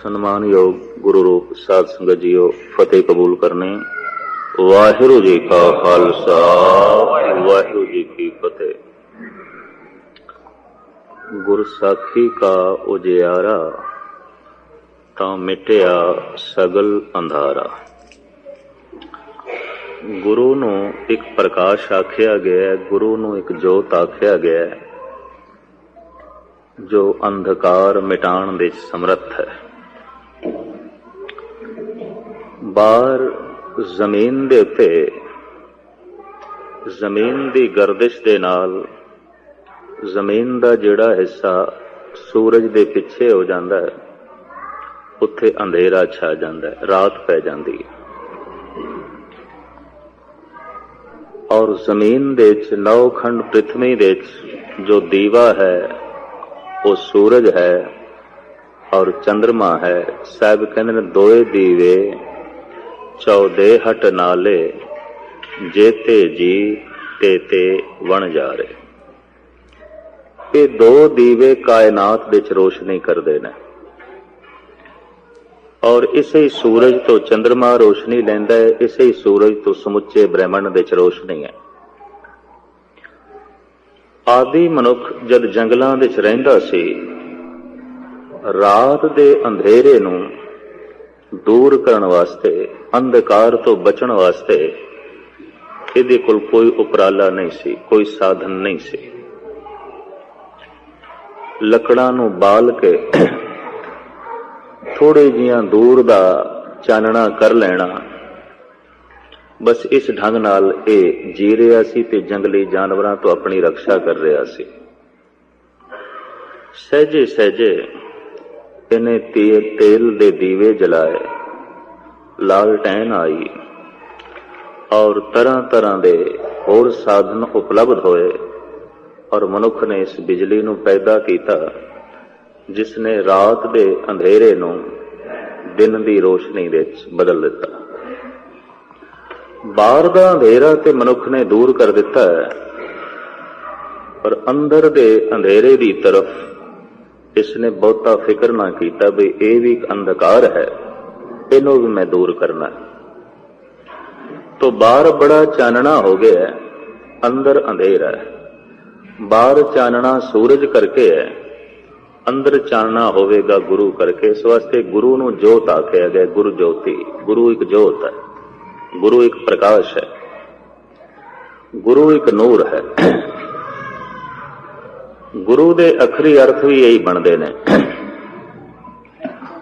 सन्मानयोग गुरु रूप साध संगत जीओ, फतेह कबूल करने। वाहिगुरू जी का खालसा, वाहिगुरू जी की फतेह। गुरसाखी का उजियारा, तां मिटिया सगल अंधारा। गुरु नूं एक प्रकाश आख्या गया, गुरु नूं एक जोत आख्या गया, जो अंधकार मिटाण दे समर्थ है। बाहर जमीन दे उत्ते जमीन दी गर्दिश दे नाल जमीन दा जिहड़ा हिस्सा सूरज दे पिछे हो जांदा है, उत्थे अंधेरा छा जांदा है, रात पै जांदी है। और जमीन दे च नौखंड पृथ्वी दे च जो दीवा है वो सूरज है और चंद्रमा है। साहब कहते ने दोए दीवे चौदे हट नाले, जेते जी तेते वन जा रहे। ये दो दीवे कायनात विच रोशनी करते हैं और इसे ही सूरज तो चंद्रमा रोशनी लैंदा है, इसे ही सूरज तो समुचे ब्रह्मंड विच रोशनी है। आदि मनुख जद जंगलों विच रहिंदा सी, रात दे अंधेरे नूं दूर करन वास्ते, अंधकार तो बचण वास्ते इहदे कोल कोई उपराला नहीं सी, कोई साधन नहीं सी। लकड़ां नूं बाल के थोड़े जिहियां दूर दा चानना कर लेना, बस इस ढंग नाल ये जी रहा सी ते जंगली जानवरां तो अपनी रक्षा कर रहा सी। सहजे सहजे इन्हें तेल दे दीवे जलाए, लालटैन आई और तरह तरह दे होर साधन उपलब्ध होए और मनुख ने इस बिजली नूं पैदा कीता, जिसने रात दे अंधेरे नूं दिन दी रोशनी विच बदल दिता। बाहर दा अंधेरा ते मनुख ने दूर कर दिता है, पर अंदर दे अंधेरे दी तरफ इसने बहुता फिक्र ना कीता भी ये भी एक अंधकार है, इनू भी मैं दूर करना है। तो बाहर बड़ा चानना हो गया है, अंदर अंधेरा है। बाहर चानना सूरज करके है, अंदर चानना होवेगा गुरु करके। इस वास्ते गुरु नूं जोत आख्या गया, गुरु ज्योति। गुरु एक जोत है, गुरु एक प्रकाश है, गुरु एक नूर है। गुरु दे अखरी अर्थ भी यही बनते ने।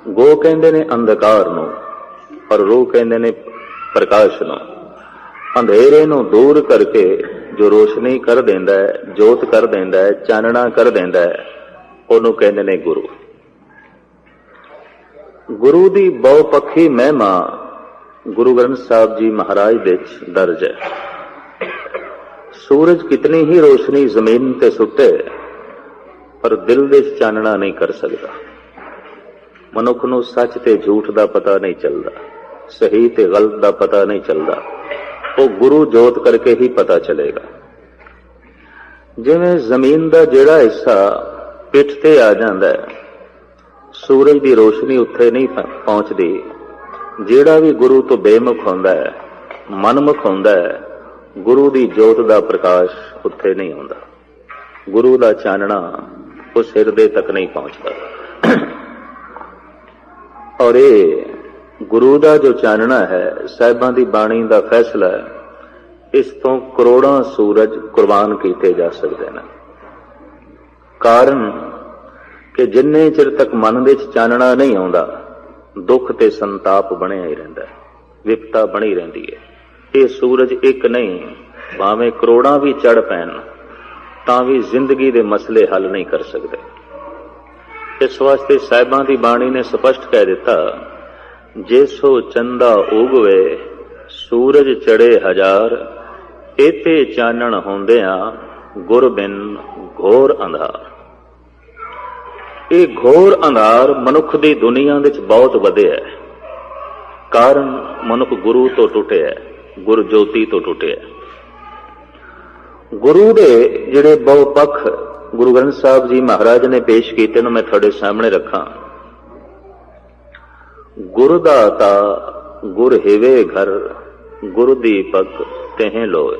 गो कहते ने अंधकार नूं और रू कहते ने प्रकाश नूं। अंधेरे नूं दूर करके जो रोशनी कर देंदा है, जोत कर देंदा है, चानना कर देंदा है, ਉਹਨੂੰ ਕਹਿੰਦੇ ਨੇ ਗੁਰੂ। गुरु दी बहुपक्षी महिमा गुरु ग्रंथ साहब जी महाराज विच दर्ज है। सूरज कितनी ही रोशनी जमीन ते सुटे पर दिल दे चानना नहीं कर सकता। मनुख नूं सच ते झूठ दा पता नहीं चलता, सही ते गलत दा पता नहीं चलता, वो गुरु जोत करके ही पता चलेगा। जिवें जमीन दा जिहड़ा हिस्सा पिठ ते आ जांदा है, सूरज की रोशनी उत्थे नहीं पहुंचती। जिहड़ा भी गुरु तो बेमुख होंदा है, मनमुख होंदा है, गुरु की जोत का प्रकाश उत्थे नहीं होंदा। गुरु का चानना उस हिरदे तक नहीं पहुंचता। और ये गुरु का जो चानना है, साहिबां दी बाणी का फैसला है, इस तो करोड़ों सूरज कुर्बान किए जा सकते हैं। कारण कि जिन्ने चिर तक मन विच चानना नहीं आउंदा, दुख ते संताप बनिया ही रहिंदा है, विपता बनी रहिंदी है। ये सूरज एक नहीं, भावें करोड़ां भी चढ़ पैण तां भी जिंदगी दे मसले हल नहीं कर सकते। इस वास्ते साहिबां दी बाणी ने स्पष्ट कह दिता, जेसो चंदा उगवे सूरज चढ़े हजार, एते चानण होंदियां गुर बिन घोर अंधार। ये घोर अंधार मनुख की दुनिया विच बहुत वधिया है। कारण मनुख गुरु तो टुटिया है, गुरु ज्योति तो टुटिया है। गुरु दे जिहड़े बहुपक्ष गुरु ग्रंथ साहब जी महाराज ने पेश किए, मैं थोड़े सामने रखा। गुरु दाता गुर हिवे घर, गुरु दीपक तेह लोए।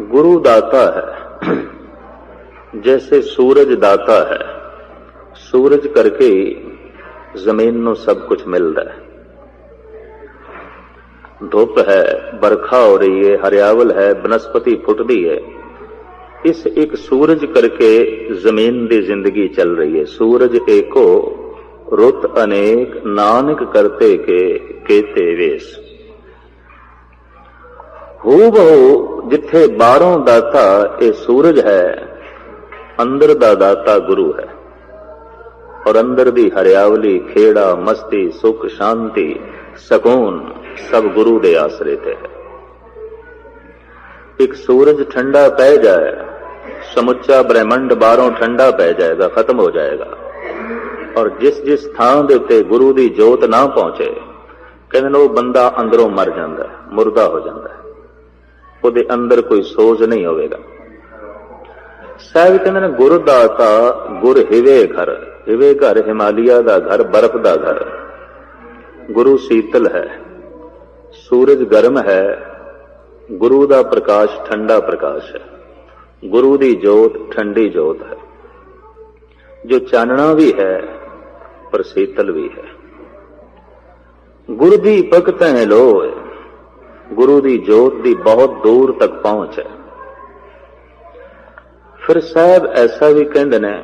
गुरु दाता है, जैसे सूरज दाता है। सूरज करके ही जमीन ਨੂੰ सब कुछ मिलता है। धुप है, बरखा हो रही है, हरियावल है, बनस्पति फुटती है, इस एक सूरज करके जमीन की जिंदगी चल रही है। सूरज एको रुत अनेक, नानक करते के केते वेश। हू बहु जिथे बारों दाता ये सूरज है, अंदर दा दाता गुरु है। और अंदर दी हरियावली, खेड़ा, मस्ती, सुख, शांति, सकून सब गुरु दे आसरे ते है। एक सूरज ठंडा पै जाए, समुच्चा ब्रह्मंड बारों ठंडा पै जाएगा, खत्म हो जाएगा। और जिस जिस थां दे उत्ते गुरु दी जोत ना पहुंचे, कहंदे ने वो बंदा अंदरों मर जांदा है, मुर्दा हो जांदा है, ਉਹਦੇ अंदर कोई सोच नहीं होवेगा। ਸਾਹਿਬ ਕਹਿੰਦੇ ਨੇ ਗੁਰ ਦਾਤਾ ਗੁਰ ਹਿਵੇ ਘਰ। ਹਿਵੇ ਘਰ ਹਿਮਾਲਿਆ ਦਾ ਘਰ, ਬਰਫ਼ ਦਾ ਘਰ। ਗੁਰੂ ਸੀਤਲ ਹੈ, सूरज गर्म है, गुरु का प्रकाश ठंडा प्रकाश है। गुरु की जोत ठंडी जोत है, जो चानना भी है पर शीतल भी है। गुरु दीपक तह लोए, गुरु की जोत की बहुत दूर तक पहुंच है। फिर साहब ऐसा भी कहते ने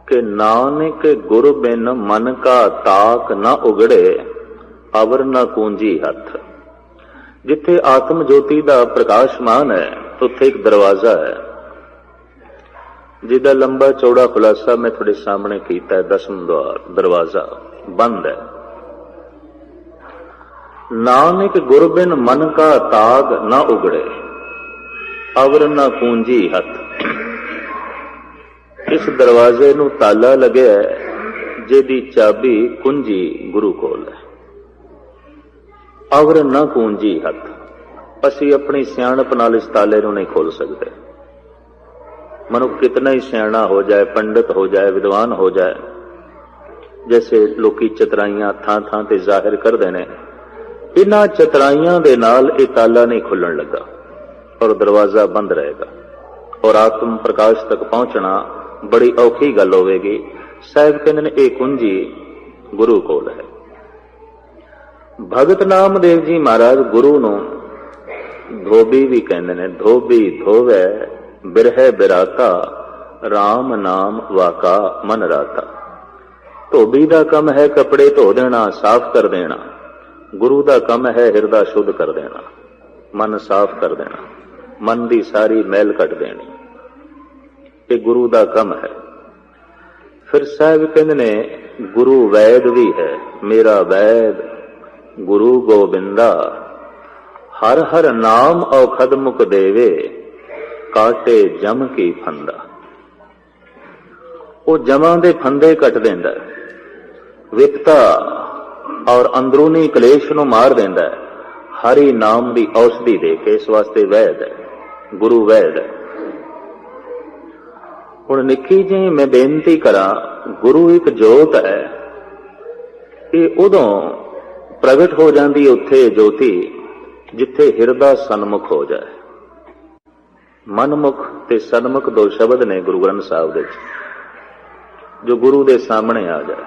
कि नानक गुरु बिन मन का ताक न उगड़े, अवर न कूंजी हथ। जिथे आत्म ज्योति का प्रकाशमान है, उत्थे एक दरवाजा है जिसका लंबा चौड़ा खुलासा मैं थोड़े सामने किया है। 10वां द्वार, दरवाजा बंद है। नानक गुर बिन मन का ताग न उगड़े, अवर न कूंजी हथ। इस दरवाजे नूं ताला लगे है, जिहदी चाबी कुंजी गुरु कोल है। अवर न कूंजी हथ। असी अपनी सियाणप नाल इस ताले नूं नहीं खोल सकते। मनुख कितना ही सियाणा हो जाए, पंडित हो जाए, विद्वान हो जाए, जैसे लोकी चतराइयां थां थां ते जाहिर करदे ने, इन्हां चतराइयां दे नाल ये ताला नहीं खुलण लगा और दरवाजा बंद रहेगा और आत्म प्रकाश तक पहुंचना बड़ी औखी गल होवेगी। साहिब कहंदे ने ये कुंजी गुरु कोल है। भगत नामदेव जी महाराज गुरु नूं धोबी भी कहंदे ने। धोबी धोवे बिरहे बिराता, राम नाम वाका मन राता। धोबी दा कम है कपड़े धो देना, साफ कर देना। गुरु दा कम है हिरदा शुद्ध कर देना, मन साफ कर देना, मन दी सारी मैल कट देनी। ये गुरु दा कम है। फिर साहब कहंदे ने गुरु वैद भी है। मेरा वैद गुरु गोबिंदा, हर हर नाम औखद मुक देवे, काटे जम की फंदा। वो जमा दे फंदे कट देंदा, विपता और अंदरूनी कलेश नूं मार देंदा है। हरि नाम दी औषधि दे के, इस वास्ते वैद है, गुरु वैद है। हुण निक्की जी मैं बेनती करा, गुरु एक जोत है, ये उदों प्रगट हो जाती उत्थे ज्योति जिथे हिरदा सन्मुख हो जाए। मनमुख ते सन्मुख दो शब्द ने गुरु ग्रंथ साहिब दे, जो गुरु दे सामने आ जाए।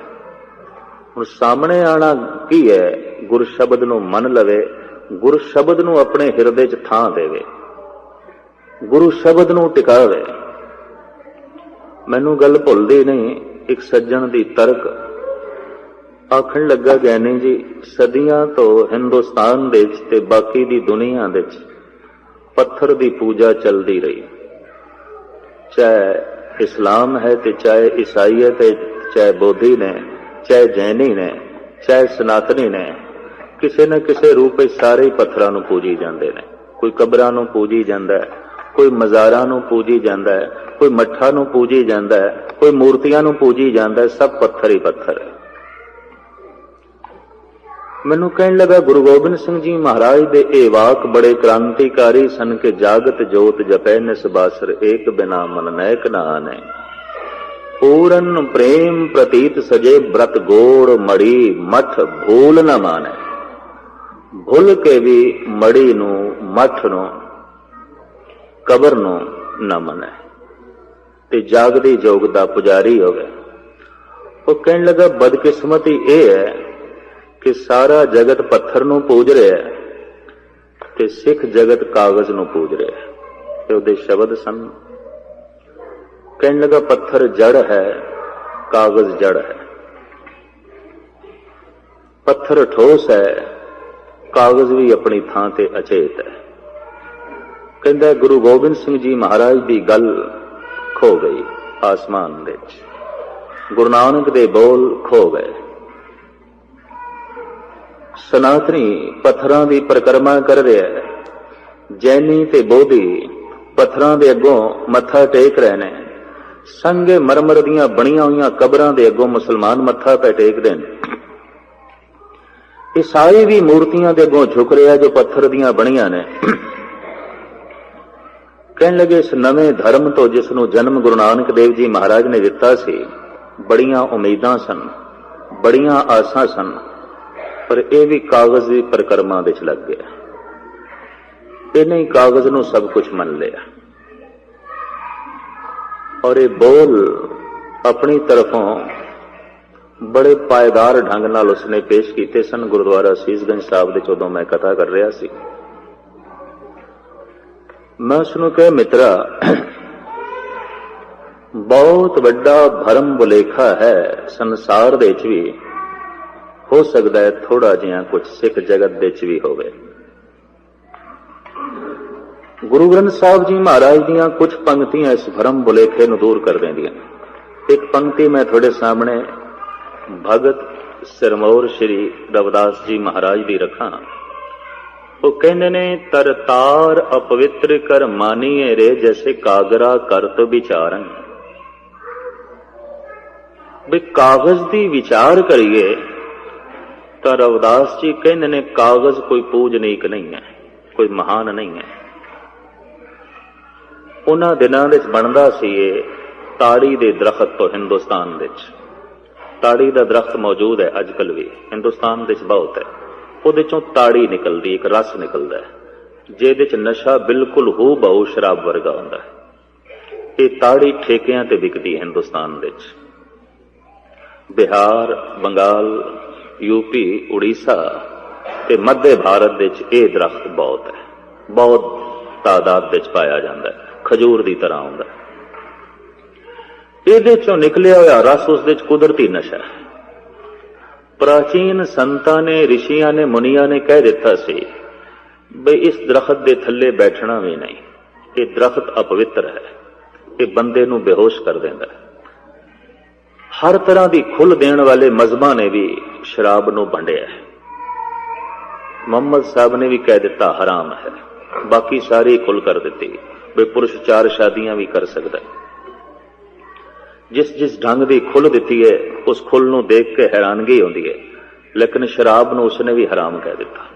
हुण सामने आना की है? गुर शब्द नूं मन लवे, गुर शब्द नूं अपने हिरदे च थां देवे, गुरु शब्द नूं टिकावे। मैनू गल भुलदी नहीं, एक सज्जन दी तर्क आखण लगा, ज्ञानी जी सदियां तो हिंदुस्तान दे विच ते बाकी दी दुनिया दे विच पत्थर दी पूजा चलती रही। चाहे इस्लाम है ते चाहे ईसाईयत है, चाहे बोधी ने, चाहे जैनी ने, चाहे सनातनी ने, किसी न किसी रूप में सारे ही पत्थरां नूं पूजी जांदे ने। कोई कबरां नूं पूजी जांदा है, कोई मज़ारां नूं पूजी जांदा है, कोई मट्ठा नूं पूजी जांदा है, कोई मूर्तियां नूं पूजी जांदा है। सब पत्थर ही पत्थर है। मैनू कहन लगा, गुरु गोबिंद सिंह जी महाराज दे ए वाक बड़े क्रांतिकारी सन के जागत जोत जपै निस बासर, एक बिना मन नैक ना आने। पूरन प्रेम प्रतीत सजे व्रत गोड़ मड़ी मठ भूल न माने। भूल के भी मड़ी नू मठ नू कबर नू न मने ते जागदी जोग दा पुजारी होवे। वो कहने लगा बदकिस्मती यह है कि सारा जगत पत्थर नू पूज रहा है ते सिख जगत कागज नू पूज रहा है। ते उहदे शब्द सन। कहने लगा पत्थर जड़ है, कागज जड़ है। पत्थर ठोस है, कागज भी अपनी थां ते अचेत है। कहंदा गुरु गोबिंद सिंह जी महाराज की गल खो गई आसमान दे विच, गुरु नानक दे बोल खो गए। सनातनी पत्थरां दी परिक्रमा कर रहा है, जैनी ते बोधी पत्थरां दे अगों मत्था टेक रहे ने। संगे मरमर दियां बणियां होईयां कबरां दे अगों मुसलमान मत्था पे टेकदे ने। ये सारी भी मूर्तियां दे अगों झुक रहा जो पत्थर दियां बणियां ने। कहने लगे इस नवे धर्म तो जिसनों जन्म गुरु नानक देव जी महाराज ने दिता सी, बड़ियां उम्मीदां सन, बड़ियां आसां सन, पर यह भी कागज की परिक्रमा विच लग गया। इन्हें कागज नूं सब कुछ मन लिया और ये बोल अपनी तरफों बड़े पायदार ढंग नाल उसने पेश किए सन। गुरुद्वारा सीसगंज साहब दे उदों मैं कथा कर रहा सी। मैं उसनूं कहा मित्रा बहुत बड़ा भरम बुलेखा है संसार दे विच भी हो सकता है, थोड़ा जिहा कुछ सिख जगत दे विच भी होवे। गुरु ग्रंथ साहब जी महाराज दीयां कुछ पंक्तियां इस भरम बुलेखे नूं दूर कर देंदियां। एक पंक्ति मैं थोड़े सामने भगत सिरमौर श्री रविदास जी महाराज दी रखा। वो कहंदे ने तरतार अपवित्र कर मानिए रे जैसे कागरा करत विचारन। भी कागज दी विचार करिए तो रविदास जी कहंदे ने कागज कोई पूजनीक नहीं है, कोई महान नहीं है। उन्हां दिनां विच बनदा सी ताड़ी दे दरख्त तो हिंदुस्तान विच। ताड़ी दा दरख्त मौजूद है अजकल भी हिंदुस्तान विच बहुत है। ਉਹਦੇ ਚੋਂ ਤਾੜੀ ਨਿਕਲਦੀ, ਇੱਕ ਰਸ ਨਿਕਲਦਾ ਜਿਹਦੇ ਚ ਨਸ਼ਾ ਬਿਲਕੁਲ ਹੂ ਬਹੁ ਸ਼ਰਾਬ ਵਰਗਾ ਹੁੰਦਾ ਹੈ। ਇਹ ਤਾੜੀ ਠੇਕਿਆਂ ਤੇ ਵਿਕਦੀ ਹੈ ਹਿੰਦੁਸਤਾਨ ਵਿੱਚ। ਬਿਹਾਰ, ਬੰਗਾਲ, यूपी, उड़ीसा ਤੇ ਮੱਧ ਭਾਰਤ ਵਿੱਚ ਇਹ ਦਰਖਤ ਬਹੁਤ ਹੈ, ਬਹੁਤ ਤਾਦਾਦ ਵਿੱਚ ਪਾਇਆ ਜਾਂਦਾ ਹੈ, ਖਜੂਰ ਦੀ ਤਰ੍ਹਾਂ ਹੁੰਦਾ। ਇਹਦੇ ਚੋਂ ਨਿਕਲਿਆ ਹੋਇਆ ਰਸ ਉਸ ਵਿੱਚ ਕੁਦਰਤੀ ਨਸ਼ਾ ਹੈ। प्राचीन संतां ने, ऋषियां ने, मुनियां ने कह दिता सी बई इस दरख्त के थले बैठना भी नहीं, ये दरख्त अपवित्र है, ये बंदे नूं बेहोश कर देंदा है। हर तरह की खुल देण वाले मजहबां ने भी शराब नूं वंडिया है। मुहम्मद साहब ने भी कह दिता हराम है, बाकी सारी खुल कर दी बई पुरुष 4 शादियां भी कर सकता है। जिस जिस ढंग की खुल दी है उस खुल नूं देख के हैरानगी होती है, लेकिन शराब नूं उसने भी हराम कह दिता।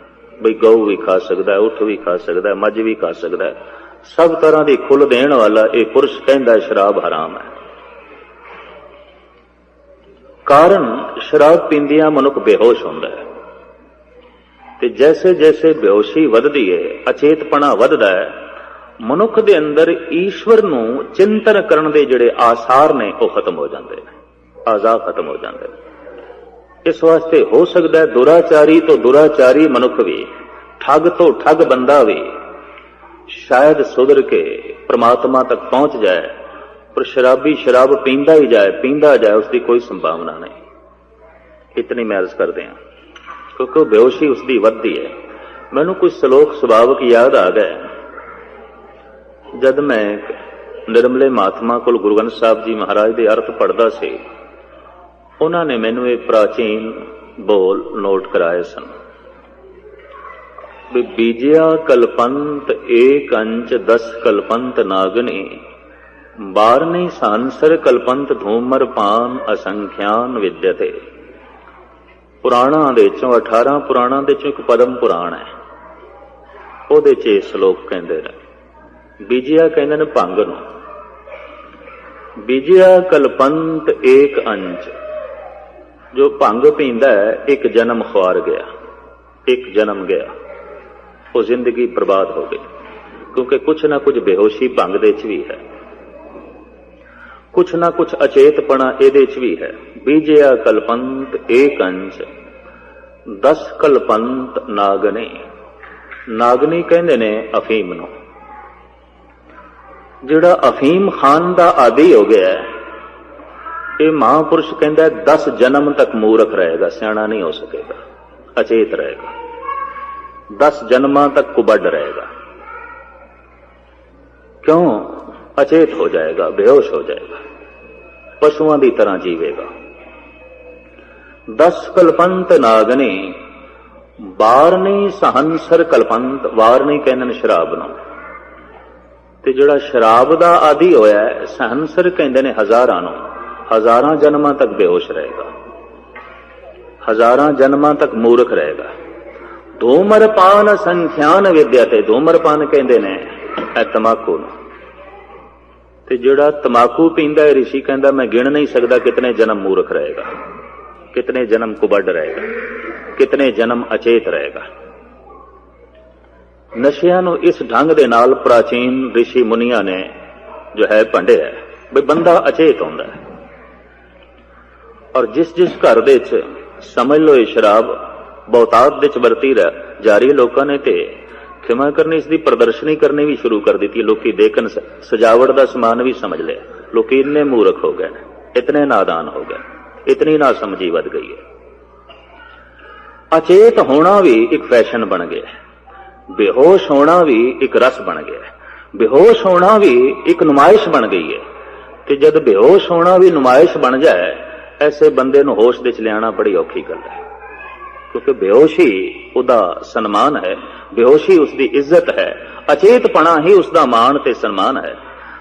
बई गऊ भी खा सकता है, उठ भी खा सकता है, मझ भी खा सकता है, सब तरह की खुल देण वाला एक पुरुष कहता है शराब हराम है। कारण शराब पींदियां मनुख बेहोश होंदा है ते जैसे जैसे बेहोशी वधदी है, अचेतपना वधदा है, मनुख दे अंदर ईश्वर नूं चिंतन करन दे जिहड़े आसार ने वो खत्म हो जाते हैं, आज़ा खत्म हो जाते हैं। इस वास्ते हो सकता है दुराचारी तो दुराचारी मनुख भी, ठग तो ठग बंदा भी शायद सुधर के परमात्मा तक पहुंच जाए, पर शराबी शराब पींदा ही जाए उसकी कोई संभावना नहीं। इतनी मैं अर्ज करते हैं क्योंकि बेहोशी उसकी वधदी है। मैनू कुछ श्लोक सुभावक याद आ गए जद मैं निर्मले महात्मा को गुरु ग्रंथ साहब जी महाराज के अर्थ पढ़ता सी। उन्होंने मैनू ये प्राचीन बोल नोट कराए सन। बीजिया कलपंत एक अंच 10 कलपंत नागनी, 12 सांसर कलपंत धूमर पान असंख्यान विद्यते। पुराणा दे चों 18 पुराणा दे चों एक पदम पुराण है, ਉਹਦੇ ਚ श्लोक कहते हैं। बीजिया कहते हैं भंग नूं, बीजिया कलपंत एक अंच। जो भंग पींदा है एक जन्म खुआर गया, एक जन्म गया, वो जिंदगी बर्बाद हो गई। क्योंकि कुछ ना कुछ बेहोशी भंग दे च भी है, कुछ ना कुछ अचेतपना एदे च भी है। बीजिया कलपंत एक अंच 10 कलपंत नागने। नागनी कहंदे ने अफीम नूं। जिहड़ा अफीम खान दा आदी हो गया है, ये महापुरुष कहता है 10 जन्म तक मूर्ख रहेगा, सियाणा नहीं हो सकेगा, अचेत रहेगा, 10 जन्मां तक कुबड़ रहेगा। क्यों? अचेत हो जाएगा, बेहोश हो जाएगा, पशुओं की तरह जीवेगा। 10 कल्पंत नागने वारनी सहनसर कल्पंत। वारनी कहते शराब नूं। ते जिहड़ा शराब दा आदी होया है, सहनसर कहते ने हजारां नूं। हजारां जन्मां तक बेहोश रहेगा, हजारां जन्मां तक मूर्ख रहेगा। धूमरपान संख्यान विद्याते। धूमरपान कहते ने तमाकू नूं। ते जिहड़ा तमाकू पींदा है, ऋषि कहता मैं गिण नहीं सकता कितने जन्म मूर्ख रहेगा, कितने जन्म कुबड़ रहेगा, कितने जन्म अचेत रहेगा। नशियां नूं इस ढंग दे नाल प्राचीन ऋषि मुनिया ने जो है भंडिया है भी बंदा अचेत होंदा है। और जिस जिस घर दे च समझ लो ये शराब बहुतात दे च वरती जारी लोगों ने ते खिमा करनी, इसकी प्रदर्शनी करनी भी शुरू कर दी। लोग देखन सजावट का समान भी समझ लिया। लोग इन्ने मूर्ख हो गए, इतने नादान हो गए, इतनी नासमझी वध गई है। अचेत होना भी एक फैशन बन गया है, बेहोश होना भी एक रस बन गया है, बेहोश होना भी एक नुमाइश बन गई है। कि जब बेहोश होना भी नुमाइश बन जाए, ऐसे बंदे नूं होश दे च लियाना बड़ी औखी गल है। क्योंकि बेहोशी उदा सन्मान है, बेहोशी उसकी इज्जत है, अचेतपना ही उसका मान ते सन्मान है।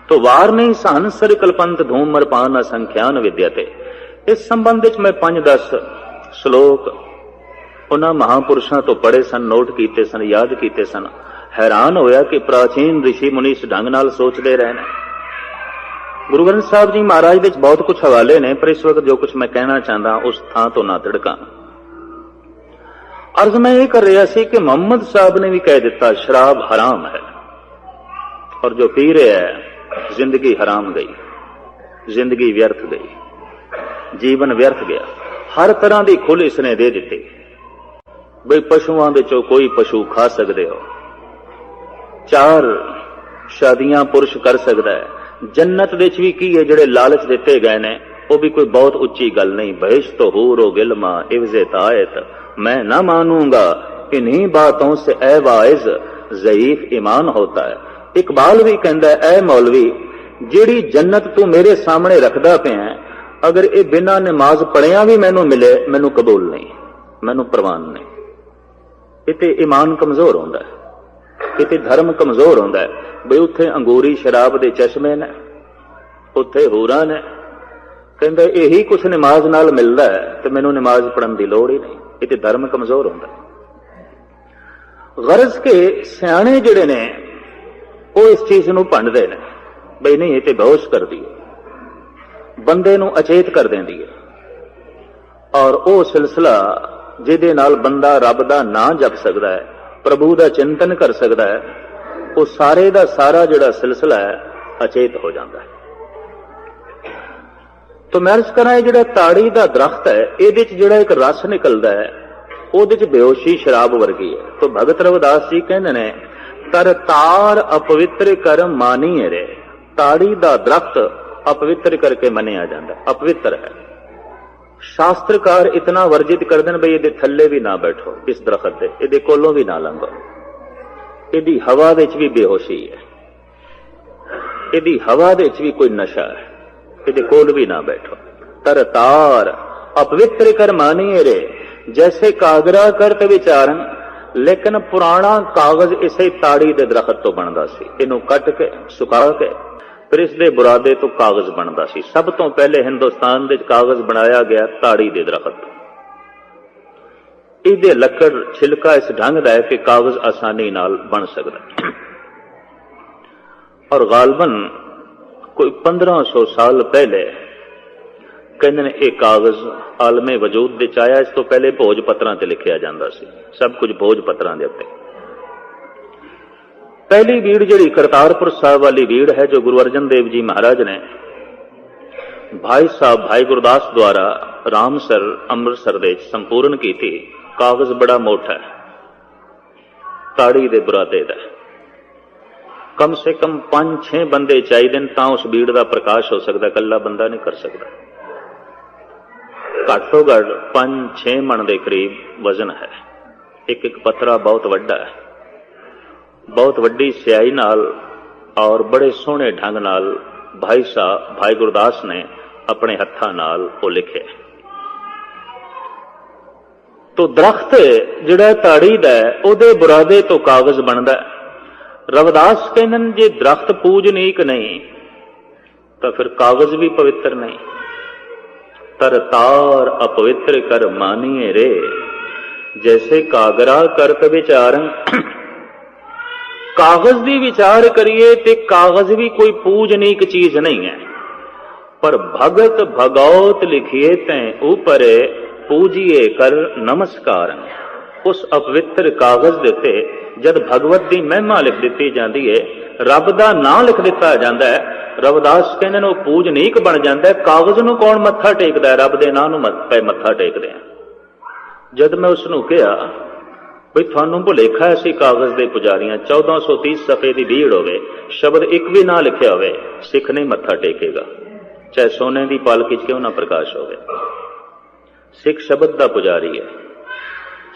तो वार नहीं सहनसर कल्पंत धूमरपान असंख्यान विद्यते। इस संबंध में मैं 5-10 श्लोक उन्हां महापुरुषों तो पढ़े सन, नोट किए सन, याद किए सन। हैरान होया कि प्राचीन ऋषि मुनि इस ढंग नाल सोचते रहे ने। गुरु ग्रंथ साहब जी महाराज दे बहुत कुछ हवाले ने, पर इस वक्त जो कुछ मैं कहना चाहता उस थां तो ना तिड़का। अर्ज मैं ये कर रहा सी कि मोहम्मद साहब ने भी कह दिता शराब हराम है, और जो पी रहा है जिंदगी हराम गई, जिंदगी व्यर्थ गई, जीवन व्यर्थ गया। हर तरह की खुल इसने दे दी बई पशुओं दे चो कोई पशु खा सकते हो, 4 शादियां पुरुष कर सकता है। जन्नत दे च भी की है जिहड़े लालच दिते गए ने, वो भी कोई बहुत उच्ची गल नहीं। बहिश तो हूरो गिलमा इवजे तायत, मैं ना मानूंगा इन्हीं बातों से ए वाइज ज़ईफ ईमान होता है। इकबाल भी कहता है ए मौलवी, जिहड़ी जन्नत तू मेरे सामने रखदा पिया है, अगर ये बिना नमाज पढ़िया भी मैनू मिले, मैनू कबूल नहीं, मैनू प्रवान नहीं। इते ईमान कमजोर होंदा है, इते धर्म कमजोर होंदा है। बई उत्थे अंगूरी शराब दे चश्मे ने, उत्थे हूरां ने, कहंदा यही कुछ नमाज नाल मिलदा है ते मैनू नमाज पढ़न दी लोड़ ही नहीं। इते धर्म कमजोर होंदा है। गरज के सियाणे जिहड़े ने वो इस चीज नूं भंडदे ने बई नहीं ये ते बेहोश करदी है, बंदे नूं अचेत कर देंदी है। और वो सिलसिला जिहदे नाल बंदा रब दा नां जप सकदा है, प्रभु दा चिंतन कर सकदा है, वो सारे दा सारा जिहड़ा सिलसिला है अचेत हो जाता है। तो मैं अर्ज करा जिहड़ा ताड़ी दा दरख्त है, इहदे च जिहड़ा एक रस निकलदा है, ਉਹਦੇ ਚ बेहोशी शराब वर्गी है। तो भगत रविदास जी कहते ने तर तार अपवित्र कर मानी रे। ताड़ी दा दरख्त अपवित्र करके मनिया जाता, अपवित्र है। शास्त्रकार इतना वर्जित कर देन बई इहदे थल्ले भी ना बैठो, इस दरख्त दे इहदे कोलों भी ना लंघो, इहदी हवा दे च भी बेहोशी है, इहदी हवा दे च भी कोई नशा है, इहदे कोल भी ना बैठो। तर तार अपवित्र कर मानी रे, जैसे कागरा करत विचारन। लेकिन पुराना कागज इसे ताड़ी दे दरख्त तो बनता सी, इनू कट के सुका के फिर इसके बुरादे तो कागज बनता सी। सब तो पहले हिंदुस्तान दे कागज बनाया गया ताड़ी दे दरख्त। इहदे लकड़ छिलका इस ढंग दा है कि कागज आसानी नाल बन सकदा। और गालबन कोई 1500 साल पहले कहते ने ये कागज आलमे वजूद विच आया। इस तो पहले भोज पत्रों ते लिखिया जाता सी, सब कुछ भोज पत्रों के उत्ते। पहली बीड़ जिहड़ी करतारपुर साहब वाली बीड़ है, जो गुरु अर्जन देव जी महाराज ने भाई साहब भाई गुरदास द्वारा रामसर अमृतसर दे संपूर्ण की थी। कागज बड़ा मोटा है, ताड़ी दे बुरादे दा, कम से कम 5-6 बंदे चाहिए तां उस बीड़ का प्रकाश हो सकता, कल्ला बंदा नहीं कर सकता। घट्टो घट 5-6 मन के करीब वजन है। एक एक पत्थरा बहुत वड्डा है, बहुत वड्डी स्याही नाल और बड़े सोहने ढंग नाल भाई साहब भाई गुरदास ने अपने हत्थां नाल वो लिखे। तो दरख्त जिहड़ा ताड़ी दा उहदे बुरादे तो कागज बनदा। रविदास कहंदे जे दरख्त पूजनीक नहीं तो फिर कागज भी पवित्र नहीं। तर तार अपवित्र कर मानिए रे, जैसे कागरा करत विचारं। कागज की विचार करिए तो कागज भी कोई पूजनीक चीज नहीं है, पर भगत भगौत लिखिए तैं ऊपर पूजिए कर नमस्कार। उस अपवित्र कागज दे उत्ते जद भगवत की महिमा लिख दी जाती है, रब का नाम लिख दिता जाता है, रविदास कहते वो पूजनीक बन जाता है। कागज नूं कौन मत्था टेकदा है? रब के नाम नूं मत्था टेकदे हैं। जद मैं उसनूं कहा बई थानू भुलेखा ऐसी कागज के पुजारियां 1430 सफे की भीड़ होवे, शब्द एक भी ना लिखिया होवे, सिख नहीं मत्था टेकेगा, चाहे सोने की पालकी च क्यों ना प्रकाश होवे। सिख शब्द का पुजारी है,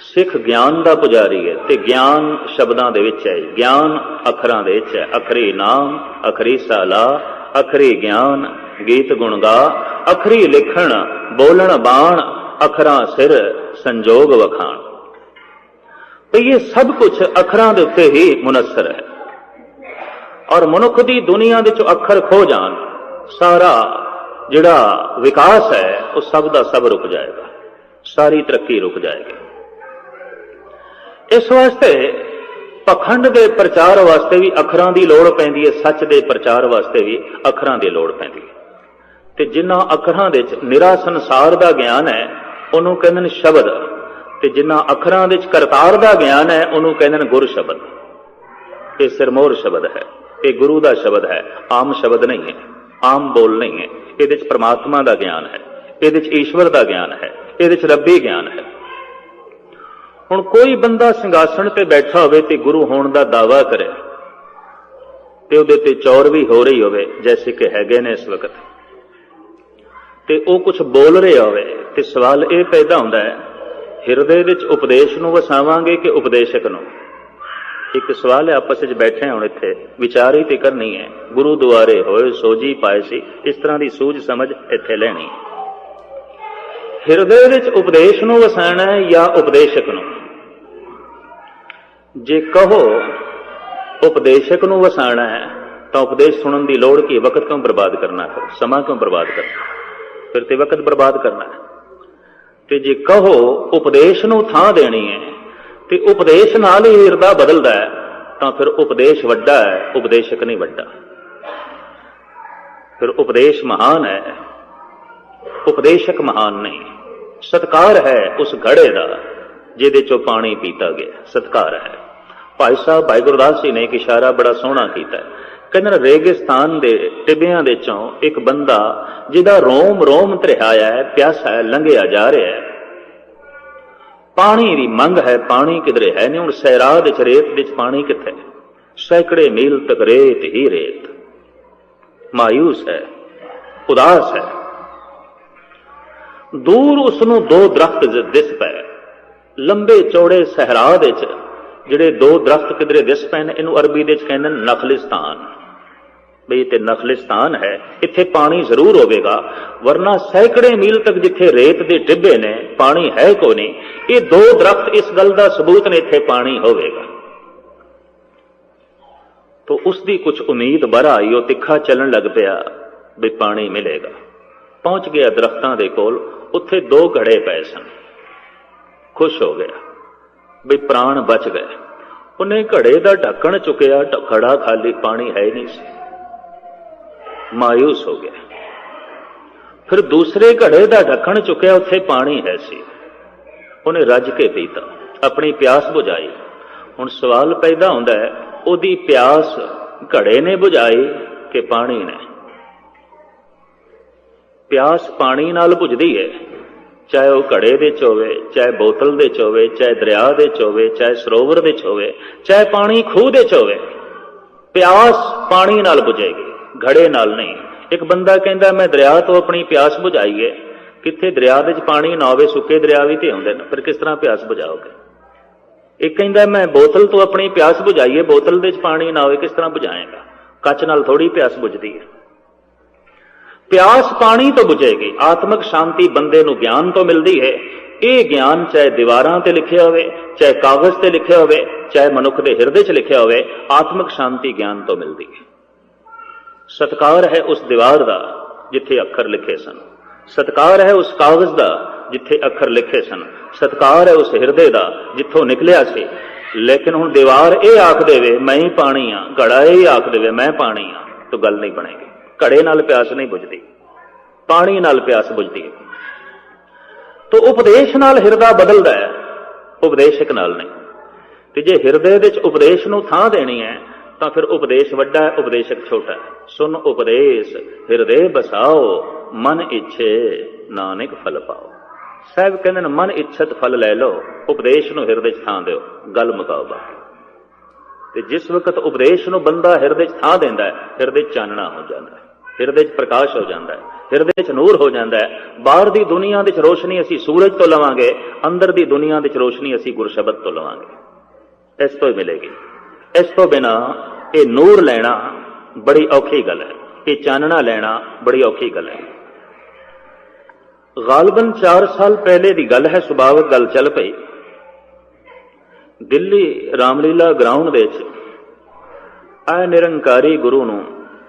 सिख ज्ञान का पुजारी है, ते ज्ञान शब्दां दे विच है, ज्ञान अखरां दे विच है। अखरी नाम, अखरी साला, अखरी ज्ञान, गीत गुण गा, अखरी लिखण, बोलण बाण, अखरां सिर, संजोग वखाण। तो ये सब कुछ अखरां दे उत्ते ही मुनस्सर है। और मनुख की दुनिया दे चो अखर खो जान, सारा जिहड़ा विकास है वो सब दा सब रुक जाएगा, सारी तरक्की रुक जाएगी। इस वास्ते पखंड के प्रचार वास्ते भी अखरां की लोड़ पैंदी है, सच के प्रचार वास्ते भी अखरां की लोड़ पैंदी है। ते जिन्ना अखरां दे च निरा संसार का ज्ञान है उन्होंने कहते शब्द, ते जिन्ना अखरां दे च करतार का ज्ञान है उन्होंने कहते गुर शब्द। ये सिरमौर शब्द है, ये गुरु का शब्द है, आम शब्द नहीं है, आम बोल नहीं है। ये परमात्मा का ज्ञान है, ये ईश्वर का ज्ञान है, ये रब्बी ज्ञान है। हुण कोई बंदा सिंघासन ते बैठा होवे ते गुरु होने का दावा करे ते उहदे ते चौर भी हो रही होवे, जैसे कि हैगे ने इस वक्त, ते वो कुछ बोल रहे होवे, ते सवाल ये पैदा होंदा है हिरदे विच उपदेश नूं वसावांगे कि उपदेशक नूं। एक सवाल है, आपस में बैठे हुण इत्थे विचार ही ते करनी है, गुरु दुआरे होए सोझी पाए सी, इस तरह की सूझ समझ इत्थे लैनी। हिरदे विच उपदेश नूं वसाना है या उपदेशक नूं? जे कहो उपदेशक नूं वसाना है तो उपदेश सुनने की लोड़ की, वक्त क्यों बर्बाद करना, फिर समा क्यों बर्बाद करना, फिर ते वक्त बर्बाद करना है। ते जे कहो उपदेश नूं थां देनी है ते उपदेश नाल ही हिरदा बदलदा है, तो फिर उपदेश वड्डा है, उपदेशक नहीं वड्डा। फिर उपदेश महान है, उपदेशक महान नहीं। सत्कार है उस घड़े का जिहदे चों पानी पीता गया, सत्कार है। भाई साहब भाई गुरदास जी ने एक इशारा बड़ा सोहना किया है, कहते रेगिस्तान के टिब्बियां दे चों एक बंदा जिहदा रोम रोम त्रिहाया है, प्यासा है, लंघिया जा रहा है, पानी की मंग है, पानी किधरे है नहीं। हुण सैराह दे च रेत दे च पानी कित्थे? सैकड़े मील तक रेत ही रेत। मायूस है, उदास है। दूर उसनों दो दरख्त दिस पे, लंबे चौड़े सहरा दे च जिहड़े दो दरख्त किधरे दिस पे ने, इनू अरबी दे च कहंदे नखलिस्तान। बई ते नखलिस्तान है, इत्थे पानी जरूर होवेगा, वरना सैकड़े मील तक जिथे रेत दे टिब्बे ने पानी है को नहीं। ये दो दरख्त इस गल का सबूत ने इत्थे पानी होवेगा। तो उसकी कुछ उम्मीद बरा आई, वो तिखा चलन लग पिया भी पानी मिलेगा। पहुंच गया दरख्तां दे कोल, उत्थे दो घड़े पए सन, खुश हो गया भी प्राण बच गए। उन्हें घड़े का ढक्कन चुकिया, घड़ा खाली, पानी है ही नहीं सी। ਮਾਯੂਸ ਹੋ ਗਿਆ। ਫਿਰ ਦੂਸਰੇ ਘੜੇ ਦਾ ਢੱਕਣ ਚੁੱਕਿਆ, ਉੱਥੇ ਪਾਣੀ ਹੈ ਸੀ, ਉਹਨੇ ਰੱਜ ਕੇ ਪੀਤਾ, ਆਪਣੀ ਪਿਆਸ ਬੁਝਾਈ। ਹੁਣ ਸਵਾਲ ਪੈਦਾ ਹੁੰਦਾ ਹੈ, ਉਹਦੀ ਪਿਆਸ ਘੜੇ ਨੇ ਬੁਝਾਈ ਕਿ ਪਾਣੀ ਨੇ? ਪਿਆਸ ਪਾਣੀ ਨਾਲ ਬੁਝਦੀ ਹੈ, ਚਾਹੇ ਉਹ ਘੜੇ ਦੇ 'ਚ ਹੋਵੇ, ਚਾਹੇ ਬੋਤਲ ਦੇ 'ਚ ਹੋਵੇ, ਚਾਹੇ ਦਰਿਆ ਦੇ 'ਚ ਹੋਵੇ, ਚਾਹੇ ਸਰੋਵਰ ਦੇ 'ਚ ਹੋਵੇ, ਚਾਹੇ ਪਾਣੀ ਖੂਹ ਦੇ 'ਚ ਹੋਵੇ। ਪਿਆਸ ਪਾਣੀ ਨਾਲ ਬੁਝੇਗੀ, ਘੜੇ ਨਾਲ ਨਹੀਂ। ਇੱਕ ਬੰਦਾ ਕਹਿੰਦਾ ਮੈਂ ਦਰਿਆ ਤੋਂ ਆਪਣੀ ਪਿਆਸ ਬੁਝਾਈ ਹੈ, ਕਿੱਥੇ ਦਰਿਆ ਦੇ 'ਚ ਪਾਣੀ ਨਾ ਹੋਵੇ, ਸੁੱਕੇ ਦਰਿਆ ਵੀ ਤੇ ਹੁੰਦੇ ਨੇ, ਫਿਰ ਕਿਸ ਤਰ੍ਹਾਂ ਪਿਆਸ ਬੁਝਾਓਗੇ? ਇੱਕ ਕਹਿੰਦਾ ਮੈਂ ਬੋਤਲ ਤੋਂ ਆਪਣੀ ਪਿਆਸ ਬੁਝਾਈ ਹੈ, ਬੋਤਲ ਦੇ 'ਚ ਪਾਣੀ ਨਾ ਹੋਵੇ, ਕਿਸ ਤਰ੍ਹਾਂ ਬੁਝਾਏਗਾ? ਕੱਚ ਨਾਲ ਥੋੜੀ ਪਿਆਸ ਬੁਝਦੀ ਹੈ। ਪਿਆਸ ਪਾਣੀ ਤੋਂ ਬੁਝੇਗੀ। ਆਤਮਿਕ ਸ਼ਾਂਤੀ ਬੰਦੇ ਨੂੰ ਗਿਆਨ ਤੋਂ ਮਿਲਦੀ ਹੈ। ਇਹ ਗਿਆਨ ਚਾਹੇ ਦੀਵਾਰਾਂ ਤੇ ਲਿਖਿਆ ਹੋਵੇ, ਚਾਹੇ ਕਾਗਜ਼ ਤੇ ਲਿਖਿਆ ਹੋਵੇ, ਚਾਹੇ ਮਨੁੱਖ ਦੇ ਹਿਰਦੇ 'ਚ ਲਿਖਿਆ ਹੋਵੇ, ਆਤਮਿਕ ਸ਼ਾਂਤੀ ਗਿਆਨ ਤੋਂ ਮਿਲਦੀ ਹੈ। ਸਤਿਕਾਰ ਹੈ ਉਸ ਦੀਵਾਰ ਦਾ ਜਿੱਥੇ ਅੱਖਰ ਲਿਖੇ ਸਨ, ਸਤਿਕਾਰ ਹੈ ਉਸ ਕਾਗਜ਼ ਦਾ ਜਿੱਥੇ ਅੱਖਰ ਲਿਖੇ ਸਨ, ਸਤਿਕਾਰ ਹੈ ਉਸ ਹਿਰਦੇ ਦਾ ਜਿੱਥੋਂ ਨਿਕਲਿਆ ਸੀ। ਲੇਕਿਨ ਹੁਣ ਦੀਵਾਰ ਇਹ ਆਖ ਦੇਵੇ ਮੈਂ ਹੀ ਪਾਣੀ ਆ, ਘੜਾ ਇਹ ਆਖ ਦੇਵੇ ਮੈਂ ਪਾਣੀ ਆ, ਤਾਂ ਗੱਲ ਨਹੀਂ ਬਣੇਗੀ। ਘੜੇ ਨਾਲ ਪਿਆਸ ਨਹੀਂ ਬੁਝਦੀ, ਪਾਣੀ ਨਾਲ ਪਿਆਸ ਬੁਝਦੀ ਹੈ। ਤੋ ਉਪਦੇਸ਼ ਨਾਲ ਹਿਰਦਾ ਬਦਲਦਾ ਹੈ, ਉਪਦੇਸ਼ਕ ਨਾਲ ਨਹੀਂ। ਤੇ ਜੇ ਹਿਰਦੇ ਵਿੱਚ ਉਪਦੇਸ਼ ਨੂੰ ਥਾਂ ਦੇਣੀ ਹੈ ਤਾਂ ਫਿਰ ਉਪਦੇਸ਼ ਵੱਡਾ ਹੈ, ਉਪਦੇਸ਼ਕ ਛੋਟਾ ਹੈ। ਸੁਨ ਉਪਦੇਸ਼ ਹਿਰਦੇ ਬਸਾਓ, ਮਨ ਇੱਛੇ ਨਾਨਕ ਫਲ ਪਾਓ। ਸਾਹਿਬ ਕਹਿੰਦੇ ਨੇ ਮਨ ਇੱਛਤ ਫਲ ਲੈ ਲਓ, ਉਪਦੇਸ਼ ਨੂੰ ਹਿਰਦੇ 'ਚ ਥਾਂ ਦਿਓ, ਗੱਲ ਮੁਕਾਓ ਬਾਕੀ। ਤੇ ਜਿਸ ਵਕਤ ਉਪਦੇਸ਼ ਨੂੰ ਬੰਦਾ ਹਿਰਦੇ 'ਚ ਥਾਂ ਦਿੰਦਾ ਹੈ, ਹਿਰਦੇ 'ਚ ਚਾਨਣਾ ਹੋ ਜਾਂਦਾ ਹੈ, ਹਿਰਦੇ 'ਚ ਪ੍ਰਕਾਸ਼ ਹੋ ਜਾਂਦਾ ਹੈ, ਹਿਰਦੇ 'ਚ ਨੂਰ ਹੋ ਜਾਂਦਾ ਹੈ। ਬਾਹਰ ਦੀ ਦੁਨੀਆ ਵਿੱਚ ਰੋਸ਼ਨੀ ਅਸੀਂ ਸੂਰਜ ਤੋਂ ਲਵਾਂਗੇ, ਅੰਦਰ ਦੀ ਦੁਨੀਆ ਵਿੱਚ ਰੋਸ਼ਨੀ ਅਸੀਂ ਗੁਰਸ਼ਬਦ ਤੋਂ ਲਵਾਂਗੇ। ਇਸ ਤੋਂ ਹੀ ਮਿਲੇਗੀ। ਇਸ ਤੋਂ ਬਿਨਾ ਇਹ ਨੂਰ ਲੈਣਾ ਬੜੀ ਔਖੀ ਗੱਲ ਹੈ, ਇਹ ਚਾਨਣਾ ਲੈਣਾ ਬੜੀ ਔਖੀ ਗੱਲ ਹੈ। ਗਾਲਬਨ 4 ਸਾਲ ਪਹਿਲੇ ਦੀ ਗੱਲ ਹੈ, ਸੁਭਾਵਿਕ ਗੱਲ ਚੱਲ ਪਈ। ਦਿੱਲੀ ਰਾਮਲੀਲਾ ਗਰਾਊਂਡ ਦੇ ਵਿੱਚ ਆ ਨਿਰੰਕਾਰੀ ਗੁਰੂ ਨੂੰ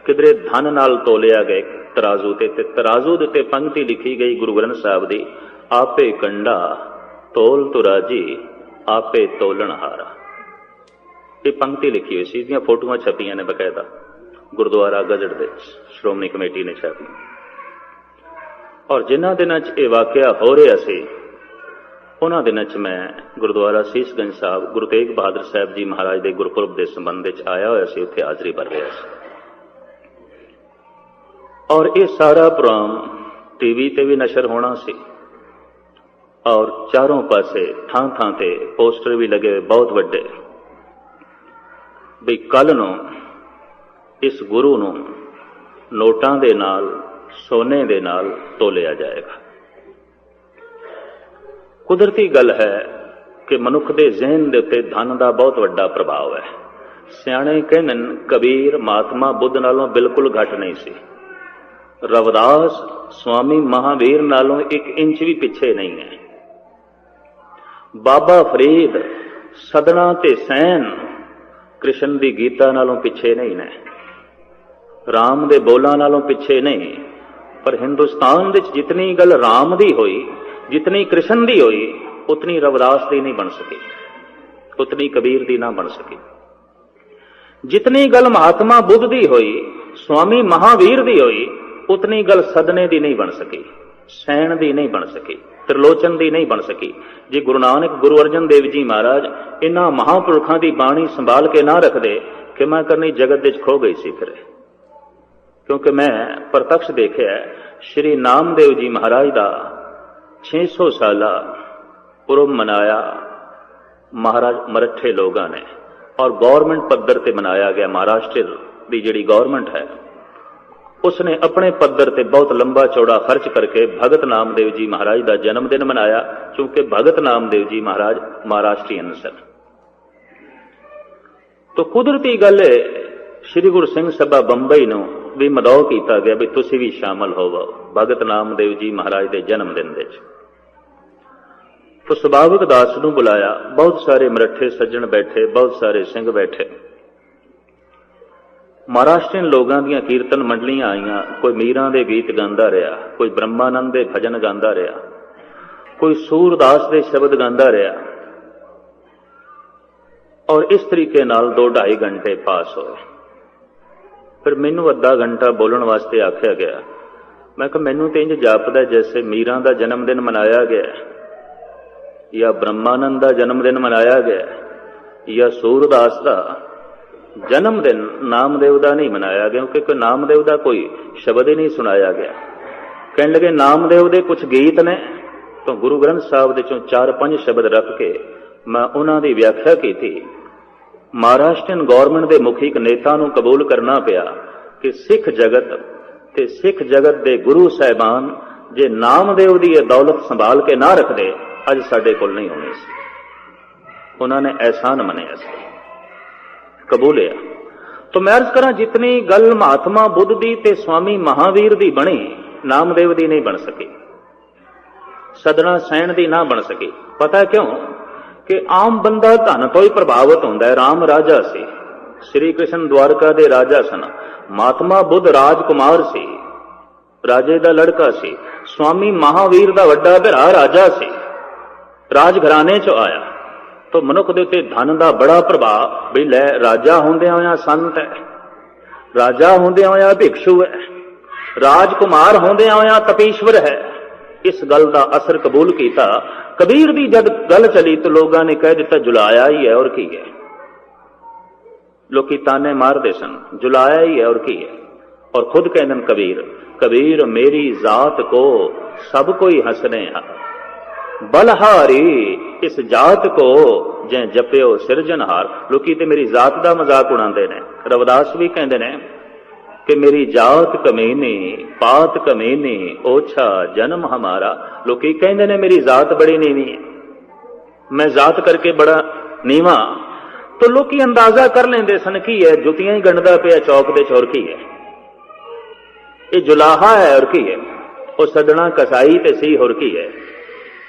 ਕਿਧਰੇ ਧਨ ਨਾਲ ਤੋਲਿਆ ਗਿਆ ਤਰਾਜ਼ੂ ਤੇ ਤਰਾਜ਼ੂ ਦੇ ਉੱਤੇ ਪੰਕਤੀ ਲਿਖੀ ਗਈ ਗੁਰੂ ਗ੍ਰੰਥ ਸਾਹਿਬ ਦੀ, ਆਪੇ ਕੰਡਾ ਤੋਲ ਤੁਰਾਜੀ ਆਪੇ ਤੋਲਣਹਾਰਾ। ਇਹ ਪੰਕਤੀ ਲਿਖੀ ਹੋਈ ਸੀ, ਇਹਦੀਆਂ ਫੋਟੋਆਂ ਛਪੀਆਂ ਨੇ ਬਕਾਇਦਾ ਗੁਰਦੁਆਰਾ ਗਜਟ ਦੇ ਸ਼੍ਰੋਮਣੀ ਕਮੇਟੀ ਨੇ ਛਾਪੀ। ਔਰ ਜਿਨ੍ਹਾਂ ਦਿਨਾਂ 'ਚ ਇਹ ਵਾਕਿਆ ਹੋ ਰਿਹਾ ਸੀ, ਉਹਨਾਂ ਦਿਨਾਂ 'ਚ ਮੈਂ ਗੁਰਦੁਆਰਾ ਸੀਸਗੰਜ ਸਾਹਿਬ ਗੁਰੂ ਤੇਗ ਬਹਾਦਰ ਸਾਹਿਬ ਜੀ ਮਹਾਰਾਜ ਦੇ ਗੁਰਪੁਰਬ ਦੇ ਸੰਬੰਧ ਵਿੱਚ ਆਇਆ ਹੋਇਆ ਸੀ, ਉੱਥੇ ਹਾਜ਼ਰੀ ਭਰ ਰਿਹਾ ਸੀ। ਔਰ ਇਹ ਸਾਰਾ ਪ੍ਰੋਗਰਾਮ ਟੀਵੀ ਤੇ ਵੀ ਨਸ਼ਰ ਹੋਣਾ ਸੀ, ਔਰ ਚਾਰੋਂ ਪਾਸੇ ਥਾਂ ਥਾਂ ਤੇ ਪੋਸਟਰ ਵੀ ਲੱਗੇ ਬਹੁਤ ਵੱਡੇ, ਵੀ ਕੱਲ ਨੂੰ ਇਸ ਗੁਰੂ ਨੂੰ ਨੋਟਾਂ ਦੇ ਨਾਲ ਸੋਨੇ ਦੇ ਨਾਲ ਤੋਲਿਆ ਜਾਏਗਾ। ਕੁਦਰਤੀ ਗੱਲ ਹੈ ਕਿ ਮਨੁੱਖ ਦੇ ਜ਼ਿਹਨ ਦੇ ਉੱਤੇ ਧਨ ਦਾ ਬਹੁਤ ਵੱਡਾ ਪ੍ਰਭਾਵ ਹੈ। ਸਿਆਣੇ ਕਹਿੰਦੇ ਕਬੀਰ ਮਹਾਤਮਾ ਬੁੱਧ ਨਾਲੋਂ ਬਿਲਕੁਲ ਘੱਟ ਨਹੀਂ ਸੀ, ਰਵਿਦਾਸ ਸਵਾਮੀ ਮਹਾਵੀਰ ਨਾਲੋਂ 1 ਇੰਚ ਵੀ ਪਿੱਛੇ ਨਹੀਂ ਹੈ, ਬਾਬਾ ਫਰੀਦ ਸਦਨਾ ਤੇ ਸੈਨ ਕ੍ਰਿਸ਼ਨ ਦੀ ਗੀਤਾ ਨਾਲੋਂ ਪਿੱਛੇ ਨਹੀਂ ਨੇ, ਰਾਮ ਦੇ ਬੋਲਾਂ ਨਾਲੋਂ ਪਿੱਛੇ ਨਹੀਂ। ਪਰ ਹਿੰਦੁਸਤਾਨ ਵਿੱਚ ਜਿਤਨੀ ਗੱਲ ਰਾਮ ਦੀ ਹੋਈ, ਜਿਤਨੀ ਕ੍ਰਿਸ਼ਨ ਦੀ ਹੋਈ, ਉਤਨੀ ਰਵਿਦਾਸ ਦੀ ਨਹੀਂ ਬਣ ਸਕੀ, ਉਤਨੀ ਕਬੀਰ ਦੀ ਨਾ ਬਣ ਸਕੀ। ਜਿਤਨੀ ਗੱਲ ਮਹਾਤਮਾ ਬੁੱਧ ਦੀ ਹੋਈ, ਸਵਾਮੀ ਮਹਾਵੀਰ ਦੀ ਹੋਈ, ਉਤਨੀ ਗੱਲ ਸਦਨੇ ਦੀ ਨਹੀਂ ਬਣ ਸਕੀ, ਸੈਣ ਦੀ ਨਹੀਂ ਬਣ ਸਕੀ, ਤ੍ਰਿਲੋਚਨ ਦੀ ਨਹੀਂ ਬਣ ਸਕੀ। ਜੇ ਗੁਰੂ ਨਾਨਕ ਗੁਰੂ ਅਰਜਨ ਦੇਵ ਜੀ ਮਹਾਰਾਜ ਇਹਨਾਂ ਮਹਾਂਪੁਰਖਾਂ ਦੀ ਬਾਣੀ ਸੰਭਾਲ ਕੇ ਨਾ ਰੱਖਦੇ, ਕਿਮਾ ਕਰਨੀ ਜਗਤ ਵਿੱਚ ਖੋ ਗਈ ਸੀ ਫਿਰ। ਕਿਉਂਕਿ ਮੈਂ ਪ੍ਰਤੱਖ ਦੇਖਿਆ ਸ਼੍ਰੀ ਨਾਮਦੇਵ ਜੀ ਮਹਾਰਾਜ ਦਾ 600 ਸਾਲਾ ਪੁਰਬ ਮਨਾਇਆ ਮਹਾਰਾਜ ਮਰੱਠੇ ਲੋਕਾਂ ਨੇ, ਔਰ ਗੌਰਮੈਂਟ ਪੱਧਰ ਤੇ ਮਨਾਇਆ ਗਿਆ। ਮਹਾਰਾਸ਼ਟਰ ਦੀ ਜਿਹੜੀ ਗੌਰਮੈਂਟ ਹੈ ਉਸਨੇ ਆਪਣੇ ਪੱਧਰ ਤੇ ਬਹੁਤ ਲੰਬਾ ਚੌੜਾ ਖਰਚ ਕਰਕੇ ਭਗਤ ਨਾਮਦੇਵ ਜੀ ਮਹਾਰਾਜ ਦਾ ਜਨਮ ਦਿਨ ਮਨਾਇਆ, ਕਿਉਂਕਿ ਭਗਤ ਨਾਮਦੇਵ ਜੀ ਮਹਾਰਾਜ ਮਹਾਰਾਸ਼ਟਰੀਅਨ ਸਨ। ਤਾਂ ਕੁਦਰਤੀ ਗੱਲ ਹੈ ਸ਼੍ਰੀ ਗੁਰੂ ਸਿੰਘ ਸਭਾ ਬੰਬਈ ਨੂੰ ਵੀ ਮਦੌ ਕੀਤਾ ਗਿਆ ਵੀ ਤੁਸੀਂ ਵੀ ਸ਼ਾਮਲ ਹੋਵੋ ਭਗਤ ਨਾਮਦੇਵ ਜੀ ਮਹਾਰਾਜ ਦੇ ਜਨਮ ਦਿਨ ਵਿੱਚ। ਤਾਂ ਸੁਭਾਵਿਕ ਦਾਸ ਨੂੰ ਬੁਲਾਇਆ, ਬਹੁਤ ਸਾਰੇ ਮਰੱਠੇ ਸੱਜਣ ਬੈਠੇ, ਬਹੁਤ ਸਾਰੇ ਸਿੰਘ ਬੈਠੇ। ਮਹਾਰਾਸ਼ਟਰੀਅਨ ਲੋਕਾਂ ਦੀਆਂ ਕੀਰਤਨ ਮੰਡਲੀਆਂ ਆਈਆਂ, ਕੋਈ ਮੀਰਾਂ ਦੇ ਗੀਤ ਗਾਉਂਦਾ ਰਿਹਾ, ਕੋਈ ਬ੍ਰਹਮਾਨੰਦ ਦੇ ਭਜਨ ਗਾਉਂਦਾ ਰਿਹਾ, ਕੋਈ ਸੂਰਦਾਸ ਦੇ ਸ਼ਬਦ ਗਾਉਂਦਾ ਰਿਹਾ, ਔਰ ਇਸ ਤਰੀਕੇ ਨਾਲ 2-2.5 ਘੰਟੇ ਪਾਸ ਹੋਏ। फिर मैनू अद्धा घंटा बोलण वास्ते आख्या गया। मैं कहा मैनू तो इंज जापदा जैसे मीरा का जन्मदिन मनाया गया या ब्रह्मानंद का जन्मदिन मनाया गया या सूरदास का जन्मदिन नामदेव का नहीं मनाया गया, क्योंकि नामदेव का कोई शब्द ही नहीं सुनाया गया। कहने लगे नामदेव के कुछ गीत ने, तो गुरु ग्रंथ साहब के चों 4-5 शब्द रख के मैं उन्होंने व्याख्या की थी। महाराष्ट्रियन गौरमेंट के मुखी एक नेता नूं कबूल करना पिया कि सिख जगत ते सिख जगत के गुरु साहिबान जे नामदेव की दौलत संभाल के ना रखते अज साडे कोल नहीं होनी सी। उन्होंने एहसान मनिया सी, कबूलिया। तो मैं अर्ज करा जितनी गल महात्मा बुद्ध की ते स्वामी महावीर की बनी, नामदेव की नहीं बन सकी, सदना सैन की ना बन सकी। पता है क्यों? कि आम बंदा धन तो ही प्रभावित होता है। राम राजा से, श्री कृष्ण द्वारका दे राजा सन, महात्मा बुद्ध राजकुमार से, राजे का लड़का से, स्वामी महावीर का वड्डा भरा राजा से, राजघराने चो आया। तो मनुख दे उत्ते धन का बड़ा प्रभाव भी लै, राजा होंदियां होया संत है, राजा होंदियां होया भिक्षु है, राजकुमार होंदियां होया तपीश्वर है। इस गल का असर कबूल किया। कबीर की जब गल चली तो लोगों ने कह दिता जुलाया ही है और की है। लोग ताने मारते सन, जुलाया ही है और की है। और खुद कहते कबीर, कबीर मेरी जात को सब कोई हंसने बलहारी, इस जात को जै जप्यो सिरजनहार। लोकी ते मेरी जात का मजाक उड़ाते हैं। रविदास भी कहते हैं कि मेरी जात कमीनी, पात कमीनी, ओछा जन्म हमारा। लोकी कहते हैं मेरी जात बड़ी नीवी है, मैं जात करके बड़ा नीवा। तो लोकी अंदाजा कर लेंदे सन की है, जुतियां ही गंढदा पिया चौक दे चौर की है, ये जुलाहा है और की है, वो सदना कसाई ते सी होर की है।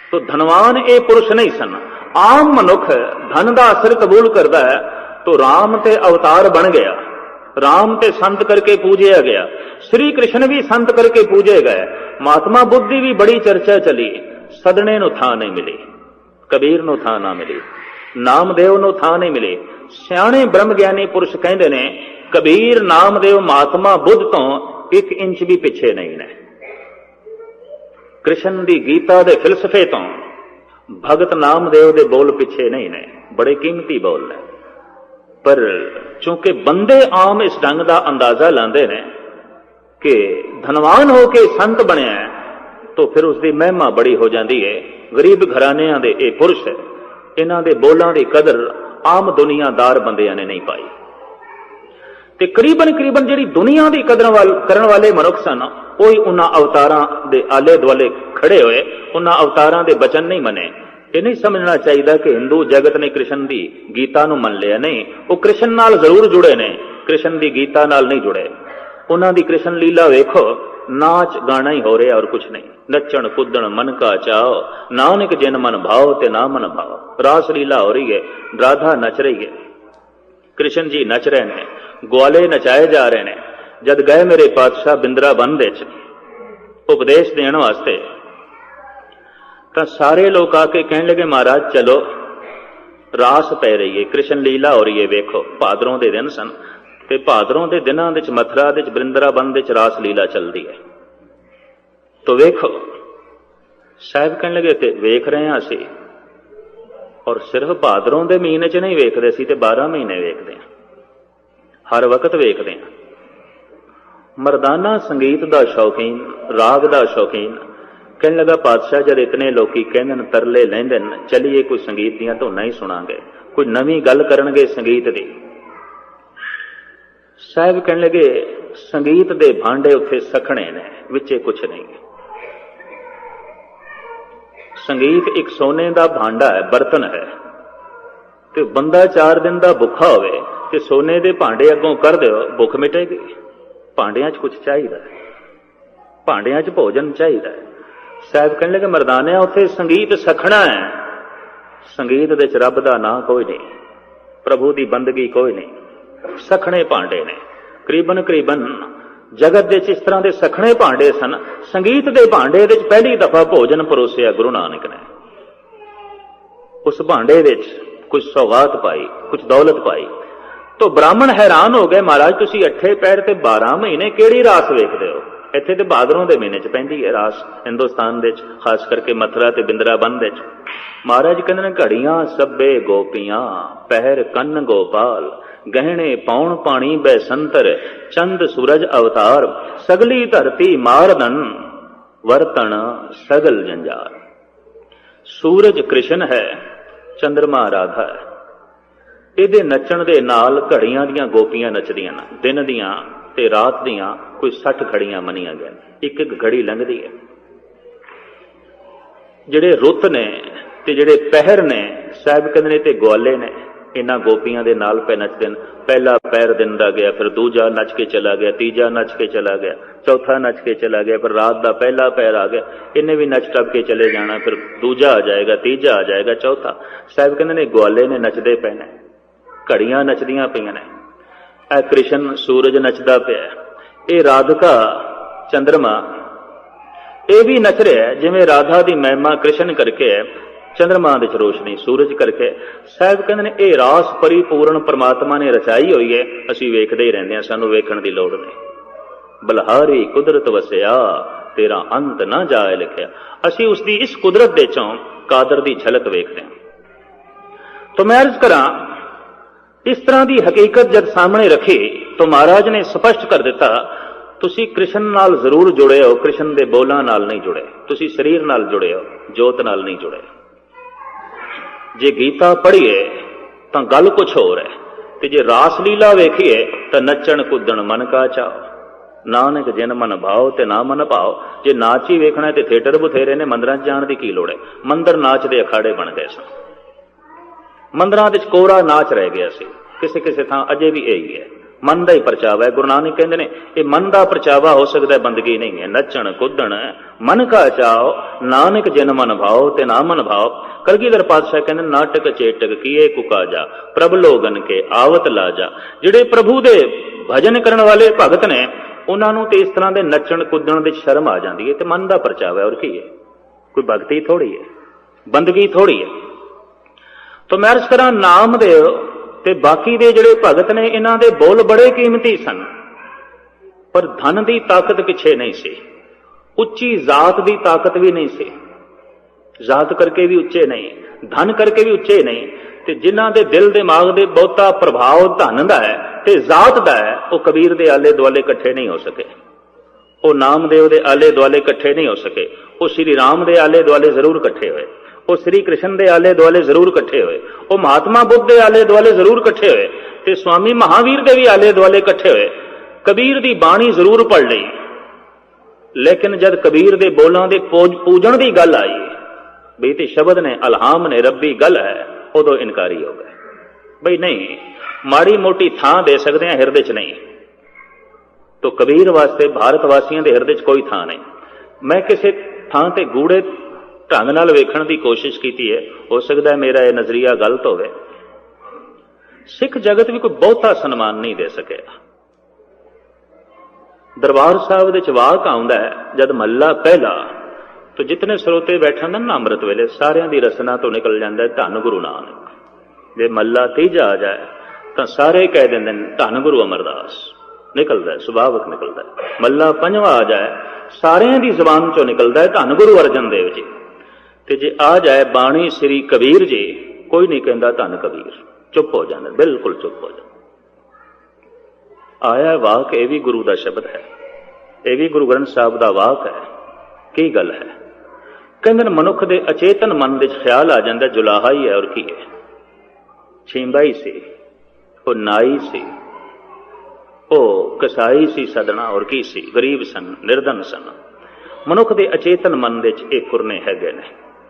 तो धनवान ये पुरुष नहीं सन। आम मनुख धन का असर कबूल करता है तो राम ते अवतार बन गया, राम ते संत करके पूजया गया, श्री कृष्ण भी संत करके पूजे गए, महात्मा बुद्ध की भी बड़ी चर्चा चली, सदने नूं थां नहीं मिली, कबीर नूं थां ना मिली, नामदेव नूं थां नहीं मिली। सियाणे ब्रह्म ज्ञानी पुरुष कहते ने कबीर नामदेव महात्मा बुद्ध तो 1 इंच भी पिछे नहीं ने। कृष्ण की गीता के फिलसफे तो भगत नामदेव के बोल पिछे नहीं ने, बड़े कीमती बोल ने। पर चूंकि बंदे आम इस ढंग का अंदाजा लाते हैं कि धनवान होके संत बनया है तो फिर उसकी महिमा बड़ी हो जाती है। गरीब घरानियां दे ये पुरुष है, इन्हां दे बोलां दी कदर आम दुनियादार बंदियां ने नहीं पाई। ते करीबन करीबन जिहड़ी दुनिया की कदर करन वाले मनुख सन कोई उन्हां अवतारां दे आले दुआले खड़े होए, उन्हां अवतारां दे बचन नहीं मने। ये नहीं समझना चाहिए कि हिंदू जगत ने कृष्ण की गीता नूं मन लिया, नहीं, वो कृष्ण नाल जरूर जुड़े ने, कृष्ण की गीता नाल नहीं जुड़े। उन्हां दी कृष्ण लीला वेखो, नाच गाना ही हो रहा और कुछ नहीं, नचण कुदण मन का चाओ, नानक जिन मन भाव ते ना मन भाव। रास लीला हो रही है, राधा नच रही है, कृष्ण जी नच रहे हैं, ग्वाले नचाए जा रहे हैं। जद गए मेरे पातशाह बिंद्राबन दे उपदेश देने वास्ते तो सारे लोग आके कहने लगे महाराज चलो रास पै रही है, कृष्ण लीला हो रही है, वेखो। भादरों के दिन सन ते भादरों के दिनों में मथुरा के बिंद्राबन के रास लीला चलती है। तो वेखो साहब कहने लगे ते वेख रहे हैं असी, और सिर्फ भादरों के महीने च नहीं वेखते सी ते 12 महीने वेखते हैं, हर वक्त वेखते हैं। मरदाना संगीत का शौकीन, राग का शौकीन कहने लगा पातशाह जब इतने लोग कहते तरले लेंदे चलिए कोई संगीत दियां धुनां ही सुनांगे, कोई नवी गल करनगे संगीत की। साहब कहने लगे संगीत दे भांडे उत्थे सखणे ने, विचे कुछ नहीं। संगीत एक सोने का भांडा है, बर्तन है, तो बंदा 4 दिन का भुखा होवे ते सोने के भांडे अगों कर दो, भुख मिटेगी। भांडियां च कुछ चाहिए, भांडियां च भोजन चाहिए। साहब कहने लगे मरदानिया उत्थे संगीत सखना है, संगीत दे च रब दा नां कोई नहीं, प्रभु की बंदगी कोई नहीं, सखने भांडे ने। करीबन करीबन जगत दे इस तरह के सखने भांडे सन। संगीत के भांडे दे पहली दफा भोजन परोसिया गुरु नानक ने। उस भांडे विच कुछ सौगात पाई, कुछ दौलत पाई। तो ब्राह्मण हैरान हो गए, महाराज तुसी 8 पैर ते 12 महीने किहड़ी रास वेखदे हो? ਇੱਥੇ ਤੇ ਭਾਦਰੋਂ ਦੇ ਮਹੀਨੇ 'ਚ ਪੈਂਦੀ ਹੈ ਰਾਸ ਹਿੰਦੁਸਤਾਨ ਦੇ 'ਚ, ਖਾਸ ਕਰਕੇ ਮਥੁਰਾ ਤੇ ਬਿੰਦਰਾਬਨ ਦੇ 'ਚ। ਮਹਾਰਾਜ ਕਹਿੰਦੇ ਨੇ ਘੜੀਆਂ ਸੱਬੇ ਗੋਪੀਆਂ, ਪਹਿਰ ਕੰਨ ਗੋਪਾਲ, ਗਹਿਣੇ ਪਾਉਣ ਪਾਣੀ ਬੈਸੰਤਰ, ਚੰਦ ਸੂਰਜ ਅਵਤਾਰ, ਸਗਲੀ ਧਰਤੀ ਮਾਰਦਨ, ਵਰਤਣ ਸਗਲ ਜੰਜਾਰ। ਸੂਰਜ ਕ੍ਰਿਸ਼ਨ ਹੈ, ਚੰਦਰਮਾ ਰਾਧਾ ਹੈ। ਇਹਦੇ ਨੱਚਣ ਦੇ ਨਾਲ ਘੜੀਆਂ ਦੀਆਂ ਗੋਪੀਆਂ ਨੱਚਦੀਆਂ ਨੇ। ਦਿਨ ਦੀਆਂ ਤੇ ਰਾਤ ਦੀਆਂ ਕੋਈ 60 ਘੜੀਆਂ ਮੰਨੀਆਂ ਗਈਆਂ, ਇੱਕ ਇੱਕ ਘੜੀ ਲੰਘਦੀ ਹੈ। ਜਿਹੜੇ ਰੁੱਤ ਨੇ ਤੇ ਜਿਹੜੇ ਪਹਿਰ ਨੇ, ਸਾਹਿਬ ਕਹਿੰਦੇ ਨੇ ਤੇ ਗਵਾਲੇ ਨੇ, ਇਹਨਾਂ ਗੋਪੀਆਂ ਦੇ ਨਾਲ ਪੈ ਨੱਚਦੇ ਨੇ। ਪਹਿਲਾ ਪੈਰ ਦਿਨ ਦਾ ਗਿਆ, ਫਿਰ ਦੂਜਾ ਨੱਚ ਕੇ ਚਲਾ ਗਿਆ, ਤੀਜਾ ਨੱਚ ਕੇ ਚਲਾ ਗਿਆ, ਚੌਥਾ ਨੱਚ ਕੇ ਚਲਾ ਗਿਆ, ਫਿਰ ਰਾਤ ਦਾ ਪਹਿਲਾ ਪੈਰ ਆ ਗਿਆ, ਇਹਨੇ ਵੀ ਨੱਚ ਟੱਪ ਕੇ ਚਲੇ ਜਾਣਾ, ਫਿਰ ਦੂਜਾ ਆ ਜਾਏਗਾ, ਤੀਜਾ ਆ ਜਾਏਗਾ, ਚੌਥਾ। ਸਾਹਿਬ ਕਹਿੰਦੇ ਨੇ ਗਵਾਲੇ ਨੇ ਨੱਚਦੇ ਪਏ ਨੇ, ਘੜੀਆਂ ਨੱਚਦੀਆਂ ਪਈਆਂ ਨੇ। ਇਹ ਕ੍ਰਿਸ਼ਨ ਸੂਰਜ ਨੱਚਦਾ ਪਿਆ, ਇਹ ਰਾਧਿਕਾ ਚੰਦਰਮਾ ਇਹ ਵੀ ਨੱਚ ਰਿਹਾ, ਜਿਵੇਂ ਰਾਧਾ ਦੀ ਮਹਿਮਾ ਕ੍ਰਿਸ਼ਨ ਕਰਕੇ ਹੈ, ਚੰਦਰਮਾ ਦੇ ਚ ਰੋਸ਼ਨੀ ਸੂਰਜ ਕਰਕੇ। ਸਾਹਿਬ ਕਹਿੰਦੇ ਨੇ ਇਹ ਰਾਸ ਪਰਿਪੂਰਨ ਪਰਮਾਤਮਾ ਨੇ ਰਚਾਈ ਹੋਈ ਹੈ, ਅਸੀਂ ਵੇਖਦੇ ਹੀ ਰਹਿੰਦੇ ਹਾਂ, ਸਾਨੂੰ ਵੇਖਣ ਦੀ ਲੋੜ ਨਹੀਂ। ਬਲਹਾਰੀ ਕੁਦਰਤ ਵਸਿਆ, ਤੇਰਾ ਅੰਤ ਨਾ ਜਾਏ ਲਿਖਿਆ। ਅਸੀਂ ਉਸ ਦੀ ਇਸ ਕੁਦਰਤ ਦੇ ਚੋਂ ਕਾਦਰ ਦੀ ਝਲਕ ਵੇਖਦੇ ਹਾਂ। ਤਾਂ ਮੈਂ ਅਰਜ਼ ਕਰਾਂ, ਇਸ ਤਰ੍ਹਾਂ ਦੀ ਹਕੀਕਤ ਜਦ ਸਾਹਮਣੇ ਰੱਖੀ ਤਾਂ ਮਹਾਰਾਜ ਨੇ ਸਪਸ਼ਟ ਕਰ ਦਿੱਤਾ, ਤੁਸੀਂ ਕ੍ਰਿਸ਼ਨ ਨਾਲ ਜ਼ਰੂਰ ਜੁੜੇ ਹੋ, ਕ੍ਰਿਸ਼ਨ ਦੇ ਬੋਲਾਂ ਨਾਲ ਨਹੀਂ ਜੁੜੇ। ਤੁਸੀਂ ਸਰੀਰ ਨਾਲ ਜੁੜੇ ਹੋ, ਜੋਤ ਨਾਲ ਨਹੀਂ ਜੁੜੇ। ਜੇ ਗੀਤਾ ਪੜ੍ਹੀਏ ਤਾਂ ਗੱਲ ਕੁਛ ਹੋਰ ਹੈ, ਤੇ ਜੇ ਰਾਸ ਲੀਲਾ ਵੇਖੀਏ ਤਾਂ ਨੱਚਣ ਕੁੱਦਣ ਮਨ ਕਾ ਚਾਓ, ਨਾਨਕ ਜਿਨ ਮਨ ਭਾਓ ਤੇ ਨਾ ਮਨ ਭਾਓ। ਜੇ ਨਾਚ ਹੀ ਵੇਖਣਾ ਤੇ ਥੀਏਟਰ ਬਥੇਰੇ ਨੇ, ਮੰਦਰਾਂ 'ਚ ਜਾਣ ਦੀ ਕੀ ਲੋੜ ਹੈ? ਮੰਦਰ ਨਾਚ ਦੇ ਅਖਾੜੇ ਬਣ ਗਏ ਸਨ, ਮੰਦਰਾਂ ਦੇ 'ਚ ਕੋਰਾ ਨਾਚ ਰਹਿ ਗਿਆ ਸੀ। ਕਿਸੇ ਕਿਸੇ ਥਾਂ ਅਜੇ ਵੀ ਇਹੀ ਹੈ, ਮਨ ਦਾ ਹੀ ਪਰਚਾਵਾ ਹੈ। ਗੁਰੂ ਨਾਨਕ ਕਹਿੰਦੇ ਨੇ ਇਹ ਮਨ ਦਾ ਪਰਚਾਵਾ ਹੋ ਸਕਦਾ, ਬੰਦਗੀ ਨਹੀਂ ਹੈ। ਨੱਚਣ ਕੁੱਦਣ ਮਨ ਕਾ ਚਾਓ, ਨਾਨਕ ਜਿਨ ਮਨ ਭਾਓ ਤੇ ਨਾ ਮਨ ਭਾਓ। ਕਲਗੀਧਰ ਪਾਤਸ਼ਾਹ ਕਹਿੰਦੇ ਨਾਟਕ ਚੇਟਕ ਕੀਏ ਕੁਕਾ ਜਾ, ਪ੍ਰਭ ਲੋਗਨ ਕੇ ਆਵਤ ਲਾ ਜਾ। ਜਿਹੜੇ ਪ੍ਰਭੂ ਦੇ ਭਜਨ ਕਰਨ ਵਾਲੇ ਭਗਤ ਨੇ, ਉਹਨਾਂ ਨੂੰ ਤੇ ਇਸ ਤਰ੍ਹਾਂ ਦੇ ਨੱਚਣ ਕੁੱਦਣ ਦੀ ਸ਼ਰਮ ਆ ਜਾਂਦੀ ਹੈ, ਤੇ ਮਨ ਦਾ ਪਰਚਾਵਾ ਹੈ, ਹੋਰ ਕੀ ਹੈ? ਕੋਈ ਭਗਤੀ ਥੋੜੀ ਹੈ, ਬੰਦਗੀ ਥੋੜੀ ਹੈ। ਤਾਂ ਮੈਂ ਇਸ ਤਰ੍ਹਾਂ ਨਾਮਦੇਵ ਤੇ ਬਾਕੀ ਦੇ ਜਿਹੜੇ ਭਗਤ ਨੇ, ਇਹਨਾਂ ਦੇ ਬੋਲ ਬੜੇ ਕੀਮਤੀ ਸਨ, ਪਰ ਧਨ ਦੀ ਤਾਕਤ ਪਿੱਛੇ ਨਹੀਂ ਸੀ, ਉੱਚੀ ਜ਼ਾਤ ਦੀ ਤਾਕਤ ਵੀ ਨਹੀਂ ਸੀ। ਜ਼ਾਤ ਕਰਕੇ ਵੀ ਉੱਚੇ ਨਹੀਂ, ਧਨ ਕਰਕੇ ਵੀ ਉੱਚੇ ਨਹੀਂ। ਤੇ ਜਿਨ੍ਹਾਂ ਦੇ ਦਿਲ ਦਿਮਾਗ ਦੇ ਬਹੁਤਾ ਪ੍ਰਭਾਵ ਧਨ ਦਾ ਹੈ ਤੇ ਜ਼ਾਤ ਦਾ ਹੈ, ਉਹ ਕਬੀਰ ਦੇ ਆਲੇ ਦੁਆਲੇ ਇਕੱਠੇ ਨਹੀਂ ਹੋ ਸਕੇ, ਉਹ ਨਾਮਦੇਵ ਦੇ ਆਲੇ ਦੁਆਲੇ ਇਕੱਠੇ ਨਹੀਂ ਹੋ ਸਕੇ। ਉਹ ਸ਼੍ਰੀ ਰਾਮ ਦੇ ਆਲੇ ਦੁਆਲੇ ਜ਼ਰੂਰ ਇਕੱਠੇ ਹੋਏ, ਉਹ ਸ੍ਰੀ ਕ੍ਰਿਸ਼ਨ ਦੇ ਆਲੇ ਦੁਆਲੇ ਜ਼ਰੂਰ ਇਕੱਠੇ ਹੋਏ, ਉਹ ਮਹਾਤਮਾ ਬੁੱਧ ਦੇ ਆਲੇ ਦੁਆਲੇ ਜ਼ਰੂਰ ਇਕੱਠੇ ਹੋਏ, ਤੇ ਸਵਾਮੀ ਮਹਾਵੀਰ ਦੇ ਵੀ ਆਲੇ ਦੁਆਲੇ ਇਕੱਠੇ ਹੋਏ। ਕਬੀਰ ਦੀ ਬਾਣੀ ਜ਼ਰੂਰ ਪੜ੍ਹ ਲਈ, ਲੇਕਿਨ ਜਦ ਕਬੀਰ ਦੇ ਬੋਲਾਂ ਦੇ ਪੂਜਣ ਦੀ ਗੱਲ ਆਈ, ਬਈ ਤੇ ਸ਼ਬਦ ਨੇ, ਅਲਹਾਮ ਨੇ, ਰੱਬੀ ਗੱਲ ਹੈ, ਉਦੋਂ ਇਨਕਾਰੀ ਹੋ ਗਏ। ਬਈ ਨਹੀਂ, ਮਾੜੀ ਮੋਟੀ ਥਾਂ ਦੇ ਸਕਦੇ ਹਾਂ, ਹਿਰਦੇ 'ਚ ਨਹੀਂ। ਤੋ ਕਬੀਰ ਵਾਸਤੇ ਭਾਰਤ ਵਾਸੀਆਂ ਦੇ ਹਿਰਦੇ 'ਚ ਕੋਈ ਥਾਂ ਨਹੀਂ। ਮੈਂ ਕਿਸੇ ਥਾਂ ਤੇ ਗੂੜੇ ਢੰਗ ਨਾਲ ਵੇਖਣ ਦੀ ਕੋਸ਼ਿਸ਼ ਕੀਤੀ ਹੈ, ਹੋ ਸਕਦਾ ਮੇਰਾ ਇਹ ਨਜ਼ਰੀਆ ਗਲਤ ਹੋਵੇ। ਸਿੱਖ ਜਗਤ ਵੀ ਕੋਈ ਬਹੁਤਾ ਸਨਮਾਨ ਨਹੀਂ ਦੇ ਸਕਿਆ। ਦਰਬਾਰ ਸਾਹਿਬ ਦੇ 'ਚ ਵਾਕ ਆਉਂਦਾ ਹੈ, ਜਦ ਮਹੱਲਾ ਪਹਿਲਾ, ਤੋ ਜਿਤਨੇ ਸਰੋਤੇ ਬੈਠੇ ਹੁੰਦੇ ਨਾ ਅੰਮ੍ਰਿਤ ਵੇਲੇ, ਸਾਰਿਆਂ ਦੀ ਰਸਨਾ ਤੋਂ ਨਿਕਲ ਜਾਂਦਾ ਧੰਨ ਗੁਰੂ ਨਾਨਕ। ਜੇ ਮਹੱਲਾ ਤੀਜਾ ਆ ਜਾਏ ਤਾਂ ਸਾਰੇ ਕਹਿ ਦਿੰਦੇ ਨੇ ਧੰਨ ਗੁਰੂ ਅਮਰਦਾਸ, ਨਿਕਲਦਾ, ਸੁਭਾਵਕ ਨਿਕਲਦਾ। ਮਹੱਲਾ ਪੰਜਵਾਂ ਆ ਜਾਏ, ਸਾਰਿਆਂ ਦੀ ਜ਼ਬਾਨ ਚੋਂ ਨਿਕਲਦਾ ਹੈ ਧੰਨ ਗੁਰੂ ਅਰਜਨ ਦੇਵ ਜੀ। ਤੇ ਜੇ ਆ ਜਾਏ ਬਾਣੀ ਸ੍ਰੀ ਕਬੀਰ ਜੀ, ਕੋਈ ਨਹੀਂ ਕਹਿੰਦਾ ਧੰਨ ਕਬੀਰ, ਚੁੱਪ ਹੋ ਜਾਂਦਾ, ਬਿਲਕੁਲ ਚੁੱਪ ਹੋ ਜਾਂਦਾ। ਆਇਆ ਵਾਕ, ਇਹ ਵੀ ਗੁਰੂ ਦਾ ਸ਼ਬਦ ਹੈ, ਇਹ ਵੀ ਗੁਰੂ ਗ੍ਰੰਥ ਸਾਹਿਬ ਦਾ ਵਾਕ ਹੈ। ਕੀ ਗੱਲ ਹੈ? ਕਹਿੰਦੇ ਨੇ ਮਨੁੱਖ ਦੇ ਅਚੇਤਨ ਮਨ ਵਿੱਚ ਖਿਆਲ ਆ ਜਾਂਦਾ, ਜੁਲਾਹਾ ਹੀ ਹੈ, ਔਰ ਕੀ ਹੈ? ਛੀਂਬਾ ਹੀ ਸੀ, ਉਹ ਨਾਈ ਸੀ, ਉਹ ਕਸਾਈ ਸੀ ਸਦਨਾ, ਔਰ ਕੀ ਸੀ? ਗਰੀਬ ਸਨ, ਨਿਰਧਨ ਸਨ। ਮਨੁੱਖ ਦੇ ਅਚੇਤਨ ਮਨ ਵਿੱਚ ਇਹ ਕੁਰਨੇ ਹੈਗੇ ਨੇ,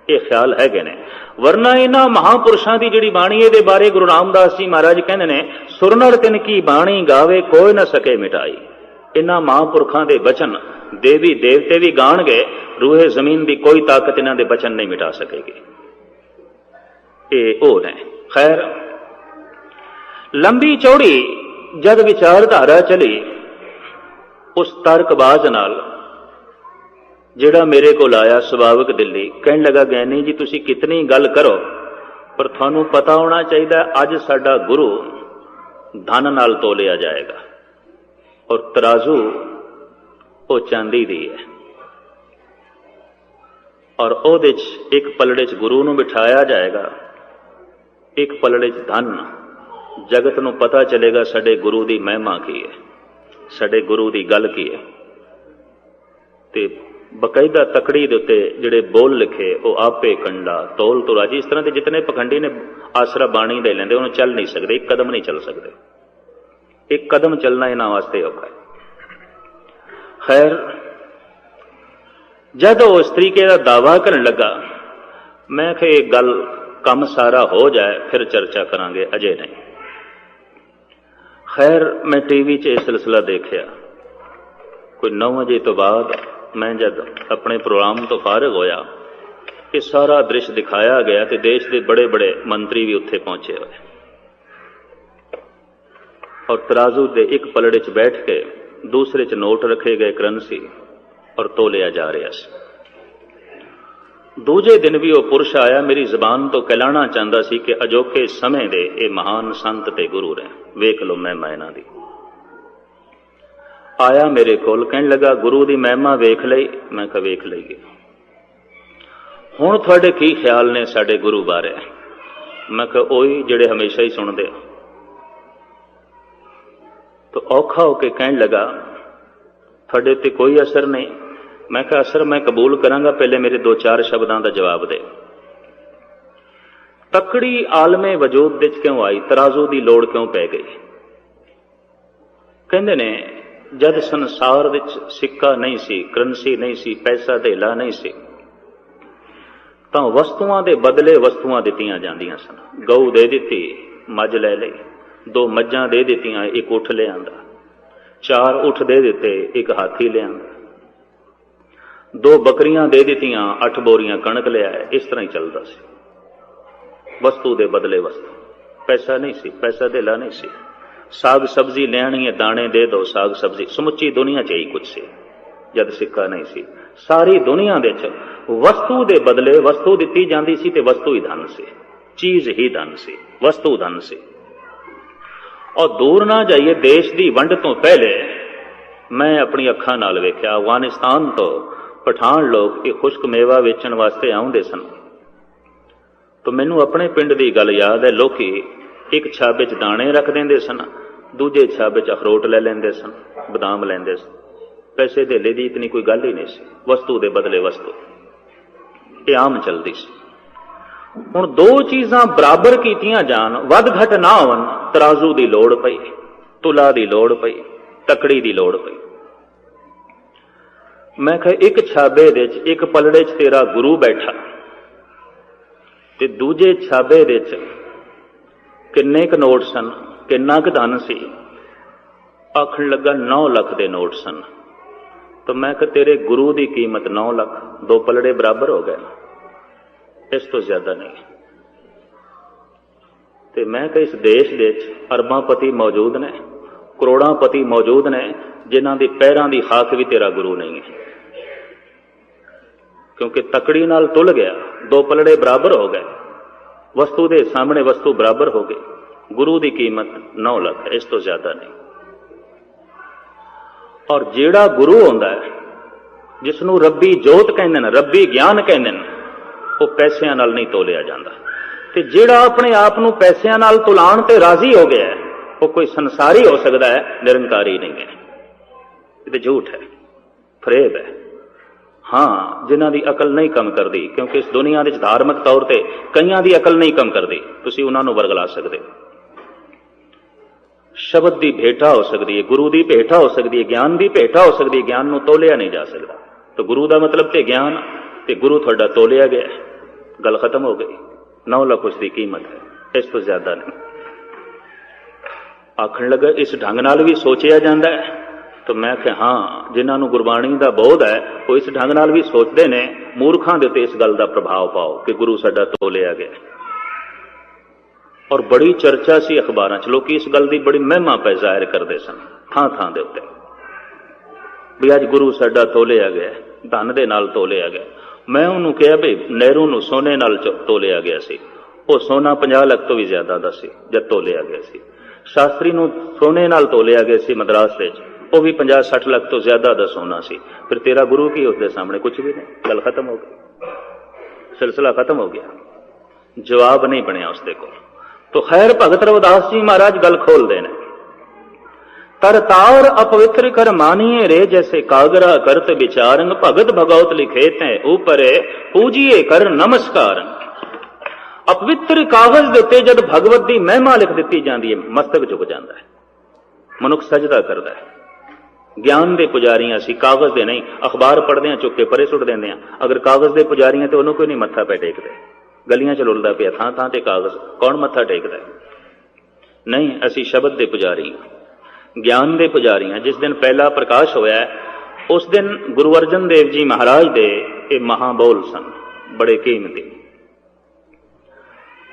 ਇਹ ਖਿਆਲ ਹੈਗੇ ਨੇ। ਵਰਨਾ ਇਹਨਾਂ ਮਹਾਂਪੁਰਸ਼ਾਂ ਦੀ ਜਿਹੜੀ ਬਾਣੀ, ਇਹਦੇ ਬਾਰੇ ਗੁਰੂ ਰਾਮਦਾਸ ਜੀ ਮਹਾਰਾਜ ਕਹਿੰਦੇ ਨੇ, ਸੁਰਨਰ ਤਿਨ ਕੀ ਬਾਣੀ ਗਾਵੇ ਕੋਈ ਨਾ ਸਕੇ ਮਿਟਾਈ। ਇਹਨਾਂ ਮਹਾਂਪੁਰਖਾਂ ਦੇ ਬਚਨ ਦੇਵੀ ਦੇਵਤੇ ਵੀ ਗਾਣਗੇ, ਰੂਹੇ ਜ਼ਮੀਨ ਦੀ ਕੋਈ ਤਾਕਤ ਇਹਨਾਂ ਦੇ ਬਚਨ ਨਹੀਂ ਮਿਟਾ ਸਕੇਗੀ। ਇਹ ਉਹ ਨੇ। ਖੈਰ, ਲੰਬੀ ਚੌੜੀ ਜਦ ਵਿਚਾਰਧਾਰਾ ਚਲੀ, ਉਸ ਤਰਕਬਾਜ਼ ਨਾਲ ਜਿਹੜਾ ਮੇਰੇ ਕੋਲ ਆਇਆ, ਸੁਭਾਵਿਕ ਦਿੱਲੀ, ਕਹਿਣ ਲੱਗਾ, ਗਿਆਨੀ ਜੀ ਤੁਸੀਂ ਕਿਤਨੀ ਗੱਲ ਕਰੋ, ਪਰ ਤੁਹਾਨੂੰ ਪਤਾ ਹੋਣਾ ਚਾਹੀਦਾ, ਅੱਜ ਸਾਡਾ ਗੁਰੂ धन नाल तोलिया जाएगा और तराजू वो चांदी दी है और ਉਹਦੇ 'ਚ एक पलड़े 'ਚ गुरु ਨੂੰ बिठाया जाएगा, एक पलड़े 'ਚ धन। जगत ਨੂੰ पता चलेगा साडे गुरु ਦੀ महिमा की है, साडे गुरु ਦੀ गल की है। ਤੇ बकायदा तकड़ी ਦੇ ਉੱਤੇ ਜਿਹੜੇ ਬੋਲ ਲਿਖੇ ਉਹ ਆਪੇ ਕੰਡਾ ਤੋਲ ਤੋਂ ਰਾਜੀ। ਇਸ ਤਰ੍ਹਾਂ ਦੇ ਜਿਤਨੇ ਪਖੰਡੀ ਨੇ ਆਸਰਾ ਬਾਣੀ ਦੇ ਲੈਂਦੇ ਉਹਨੂੰ ਚੱਲ ਨਹੀਂ ਸਕਦੇ, ਇੱਕ ਕਦਮ ਨਹੀਂ ਚੱਲ ਸਕਦੇ। ਇੱਕ ਕਦਮ ਚੱਲਣਾ ਇਹਨਾਂ ਵਾਸਤੇ ਔਖਾ ਹੈ। खैर जब वो इस तरीके का दावा करने लगा, मैं कि ये गल कम सारा हो जाए फिर चर्चा करांगे, अजे नहीं। खैर मैं टीवी 'ਚ ਇਹ सिलसिला देखिया, कोई 9 ਵਜੇ तो बाद मैं जब अपने प्रोग्राम तो फारिग होया कि सारा दृश्य दिखाया गया तो देश के बड़े बड़े मंत्री भी उत्थे पहुंचे हुए और तराजू के एक पलड़े 'ਚ बैठ के दूसरे 'ਚ नोट रखे गए, करंसी, और तोलिया जा रहा सी। दूजे दिन भी वो पुरुष आया, मेरी जबान तो कहलाना चाहता सी कि अजोके समय दे ये महान संत ते गुरु ने, वेख लो महिमा इन्हां दी। आया मेरे कोल, कहन लगा गुरु दी महिमा वेख लई। मैं कहा वेख लईए, हुण तुहाडे की ख्याल ने साडे गुरु बारे? मैं कहा ओही जिहड़े हमेशा ही सुणदे। तो औखा होके कहन लगा थोड़े ते कोई असर नहीं। मैं कहा असर मैं कबूल करांगा, पहले मेरे 2-4 शब्दां दा जवाब दे। तकड़ी आलमे वजूद विच क्यों आई, तराजू दी लोड़ क्यों पै गई? कहंदे ने जद संसार विच सिक्का नहीं सी, करंसी नहीं सी, पैसा धेला नहीं सी, तां वस्तुआं दे बदले वस्तुआं दित्तियां जांदियां सन। गऊ दे दित्ती, मੱਝ ले लई, 2 मੱਝਾਂ दे दित्तियां, एक उठ ले आंदा, 4 उठ दे दिते, एक हाथी ले आंदा, 2 बकरियां दे दित्तियां, 8 बोरियां कणक ले आए। इस तरह ही चलता सी, वस्तु दे बदले वस्तु। पैसा नहीं सी, पैसा धेला नहीं सी। साग सब्जी लेनी है, दाने दे दो, साग सब्जी। समुची दुनिया च ही कुछ सी जद सिक्का नहीं सी। सारी दुनिया दे च वस्तु दे बदले वस्तु दित्ती जांदी सी ते वस्तु ही धन सी, चीज ही धन सी, वस्तु धन सी। और दूर ना जाइए, देश की वंड तो पहले मैं अपनी अखां नाल वेख्या, अफगानिस्तान तो पठान लोग ये खुश्क मेवा वेचण वास्ते आउंदे सन। तो मैनू अपने पिंड की गल याद है, लोकी एक छाबे च दाने रख देंदे सन, दूजे छाबे च अखरोट ले लेंदे सन, बदाम लेंदे सन। पैसे धेले दी इतनी कोई गल ही नहीं सी, वस्तु दे बदले वस्तु, ये आम चलती सी। हुण 2 चीज़ां बराबर कीतियां जान, वध घट ना होवन, तराजू की लोड़ पई, तुला की लोड़ पई, तकड़ी की लोड़ पई। मैं कहा एक छाबे दे च, एक पलड़े च तेरा गुरु बैठा ते दूजे छाबे दे च किन्ने क नोट सन, किन्ना क धन सी? आखण लगा 9 लाख दे नोट सन। तो मैं कहा तेरे गुरु की कीमत 9 लाख, 2 पलड़े बराबर हो गए, इस तो ज्यादा नहीं। तो मैं कहा इस देश दे अरबांपति मौजूद ने, करोड़ांपति मौजूद ने, जिन्हां दी पैरां दी खाक भी तेरा गुरु नहीं है, क्योंकि तकड़ी नाल तुल गया, 2 पलड़े बराबर हो गए, वस्तु दे सामने वस्तु बराबर हो गई। गुरु की कीमत 9 लाख है, इस तो ज्यादा नहीं। और जेड़ा गुरु होंदा है, जिसनों रब्बी जोत कहंदे ने, रब्बी ज्ञान कहंदे ने, वो पैसिਆਂ नाल नहीं तोलिया जाता। ते जेड़ा अपने आप नूं पैसिਆਂ नाल तुलाण ते राजी हो गया है, वो कोई संसारी हो सकता है, निरंकारी नहीं है। ये झूठ है, फरेब है। हाँ, जिन्हां दी अकल नहीं कम करती, क्योंकि इस दुनिया दे धार्मिक तौर पर कईयां दी अकल नहीं कम करती, तुसीं उन्हां नूं वरगला सकदे। शब्द की भेटा हो सकती है, गुरु की भेटा हो सकती है, ज्ञान की भेटा हो सकती है, ज्ञान नूं तोलिया नहीं जा सकता। तो गुरु का मतलब तो ज्ञान, ते गुरु थोड़ा तोलिया गया, गल खत्म हो गई। 9 लाख उसकी कीमत है, इस तो ज्यादा नहीं। आखण लगा इस ढंग नाल भी सोचिया जाता है? तो मैं कहा हाँ, जिन्होंने गुरबाणी का बोध है वो इस ढंग नाल भी सोचते हैं। मूर्खां दे उत्ते इस गल का प्रभाव पाओ कि गुरु साडा तोलिया गया। और बड़ी चर्चा सी अखबारां च, लोग इस गल की बड़ी महिमा पे जाहिर करते सन थां थां दे उत्ते भी अज गुरु साडा तोलिया गया, धन दे नाल तोलिया गया। मैं उन्होंने कहा भी नेहरू नूं सोने नाल तोलिया गया सी, वो सोना 50 लाख तो भी ज्यादा दा सी जद तोलिया गया सी। शास्त्री नूं सोने नाल तोलिया गया सी मद्रास विच, वो भी 50-60 लाख तो ज्यादा दा सोना सी। फिर तेरा गुरु की उसके सामने कुछ भी नहीं, गल खत्म हो गई, सिलसिला खत्म हो गया, जवाब नहीं बनया उसके को। तो खैर भगत रविदास जी महाराज गल खोल देने, तरतार अपवित्र कर मानिए रे जैसे कागरा करत विचारंग, भगत भगवत लिखे तै ऊपरे पूजिए कर नमस्कार। अपवित्र कागज दे उत्ते जद भगवत दी महिमा लिख दी जाती है, मस्तक झुक जाता है, मनुख सजदा करता है। ज्ञान के पुजारियां सी, कागज दे नहीं। अखबार पढ़ते हैं चुक के परे सुट देंगे, अगर कागज के पुजारियां तो उन्होंने कोई नहीं मत्था पे टेकते। गलियां च लुलदा पिया थां थां ते कागज, कौन मत्था टेकदा है? नहीं, असी शब्द के पुजारी, ज्ञान के पुजारी हैं। जिस दिन पहला प्रकाश होया उस दिन गुरु अर्जन देव जी महाराज दे ये महाबोल सन, बड़े कीमती।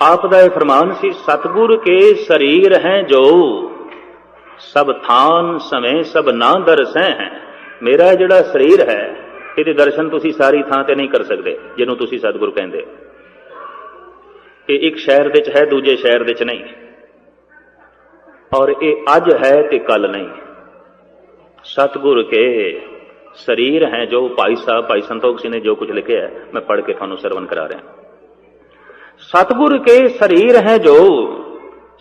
आप दा फरमान सी, सतगुर के शरीर हैं जो सब थान समय सब ना दरसै हैं। मेरा जिहड़ा शरीर है ये दर्शन तुसी सारी थां ते नहीं कर सकते, जिन्हों तुसी सतगुर कहंदे। ये एक शहर दे च है, दूजे शहर दे च नहीं, और ये अज है ते कल नहीं। सतगुर के शरीर हैं जो, भाई साहब भाई संतोख सिंह ने जो कुछ लिखे है मैं पढ़ के थानू सरवण करा रहा। सतगुर के शरीर हैं जो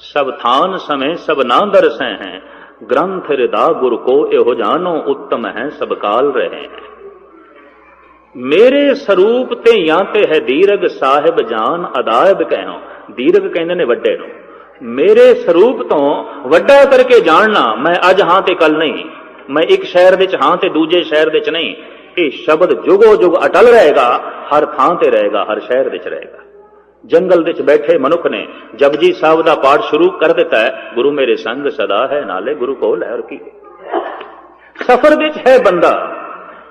सब थान समय सब ना दरसै हैं, ग्रंथ हृदा गुर को एहो जानो उत्तम है सब काल रहे हैं। मेरे स्वरूप ते या ते है दीरघ साहिब जान अदायब कहो। दीरघ कहंदे ने वड्डे नूं, मेरे स्वरूप तो वड्डा करके जानना, मैं अज हां ते कल नहीं, मैं एक शहर विच हां ते दूजे शहर विच नहीं। ये शब्द जुगो जुग अटल रहेगा, हर थां ते रहेगा, हर शहर विच रहेगा। जंगल विच बैठे मनुख ने जपजी साहब का पाठ शुरू कर दिता है, गुरु मेरे संग सदा है नाले गुरु कोल है। और की सफर विच है बंदा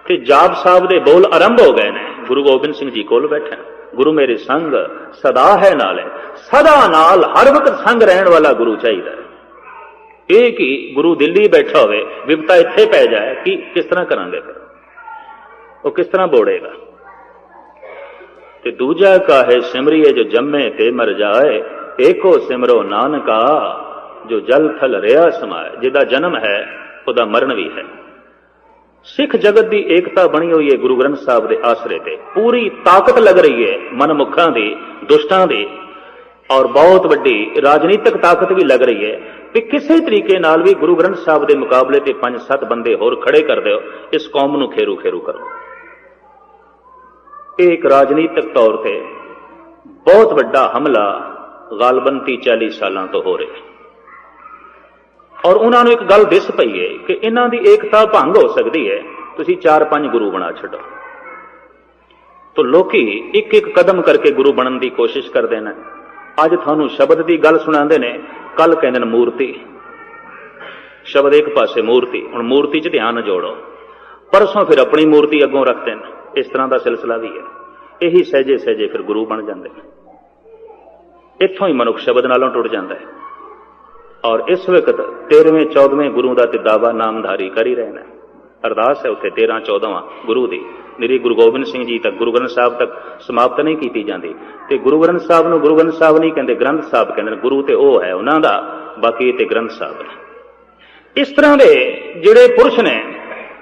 कि जाप साहब दे बोल आरंभ हो गए ने, गुरु गोबिंद सिंह जी कोल बैठे, गुरु मेरे संग सदा है नाले, सदा नाल हर वक्त संग रहने वाला गुरु चाहिए। एक ही गुरु दिल्ली बैठा होवे, विपता इत्थे पै जाए कि किस तरह करांगे, फिर वो किस तरह बोड़ेगा। ते दूजा काहे सिमरिए जो जम्मे ते मर जाए, एको सिमरो नानका जो जल थल रिया समाए। जिदा जन्म है उदा मरण भी है। सिख जगत की एकता बनी हुई है गुरु ग्रंथ साहब के आसरे ते, पूरी ताकत लग रही है मनमुखा की, दुष्टां की, और बहुत वड्डी राजनीतिक ताकत भी लग रही है कि किसी तरीके नाल भी गुरु ग्रंथ साहब के मुकाबले ते 5-7 बंदे होर खड़े कर दो, इस कौम नूं खेरू खेरू करो। एक राजनीतिक तौर पर बहुत वड्डा हमला गालबन 30-40 सालों तो हो रहा, और उन्होंने एक गल दिस पई है कि इन्हां दी एकता भंग हो सकती है, तुसीं 4-5 गुरु बना छड्डो। तो लोकी एक एक कदम करके गुरु बनने की कोशिश करते हैं। अज थानू शब्द की गल सुणांदे ने, कल कहंदे ने मूर्ति, शब्द एक पासे मूर्ति, हुण मूर्ति च ध्यान जोड़ो, परसों फिर अपनी मूर्ति अगों रखते हैं। इस तरह का सिलसिला भी है। यही सहजे सहजे फिर गुरु बन जाते हैं। इत्थों ही मनुख शब्द नालों टुट जाता है। और इस वक्त 13वें-14वें गुरु का दावा नामधारी कर ही रहना। अरदास है उत्थे 13-14वां गुरु दी, मेरी गुरु गोबिंद सिंह जी तक, गुरु ग्रंथ साहब तक समाप्त नहीं की जाती। तो गुरु ग्रंथ साहब नूं गुरु ग्रंथ साहब नहीं कहते, ग्रंथ साहब कहते। गुरु तो वह है उन्हों का, बाकी तो ग्रंथ साहब ने। इस तरह के जिहड़े पुरुष ने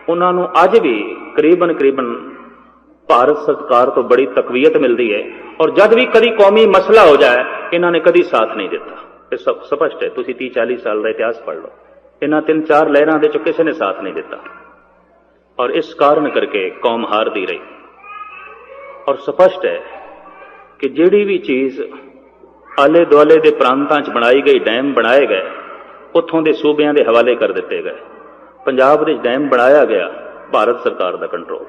उन्होंने अज भी करीबन भारत सरकार तो बड़ी तकवीयत मिलती है, और जब भी कभी कौमी मसला हो जाए इन्होंने कभी साथ नहीं दिता। ये सब स्पष्ट है, तुसीं 30-40 साल का इतिहास पढ़ लो, इन्हां 3-4 लहरां दे चों किसी ने साथ नहीं दिता, और इस कारण करके कौम हारदी रही। और स्पष्ट है कि जिहड़ी भी चीज़ आले दुआले के प्रांतां च बनाई गई, डैम बनाए गए, उत्थों के सूबियां के हवाले कर दिते गए। पंजाब दे डैम बनाया गया, भारत सरकार का कंट्रोल।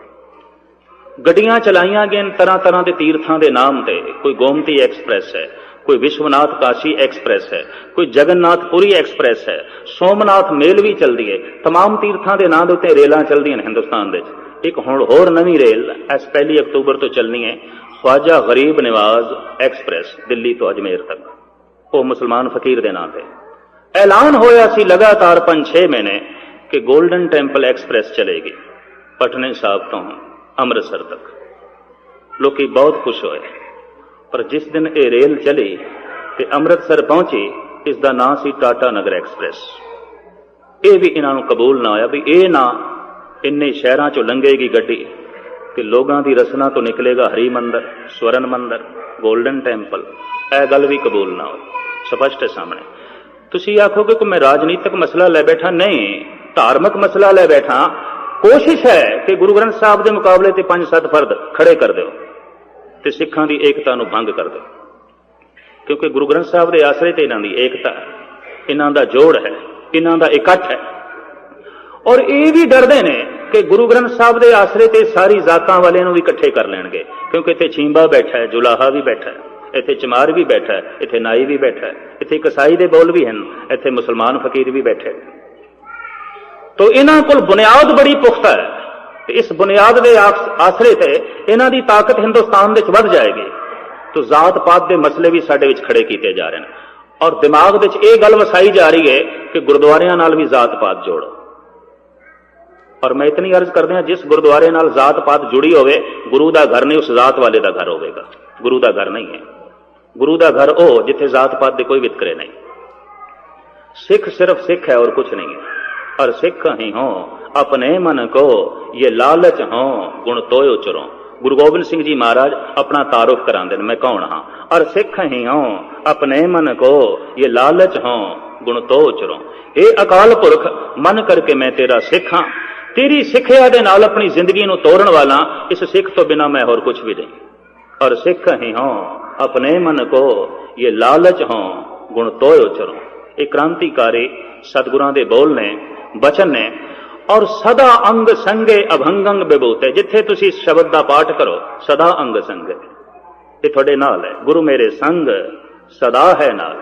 गड्डियां चलाइया गई तरह तरह के तीर्थों के नाम से, कोई गोमती एक्सप्रैस है, कोई विश्वनाथ काशी एक्सप्रैस है, कोई जगन्नाथपुरी एक्सप्रैस है, सोमनाथ मेल भी चलती है। तमाम तीर्थों के नाम उत्ते रेलां चलदियां ने हिंदुस्तान दे। एक हुण होर नवीं रेल इस 1 अक्तूबर तो चलनी है, ख्वाजा गरीब नवाज एक्सप्रैस, दिल्ली तो अजमेर तक, वो मुसलमान फकीर के नाम से ऐलान होया सी लगातार 5-6 महीने कि गोल्डन टैंपल एक्सप्रैस चलेगी पटने साहब तो अमृतसर तक। लोग बहुत खुश होए, पर जिस दिन ये रेल चली तो अमृतसर पहुंची इस दा नाम सी टाटा नगर एक्सप्रैस। ये भी इन्हों कबूल ना होया भी ये ना इन्ने शहरों चों लंघेगी गड्डी कि लोगों की रसना तो निकलेगा हरी मंदिर, स्वर्ण मंदिर, गोल्डन टैंपल। यह गल भी कबूल ना हो, स्पष्ट है सामने। तुसी आखोगे कि मैं राजनीतिक मसला लै बैठा, नहीं, धार्मिक मसला लै बैठा। कोशिश है कि गुरु ग्रंथ साहब के मुकाबले ते 5-7 फर्द खड़े कर दो ते सिखां दी एकता नूं भंग कर दो, क्योंकि गुरु ग्रंथ साहब के आसरे ते इन्हां दी एकता है, इन्हां दा जोड़ है, इन्हां दा इकट्ठ है। और ये भी डरते ने कि गुरु ग्रंथ साहब के आसरे ते सारी जातां वाले नूं भी इकट्ठे कर लेणगे, क्योंकि इत्थे छींबा बैठा है, जुलाहा भी बैठा है, इत्थे चमार भी बैठा है, इत्थे नाई भी बैठा है, इत्थे कसाई दे बोल भी हैं, इत्थे मुसलमान फकीर भी बैठे। तो इन्हां कोल बुनियाद बड़ी पुख्ता है, इस बुनियाद के आसरे ते इन्हां दी ताकत हिंदुस्तान दे वध जाएगी। तो जात पात के मसले भी साडे विच खड़े किए जा रहे हैं, और दिमाग विच ये गल वसाई जा रही है कि गुरुद्वारियां नाल भी जात पात जोड़ो। और मैं इतनी अर्ज कर दिया, जिस गुरुद्वारे नाल जात पात जुड़ी होवे, गुरु का घर नहीं उस जात वाले का घर होगा, गुरु का घर नहीं है। गुरु का घर ओ जिथे जात पात के कोई वितकरे नहीं। सिख सिर्फ सिख है और कुछ नहीं है। और सिख ही हो अपने मन को ये लालच हो गुण तोयो चरो। गुरु गोबिंद सिंह जी महाराज अपना तारुफ करांदे ने, मैं कौन हाँ। और सिख ही हो अपने मन को ये लालच हो गुण तो चरो। हे अकाल पुरख मन करके मैं तेरा सिख हाँ, तेरी सिखिया दे नाल अपनी जिंदगी नूं तोड़न वाला, इस सिख तो बिना मैं होर कुछ भी नहीं। और सिख ही हो अपने मन को ये लालच हो गुण तोयो चरो। एक क्रांतिकारी सतगुरां दे बोल ने, बचन ने। और सदा अंग संगे अभंगंग विभूते, जिथे तुसी इस शब्द का पाठ करो, सदा अंग संगे, ये थोड़े नाल है। गुरु मेरे संग सदा है नाल।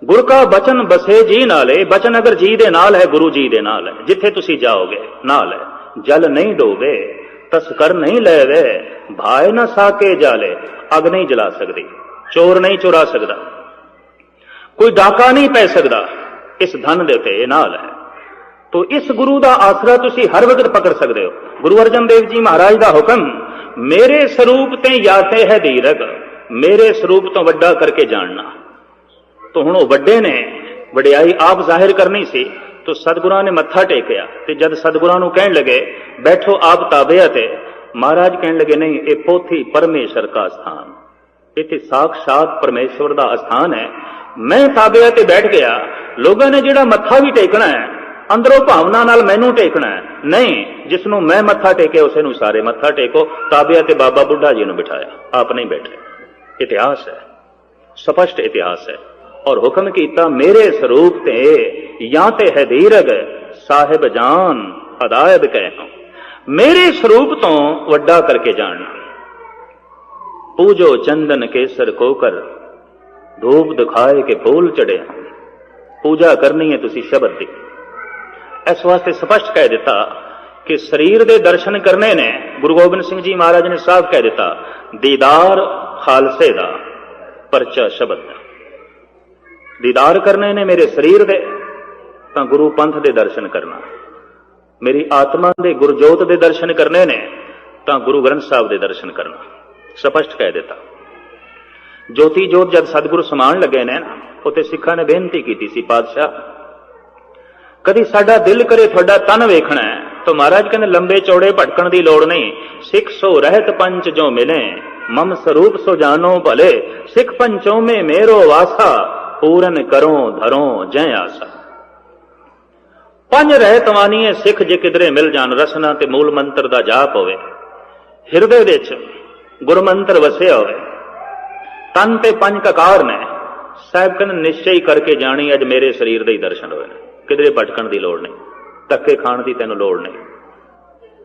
गुर का बचन बसे जी नाले, बचन अगर जी दे नाल है, गुरु जी दे नाल है। जिथे तुसी जाओगे नाल है। जल नहीं डोबे तस्कर नहीं लेवे, भाए न साके जाले, अग नहीं जला सकती, चोर नहीं चुरा सकता, कोई डाका नहीं पै सकता इस धन दे उत्ते, नाल है। तो इस गुरु का आसरा तुसी हर वक्त पकड़ सकते हो। गुरु अर्जन देव जी महाराज का हुक्म, मेरे स्वरूप ते याते है दीरग, मेरे स्वरूप तो वड्डा करके जानना। तो हुण वड्डे ने वडियाई आप जाहिर करनी सी, तो सतगुरां ने मत्था टेकिया। ते जद सतगुरां नूं कहण लगे बैठो आप ताबे ते, महाराज कहण लगे नहीं, ये पोथी परमेश्वर का स्थान, इत्थे साक्षात परमेश्वर का स्थान है। मैं ताबे ते बैठ गया, लोगों ने जिहड़ा मत्था भी टेकना है अंदरों भावना नाल मैनू टेकना है, नहीं, जिसनों मैं मत्था टेके उसे नूं सारे मत्था टेको। ताबे ते बाबा बुढ़ा जी नूं बिठाया, आप नहीं बैठे। इतिहास है, स्पष्ट इतिहास है। और हुक्म कीता मेरे स्वरूप ते या ते है दीरग, साहिब जान अदायब कहो। मेरे स्वरूप तो वड्डा करके जानना। पूजो चंदन केसर कोकर, धूप दिखाए के फूल चढ़े। पूजा करनी है तुसी शब्द दी। इस वास्ते स्पष्ट कह दिता कि शरीर के दर्शन करने ने, गुरु गोबिंद सिंह जी महाराज ने साफ कह दिता, दीदार खालसे दा परचा शब्द। दीदार करने ने मेरे शरीर दे, तां गुरु पंथ दे दर्शन करना। मेरी आत्मा दे गुरजोत दे दर्शन करने ने, तां गुरु ग्रंथ साहब दे दर्शन करना। स्पष्ट कह दिता। ज्योति जोत जब सतगुरु समान लगे ने ना, उत्ते सिखा ने बेनती की सी, पातशाह कदी साडा दिल करे थोड़ा तन वेखना है, तो महाराज कहने लंबे चौड़े भटकण की लोड़ नहीं। सिख सो रहत पंच जो मिले, मम स्वरूप सो जानो भले। सिख पंचों में मेरो वासा, पूरन करो धरो जय आसा। पंज रहत वानिए सिख जे किधरे मिल जान, रसना ते मूल मंत्र दा जाप होवे, हिरदे विच गुरमंत्र वसिया होवे, तन ते पंज ककार ने। साहिब कहने निश्चय करके जानी अज मेरे शरीर दे ही दर्शन होए, किधरे भटकण की लोड़ नहीं, धक्के खाण की तेन लोड़ नहीं।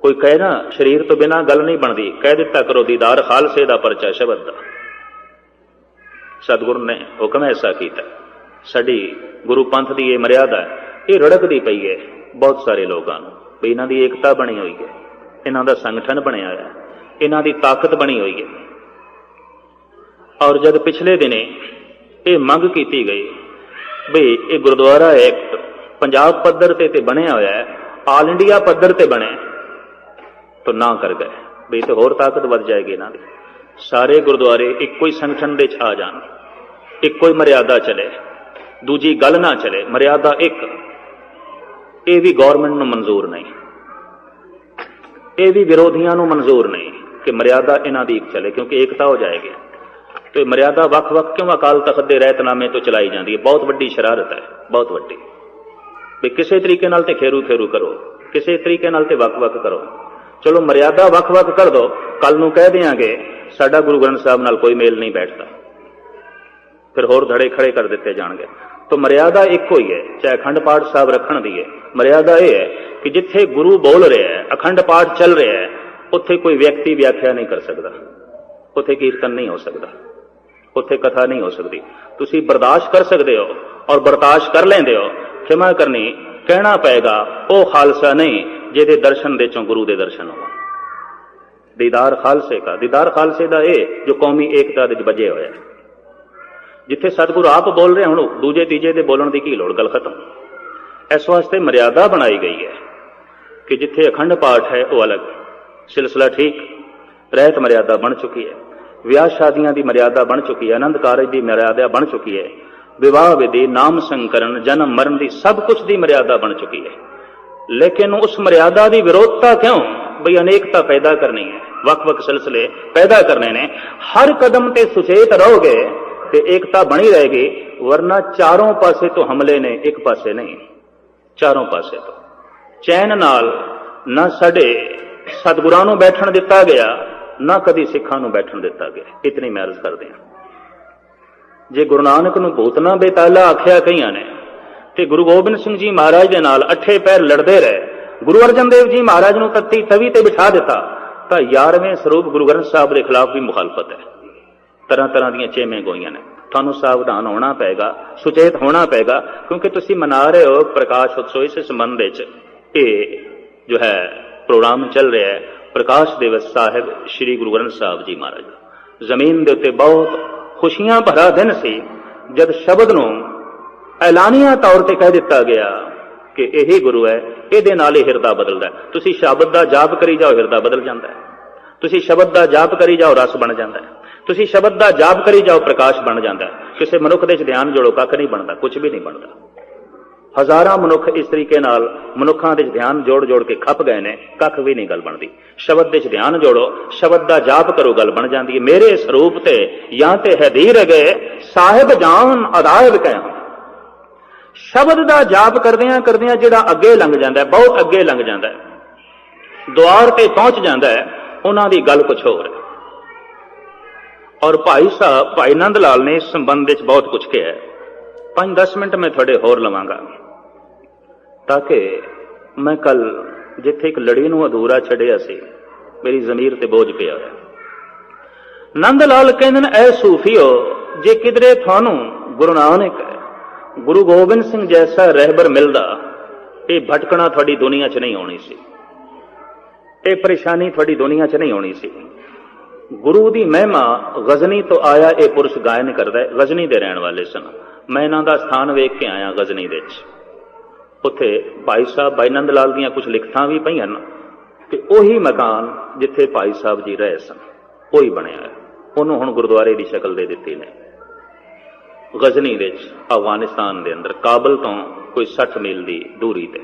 कोई कहे ना शरीर तो बिना गल नहीं बनती, कह दिता करो दीदार खालसे दा परचा शब्द दा। सतगुरु ने हुक्म ऐसा किया। साडी गुरु पंथ की यह मर्यादा है, ये रड़कदी पई है बहुत सारे लोगों को। इन्हां दी एकता बनी हुई है, इन्हां दा संगठन बनया है, इन्हां दी ताकत बनी हुई है। और जब पिछले दिने ये मंग की गई भी ये गुरुद्वारा एक पंजाब पद्धर ते बनया होया है, आल इंडिया पद्धर ते बने, तो ना कर गए भी तो होर ताकत बढ़ जाएगी। इन्हां दी सारे गुरुद्वारे इक्को ही संगठन दे आ जान, ਇੱਕੋ ਹੀ ਮਰਿਆਦਾ ਚਲੇ, ਦੂਜੀ ਗੱਲ ਨਾ ਚਲੇ, ਮਰਿਆਦਾ ਇੱਕ, ਇਹ ਵੀ ਗੌਰਮੈਂਟ ਨੂੰ ਮਨਜ਼ੂਰ ਨਹੀਂ, ਇਹ ਵੀ ਵਿਰੋਧੀਆਂ ਨੂੰ ਮਨਜ਼ੂਰ ਨਹੀਂ ਕਿ ਮਰਿਆਦਾ ਇਹਨਾਂ ਦੀ ਇੱਕ ਚਲੇ, ਕਿਉਂਕਿ ਏਕਤਾ ਹੋ ਜਾਏਗੀ। ਤੇ ਮਰਿਆਦਾ ਵੱਖ-ਵੱਖ ਕਿਉਂ ਅਕਾਲ ਤਖਤ ਦੇ ਰਹਿਤਨਾਮੇ ਤੋਂ ਚਲਾਈ ਜਾਂਦੀ ਹੈ? ਬਹੁਤ ਵੱਡੀ ਸ਼ਰਾਰਤ ਹੈ, ਬਹੁਤ ਵੱਡੀ। ਵੀ ਕਿਸੇ ਤਰੀਕੇ ਨਾਲ ਤੇ ਖੇਰੂ ਕਰੋ, ਕਿਸੇ ਤਰੀਕੇ ਨਾਲ ਤੇ ਵੱਖ-ਵੱਖ ਕਰੋ। ਚਲੋ ਮਰਿਆਦਾ ਵੱਖ-ਵੱਖ ਕਰ ਦੋ, ਕੱਲ ਨੂੰ ਕਹਿ ਦਿਆਂਗੇ ਸਾਡਾ ਗੁਰੂ ਗ੍ਰੰਥ ਸਾਹਿਬ ਨਾਲ ਕੋਈ ਮੇਲ ਨਹੀਂ ਬੈਠਦਾ, ਫਿਰ ਹੋਰ ਧੜੇ ਖੜੇ ਕਰ ਦਿੱਤੇ ਜਾਣਗੇ। ਤਾਂ ਮਰਿਆਦਾ ਇੱਕੋ ਹੀ ਹੈ, ਚਾਹੇ ਅਖੰਡ ਪਾਠ ਸਾਹਿਬ ਰੱਖਣ ਦੀ ਹੈ। ਮਰਿਆਦਾ ਇਹ ਹੈ ਕਿ ਜਿੱਥੇ ਗੁਰੂ ਬੋਲ ਰਿਹਾ ਹੈ, ਅਖੰਡ ਪਾਠ ਚੱਲ ਰਿਹਾ ਹੈ, ਉੱਥੇ ਕੋਈ ਵਿਅਕਤੀ ਵਿਆਖਿਆ ਨਹੀਂ ਕਰ ਸਕਦਾ, ਉੱਥੇ ਕੀਰਤਨ ਨਹੀਂ ਹੋ ਸਕਦਾ, ਉੱਥੇ ਕਥਾ ਨਹੀਂ ਹੋ ਸਕਦੀ। ਤੁਸੀਂ ਬਰਦਾਸ਼ਤ ਕਰ ਸਕਦੇ ਹੋ ਔਰ ਬਰਦਾਸ਼ਤ ਕਰ ਲੈਂਦੇ ਹੋ, ਖਿਮਾ ਕਰਨੀ, ਕਹਿਣਾ ਪਏਗਾ ਉਹ ਖਾਲਸਾ ਨਹੀਂ ਜਿਹਦੇ ਦਰਸ਼ਨ ਦੇ ਚੋਂ ਗੁਰੂ ਦੇ ਦਰਸ਼ਨ ਹੋਣ। ਦੀਦਾਰ ਖਾਲਸੇ ਦਾ, ਦੀਦਾਰ ਖਾਲਸੇ ਦਾ ਇਹ ਜੋ ਕੌਮੀ ਏਕਤਾ ਦੇ ਵਿੱਚ ਵੱਜੇ ਹੋਇਆ। ਜਿੱਥੇ ਸਤਿਗੁਰੂ ਆਪ ਬੋਲ ਰਹੇ, ਹੁਣ ਦੂਜੇ ਤੀਜੇ ਦੇ ਬੋਲਣ ਦੀ ਕੀ ਲੋੜ, ਗੱਲ ਖਤਮ। ਇਸ ਵਾਸਤੇ ਮਰਿਆਦਾ ਬਣਾਈ ਗਈ ਹੈ ਕਿ ਜਿੱਥੇ ਅਖੰਡ ਪਾਠ ਹੈ ਉਹ ਅਲੱਗ ਸਿਲਸਿਲਾ, ਠੀਕ, ਰਹਿਤ ਮਰਿਆਦਾ ਬਣ ਚੁੱਕੀ ਹੈ, ਵਿਆਹ ਸ਼ਾਦੀਆਂ ਦੀ ਮਰਿਆਦਾ ਬਣ ਚੁੱਕੀ ਹੈ, ਆਨੰਦ ਕਾਰਜ ਦੀ ਮਰਿਆਦਾ ਬਣ ਚੁੱਕੀ ਹੈ, ਵਿਵਾਹ ਵਿਧੀ, ਨਾਮ ਸੰਕਰਨ, ਜਨਮ ਮਰਨ ਦੀ ਸਭ ਕੁਝ ਦੀ ਮਰਿਆਦਾ ਬਣ ਚੁੱਕੀ ਹੈ। ਲੇਕਿਨ ਉਸ ਮਰਿਆਦਾ ਦੀ ਵਿਰੋਧਤਾ ਕਿਉਂ? ਬਈ ਅਨੇਕਤਾ ਪੈਦਾ ਕਰਨੀ ਹੈ, ਵੱਖ-ਵੱਖ ਸਿਲਸਿਲੇ ਪੈਦਾ ਕਰਨੇ ਨੇ। ਹਰ ਕਦਮ ਤੇ ਸੁਚੇਤ ਰਹੋਗੇ ਤੇ ਏਕਤਾ ਬਣੀ ਰਹੇਗੀ, ਵਰਨਾ ਚਾਰੋਂ ਪਾਸੇ ਤੋਂ ਹਮਲੇ ਨੇ, ਇੱਕ ਪਾਸੇ ਨਹੀਂ, ਚਾਰੋਂ ਪਾਸੇ ਤੋਂ। ਚੈਨ ਨਾਲ ਨਾ ਸਾਡੇ ਸਤਿਗੁਰਾਂ ਨੂੰ ਬੈਠਣ ਦਿੱਤਾ ਗਿਆ, ਨਾ ਕਦੀ ਸਿੱਖਾਂ ਨੂੰ ਬੈਠਣ ਦਿੱਤਾ ਗਿਆ। ਇਤਨੀ ਮੈਂ ਅਰਜ਼ ਕਰਦੇ ਹਾਂ। ਜੇ ਗੁਰੂ ਨਾਨਕ ਨੂੰ ਭੂਤਨਾ ਬੇਤਾਲਾ ਆਖਿਆ ਕਈਆਂ ਨੇ, ਤੇ ਗੁਰੂ ਗੋਬਿੰਦ ਸਿੰਘ ਜੀ ਮਹਾਰਾਜ ਦੇ ਨਾਲ ਅੱਠੇ ਪੈਰ ਲੜਦੇ ਰਹੇ, ਗੁਰੂ ਅਰਜਨ ਦੇਵ ਜੀ ਮਹਾਰਾਜ ਨੂੰ ਤੱਤੀ ਤਵੀ ਤੇ ਬਿਠਾ ਦਿੱਤਾ, ਤਾਂ 11ਵੇਂ ਸਰੂਪ ਗੁਰੂ ਗ੍ਰੰਥ ਸਾਹਿਬ ਦੇ ਖਿਲਾਫ ਵੀ ਮੁਖਾਲਫਤ ਹੈ। ਤਰ੍ਹਾਂ ਤਰ੍ਹਾਂ ਦੀਆਂ ਚੇਮੇ ਗੋਈਆਂ ਨੇ। ਤੁਹਾਨੂੰ ਸਾਵਧਾਨ ਹੋਣਾ ਪਏਗਾ, ਸੁਚੇਤ ਹੋਣਾ ਪਏਗਾ, ਕਿਉਂਕਿ ਤੁਸੀਂ ਮਨਾ ਰਹੇ ਹੋ ਪ੍ਰਕਾਸ਼ ਉਤਸਵ। ਇਸ ਸੰਬੰਧ ਵਿੱਚ ਇਹ ਜੋ ਹੈ ਪ੍ਰੋਗਰਾਮ ਚੱਲ ਰਿਹਾ ਹੈ, ਪ੍ਰਕਾਸ਼ ਦਿਵਸ ਸਾਹਿਬ ਸ੍ਰੀ ਗੁਰੂ ਗ੍ਰੰਥ ਸਾਹਿਬ ਜੀ ਮਹਾਰਾਜ। ਜ਼ਮੀਨ ਦੇ ਉੱਤੇ ਬਹੁਤ ਖੁਸ਼ੀਆਂ ਭਰਾ ਦਿਨ ਸੀ ਜਦ ਸ਼ਬਦ ਨੂੰ ਐਲਾਨੀਆ ਤੌਰ ਤੇ ਕਹਿ ਦਿੱਤਾ ਗਿਆ ਕਿ ਇਹੀ ਗੁਰੂ ਹੈ, ਇਹਦੇ ਨਾਲ ਹੀ ਹਿਰਦਾ ਬਦਲਦਾ। ਤੁਸੀਂ ਸ਼ਬਦ ਦਾ ਜਾਪ ਕਰੀ ਜਾਓ, ਹਿਰਦਾ ਬਦਲ ਜਾਂਦਾ ਹੈ। ਤੁਸੀਂ ਸ਼ਬਦ ਦਾ ਜਾਪ ਕਰੀ ਜਾਓ, ਰਸ ਬਣ ਜਾਂਦਾ ਹੈ। ਤੁਸੀਂ ਸ਼ਬਦ ਦਾ ਜਾਪ ਕਰੀ ਜਾਓ, ਪ੍ਰਕਾਸ਼ ਬਣ ਜਾਂਦਾ ਹੈ। ਕਿਸੇ ਮਨੁੱਖ ਦੇ ਚ ਧਿਆਨ ਜੋੜੋ, ਕੱਖ ਨਹੀਂ ਬਣਦਾ, ਕੁਝ ਵੀ ਨਹੀਂ ਬਣਦਾ। ਹਜ਼ਾਰਾਂ ਮਨੁੱਖ ਇਸ ਤਰੀਕੇ ਨਾਲ ਮਨੁੱਖਾਂ ਦੇ ਚ ਧਿਆਨ ਜੋੜ ਕੇ ਖੱਪ ਗਏ ਨੇ, ਕੱਖ ਵੀ ਨਹੀਂ ਗੱਲ ਬਣਦੀ। ਸ਼ਬਦ ਦੇ ਚ ਧਿਆਨ ਜੋੜੋ, ਸ਼ਬਦ ਦਾ ਜਾਪ ਕਰੋ, ਗੱਲ ਬਣ ਜਾਂਦੀ ਹੈ। ਮੇਰੇ ਸਰੂਪ ਤੇ ਜਾਂ ਤੇ ਹਦੀਰ ਗਏ ਸਾਹਿਬ ਜਾਨ ਅਦਾਇਬ ਕਹਿ। ਸ਼ਬਦ ਦਾ ਜਾਪ ਕਰਦਿਆਂ ਕਰਦਿਆਂ ਜਿਹੜਾ ਅੱਗੇ ਲੰਘ ਜਾਂਦਾ, ਬਹੁਤ ਅੱਗੇ ਲੰਘ ਜਾਂਦਾ, ਦੁਆਰ ਤੇ ਪਹੁੰਚ ਜਾਂਦਾ ਹੈ, ਉਹਨਾਂ ਦੀ ਗੱਲ ਕੁਛ ਹੋਰ ਹੈ। ਔਰ ਭਾਈ ਸਾਹਿਬ, ਭਾਈ ਨੰਦ ਲਾਲ ਨੇ ਇਸ ਸੰਬੰਧ ਵਿੱਚ ਬਹੁਤ ਕੁਝ ਕਿਹਾ। 5-10 ਮਿੰਟ ਮੈਂ ਤੁਹਾਡੇ ਹੋਰ ਲਵਾਂਗਾ, ਤਾਂ ਕਿ ਮੈਂ ਕੱਲ ਜਿੱਥੇ ਇੱਕ ਲੜੀ ਨੂੰ ਅਧੂਰਾ ਛੱਡਿਆ ਸੀ, ਮੇਰੀ ਜ਼ਮੀਰ ਤੇ ਬੋਝ ਪਿਆ ਹੋਇਆ। ਨੰਦ ਲਾਲ ਕਹਿੰਦੇ ਨੇ, ਐ ਸੂਫੀਓ, ਜੇ ਕਿਧਰੇ ਤੁਹਾਨੂੰ ਗੁਰੂ ਨਾਨਕ, ਗੁਰੂ ਗੋਬਿੰਦ ਸਿੰਘ ਜੈਸਾ ਰਹਿਬਰ ਮਿਲਦਾ, ਇਹ ਭਟਕਣਾ ਤੁਹਾਡੀ ਦੁਨੀਆ 'ਚ ਨਹੀਂ ਹੋਣੀ ਸੀ, ਇਹ ਪਰੇਸ਼ਾਨੀ ਤੁਹਾਡੀ ਦੁਨੀਆ 'ਚ ਨਹੀਂ ਹੋਣੀ ਸੀ। ਗੁਰੂ ਦੀ ਮਹਿਮਾ ਗਜ਼ਨੀ ਤੋਂ ਆਇਆ ਇਹ ਪੁਰਸ਼ ਗਾਇਨ ਕਰਦਾ ਹੈ। ਗਜ਼ਨੀ ਦੇ ਰਹਿਣ ਵਾਲੇ ਸਨ। ਮੈਂ ਇਹਨਾਂ ਦਾ ਸਥਾਨ ਵੇਖ ਕੇ ਆਇਆ ਗਜ਼ਨੀ ਦੇ ਵਿੱਚ। ਉੱਥੇ ਭਾਈ ਸਾਹਿਬ, ਭਾਈ ਨੰਦ ਲਾਲ ਦੀਆਂ ਕੁਝ ਲਿਖਤਾਂ ਵੀ ਪਈਆਂ ਨੇ ਕਿ ਉਹੀ ਮਕਾਨ ਜਿੱਥੇ ਭਾਈ ਸਾਹਿਬ ਜੀ ਰਹੇ ਸਨ, ਉਹੀ ਬਣਿਆ ਹੈ। ਉਹਨੂੰ ਹੁਣ ਗੁਰਦੁਆਰੇ ਦੀ ਸ਼ਕਲ ਦੇ ਦਿੱਤੀ ਨੇ। ਗਜ਼ਨੀ ਵਿੱਚ, ਅਫਗਾਨਿਸਤਾਨ ਦੇ ਅੰਦਰ, ਕਾਬਲ ਤੋਂ ਕੋਈ 60 ਮੀਲ ਦੀ ਦੂਰੀ ਤੇ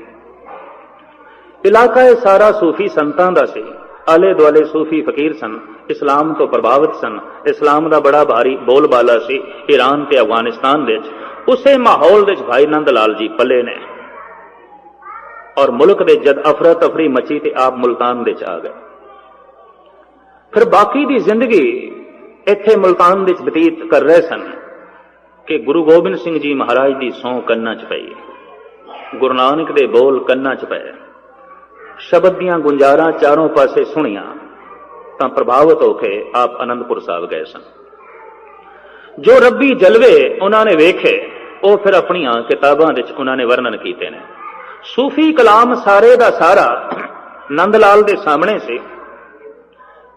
ਇਲਾਕਾ ਇਹ ਸਾਰਾ ਸੂਫੀ ਸੰਤਾਂ ਦਾ ਸੀ। ਆਲੇ ਦੁਆਲੇ ਸੂਫੀ ਫਕੀਰ ਸਨ, ਇਸਲਾਮ ਤੋਂ ਪ੍ਰਭਾਵਿਤ ਸਨ। ਇਸਲਾਮ ਦਾ ਬੜਾ ਭਾਰੀ ਬੋਲਬਾਲਾ ਸੀ ਈਰਾਨ ਤੇ ਅਫਗਾਨਿਸਤਾਨ ਵਿੱਚ। ਉਸੇ ਮਾਹੌਲ ਵਿੱਚ ਭਾਈ ਨੰਦ ਲਾਲ ਜੀ ਪਲੇ ਨੇ। ਔਰ ਮੁਲਕ ਦੇ ਜਦ ਅਫਰਾ ਤਫਰੀ ਮਚੀ ਤੇ ਆਪ ਮੁਲਤਾਨ ਵਿੱਚ ਆ ਗਏ। ਫਿਰ ਬਾਕੀ ਦੀ ਜ਼ਿੰਦਗੀ ਇੱਥੇ ਮੁਲਤਾਨ ਵਿੱਚ ਬਤੀਤ ਕਰ ਰਹੇ ਸਨ ਕਿ ਗੁਰੂ ਗੋਬਿੰਦ ਸਿੰਘ ਜੀ ਮਹਾਰਾਜ ਦੀ ਸਹੁੰ ਕੰਨਾਂ 'ਚ ਪਈ, ਗੁਰੂ ਨਾਨਕ ਦੇ ਬੋਲ ਕੰਨਾਂ 'ਚ ਪਏ, ਸ਼ਬਦ ਦੀਆਂ ਗੁੰਜਾਰਾਂ ਚਾਰੋਂ ਪਾਸੇ ਸੁਣੀਆਂ, ਤਾਂ ਪ੍ਰਭਾਵਿਤ ਹੋ ਕੇ ਆਪ ਅਨੰਦਪੁਰ ਸਾਹਿਬ ਗਏ ਸਨ। ਜੋ ਰੱਬੀ ਜਲਵੇ ਉਹਨਾਂ ਨੇ ਵੇਖੇ, ਉਹ ਫਿਰ ਆਪਣੀਆਂ ਕਿਤਾਬਾਂ ਵਿੱਚ ਉਹਨਾਂ ਨੇ ਵਰਣਨ ਕੀਤੇ ਨੇ। ਸੂਫੀ ਕਲਾਮ ਸਾਰੇ ਦਾ ਸਾਰਾ ਨੰਦ ਲਾਲ ਦੇ ਸਾਹਮਣੇ ਸੀ।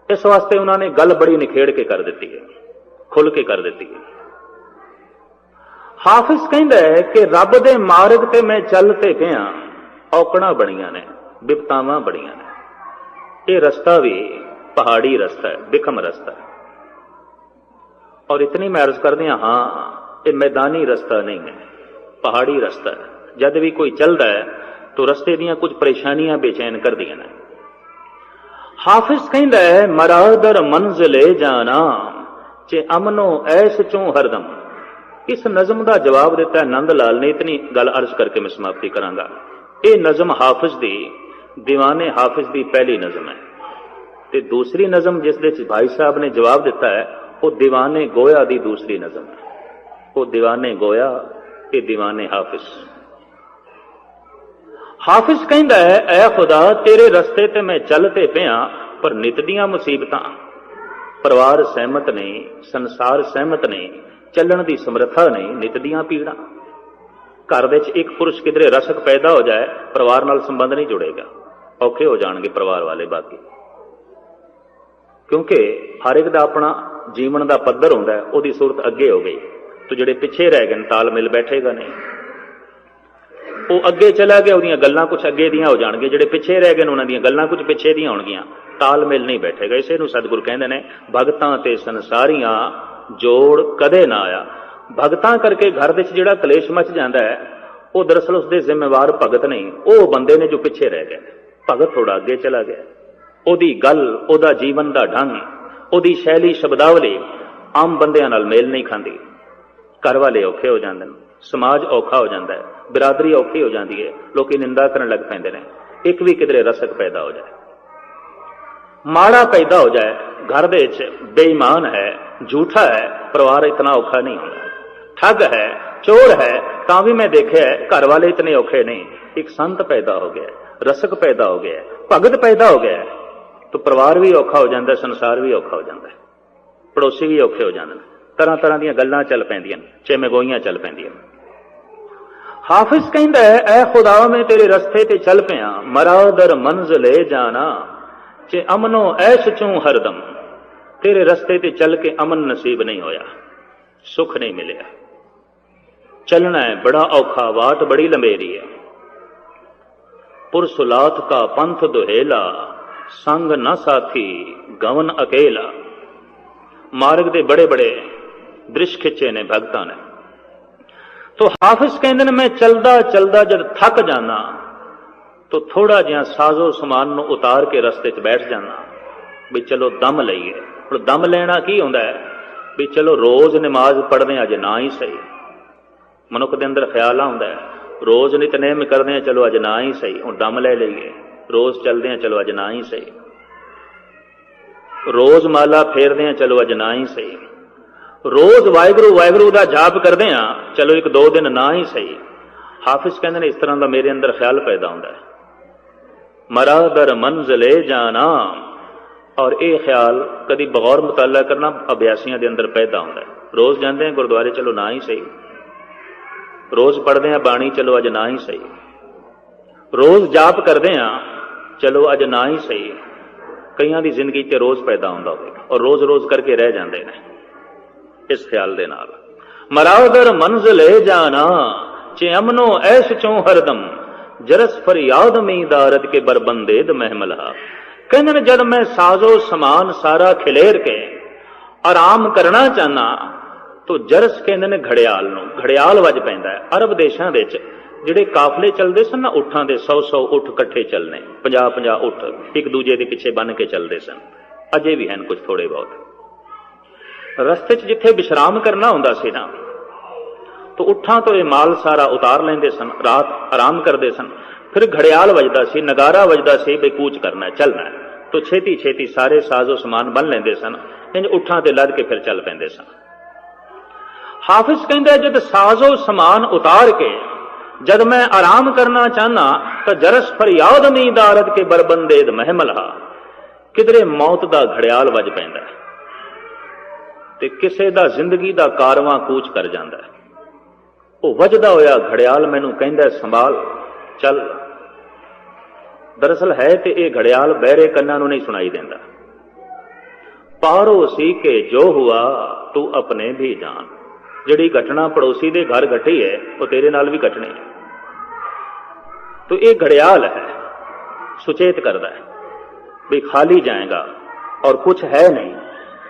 ਇਸ ਵਾਸਤੇ ਉਹਨਾਂ ਨੇ ਗੱਲ ਬੜੀ ਨਿਖੇੜ ਕੇ ਕਰ ਦਿੱਤੀ ਹੈ, ਖੁੱਲ ਕੇ ਕਰ ਦਿੱਤੀ ਹੈ। ਹਾਫਿਜ਼ ਕਹਿੰਦਾ ਹੈ ਕਿ ਰੱਬ ਦੇ ਮਾਰਗ ਤੇ ਮੈਂ ਚੱਲ ਤੇ ਗਿਆ, ਔਕੜਾਂ ਬਣੀਆਂ ਨੇ, ਬਿਪਤਾਵਾਂ ਬੜੀਆਂ ਨੇ। ਇਹ ਰਸਤਾ ਵੀ ਪਹਾੜੀ ਰਸਤਾ ਹੈ, ਬਿਖਮ ਰਸਤਾ ਹੈ। ਔਰ ਇਤਨੀ ਮੈਂ ਅਰਜ਼ ਕਰਦੇ ਹਾਂ, ये मैदानी रास्ता नहीं है, पहाड़ी रास्ता है। जब भी कोई चलता है तो रस्ते दियां कुछ परेशानियां बेचैन कर दियां ने। हाफिज कहंदा है मरादर मंजिले जाना चे अमनो ऐस चों हरदम। इस नज़म का जवाब दिता है नंद लाल ने। इतनी गल अर्ज करके मैं समाप्ति करांगा। ये नज़म हाफिज दी, दीवाने हाफिज दी पहली नज़म है। ते दूसरी नज़म जिस दे भाई साहब ने जवाब दिता है वो दीवाने गोया दी दूसरी नज़म है। वो दीवाने गोया, ये दीवाने हाफिज। हाफिज कहंदा है ऐ खुदा तेरे रस्ते ते मैं चल ते पिया, पर नित दियां मुसीबतां, परिवार सहमत नहीं, संसार सहमत नहीं, चलण दी समर्था नहीं, नित दियां पीड़ां। घर विच एक पुरुष किधरे रसक पैदा हो जाए, परिवार नाल संबंध नहीं जुड़ेगा, औखे हो जाणगे परिवार वाले बाकी। क्योंकि हर एक दा अपना जीवन का पद्धर हुंदा है, उहदी सूरत अगे हो गई तो जिहड़े पिछे रह गए तालमेल बैठेगा नहीं। वो अगे चला गया, उहदियां गल्लां कुछ अगे दियां हो जाणगे, जिहड़े पिछे रह गए उहनां दियां गल्लां कुछ पिछे दियां होणगियां, तालमेल नहीं बैठेगा। इसे नूं सतगुरु कहंदे ने भगतां ते संसारियां जोड़ कदे ना आया। भगतां करके घर विच जिहड़ा कलेश मच जांदा है वो दरअसल उसदे जिम्मेवार भगत नहीं, वो बंदे ने जो पिछे रह गए। भगत थोड़ा अगे चला गया, ओदी गल, ओदा जीवन दा ढंग, ओदी शैली शब्दावली आम बंदियां नाल मेल नहीं खांदी। घर वाले औखे हो जांदे ने, समाज औखा हो जाता है, बिरादरी औखी हो जाती है, लोग निंदा करन लग पैंदे ने। एक भी किधरे रसक पैदा हो जाए, माड़ा पैदा हो जाए, घर दे विच बेईमान है, झूठा है, परिवार इतना औखा नहीं होता। ठग है, चोर है, तां भी मैं देखा है घर वाले इतने औखे नहीं। एक संत पैदा हो गया, रसक पैदा हो गया, भगत पैदा हो गया, तो परिवार भी औखा हो जाता है, संसार भी औखा हो जाता है, पड़ोसी भी औखे हो जाते हैं, तरह तरह दी गल्लां चल पैंदियां, चेमेगोइयां चल पैंदियां। हाफिज कहंदा है ऐ खुदा मैं तेरे रस्ते ते चल पिया, मरादर मंजिले जाना चे अमनो ऐश चूं हरदम। तेरे रस्ते ते चल के अमन नसीब नहीं होया, सुख नहीं मिलिया। चलना है बड़ा औखा, वाट बड़ी लंबेरी है। पुरसुलात का पंथ दुहेला, संग न साथी गवन अकेला। मार्ग दे बड़े बड़े दृश्य खिंचे ने भगतां ने। तो हाफिज कहंदे ने मैं चलदा चलदा जब थक जाना तो थोड़ा जिहा साजो समान नूं उतार के रस्ते च बैठ जाना, भी चलो दम लईए। हुण दम लेना की हुंदा है, भी चलो रोज नमाज पढ़दे अज ना ही सही। मनुख दे अंदर ख्याल आउंदा है, रोज नितनेम करदे चलो अज ना ही सही, हुण दम ले लईए। रोज चलदे चलो अज ना ही सही, रोज माला फेरदे चलो अज ना ही सही, रोज वाहिगुरू वाहिगुरू दा जाप करदे चलो एक दो दिन ना ही सही। हाफिज कहंदे ने इस तरह का मेरे अंदर ख्याल पैदा होंदा है, मरादर मंजिले जाना। और यह ख्याल कभी बगौर मुताला करना अभ्यासियों के अंदर पैदा होंदा है। रोज जाते हैं गुरुद्वारे चलो ना ही सही, रोज पढ़ते हैं बाणी चलो अज ना ही सही, रोज जाप करते हैं चलो अज ना ही सही। कईयां दी जिंदगी च रोज पैदा होंदा होवेगा और रोज रोज करके रह जाते हैं इस ख्याल दे नाल। मरादर मंजिले जाना चे अमनो ऐश चों हरदम, जरस फरियाद में दारद के बरबंदेद महमला। कहंदे ने जब मैं साजो समान सारा खिलेर के आराम करना चाहना तो जरस कहंदे ने घड़ियाल नूं, घड़ियाल वज पैंदा है। अरब देशां दे विच जिहड़े काफले चलदे सन ना उठां दे 100-100 उठ इकट्ठे चलने, 50-50 उठ एक दूजे के पिछे बन के चलते सन, अजे भी हैं कुछ थोड़े बहुत। रस्ते च जिथे विश्राम करना हुंदा सी ना तो उठां तो ये माल सारा उतार लेंदे सन, रात आराम करते सन। फिर घड़ियाल वजदा सी, नगारा वजदा सी, बई कूच करना है, चलना है, तो छेती छेती सारे साजो समान बन लेंदे सन, इंज उठां ते लद के फिर चल पैंदे सन। हाफिज कहंदा जद साजो समान उतार के जद मैं आराम करना चाहना तो जरस फरियाद में दारद के बरबंदेद महमला। किधरे मौत दा घड़ियाल वज पैंदा है ते किसे दा जिंदगी दा कारवां कूच कर जांदा है। वो वजदा होया घड़ियाल मैनू कहंदा संभाल चल। दरअसल है तो यह घड़ियाल बहरे कन्ना नू नहीं सुनाई देंदा। पारो सी के जो हुआ तू अपने भी जान। जिहड़ी घटना पड़ोसी दे घर घटी है वो तेरे नाल भी घटनी है। तो यह घड़ियाल है, सुचेत करता है भी खाली जाएगा और कुछ है नहीं,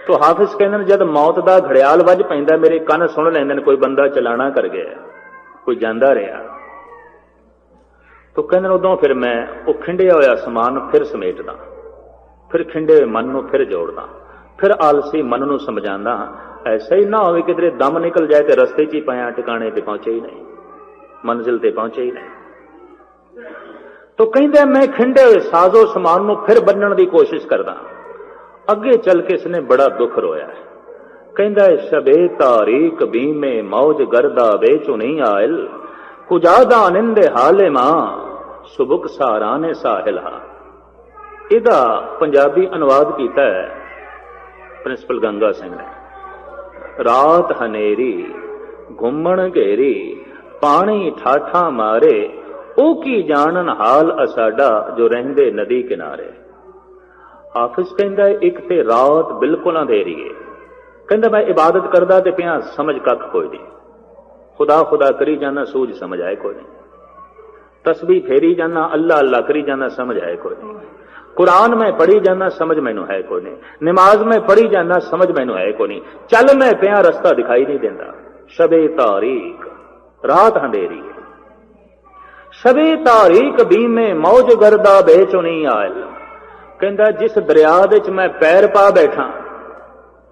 तो हाफिज कहते हैं जब मौत का घड़ियाल वज पैंदा मेरे कन सुन लेंदे कोई बंदा चलाना कर गया, कोई जांदा रहा। तो कहते उदों फिर मैं वो खिंडिया होया समान फिर समेटदा, फिर खिंडे हुए मन नूं फिर जोड़दा, फिर आलसी मन नूं समझांदा। ऐसा ही ना हो किधरे दम निकल जाए तो रस्ते च ही पाया टिकाणे ते पहुंचे ही नहीं, मंजिल ते पहुंचे ही नहीं। तो कहते मैं खिंडे हुए साजो समान नूं फिर बन्नण की कोशिश करदा। अगे चल के इसने बड़ा दुख रोया है। कहता है शबे तारीक बीमे मौज गर्दा बेचो नहीं आयल, कुजादा निंदे हाले मां सुबुक साराने साहिला। इहदा पंजाबी अनुवाद किया है प्रिंसिपल गंगा सिंह ने। रात हनेरी घुमण घेरी पानी ठाठा मारे, ओ की जानन हाल असाडा जो रहंदे नदी किनारे। हाफिज कहता है एक ते रात बिल्कुल अंधेरी है। कहता मैं इबादत करदा ते पिया समझ कख कोई नहीं, खुदा खुदा करी जाना सूझ समझ आए कोई नहीं, तस्बीह फेरी जाना अल्लाह अल्लाह करी जाना समझ आए कोई नहीं, कुरान में पढ़ी जाना समझ मैनू है कोई नहीं, नमाज में पढ़ी जाना समझ मैनू है कोई नहीं, चल मैं पिया रास्ता दिखाई नहीं देता। शबे तारीक रात अंधेरी है, शबे तारीक बीमे मौज गर्दा बेचो नहीं आयल। कहता जिस दरिया दे च मैं पैर पा बैठा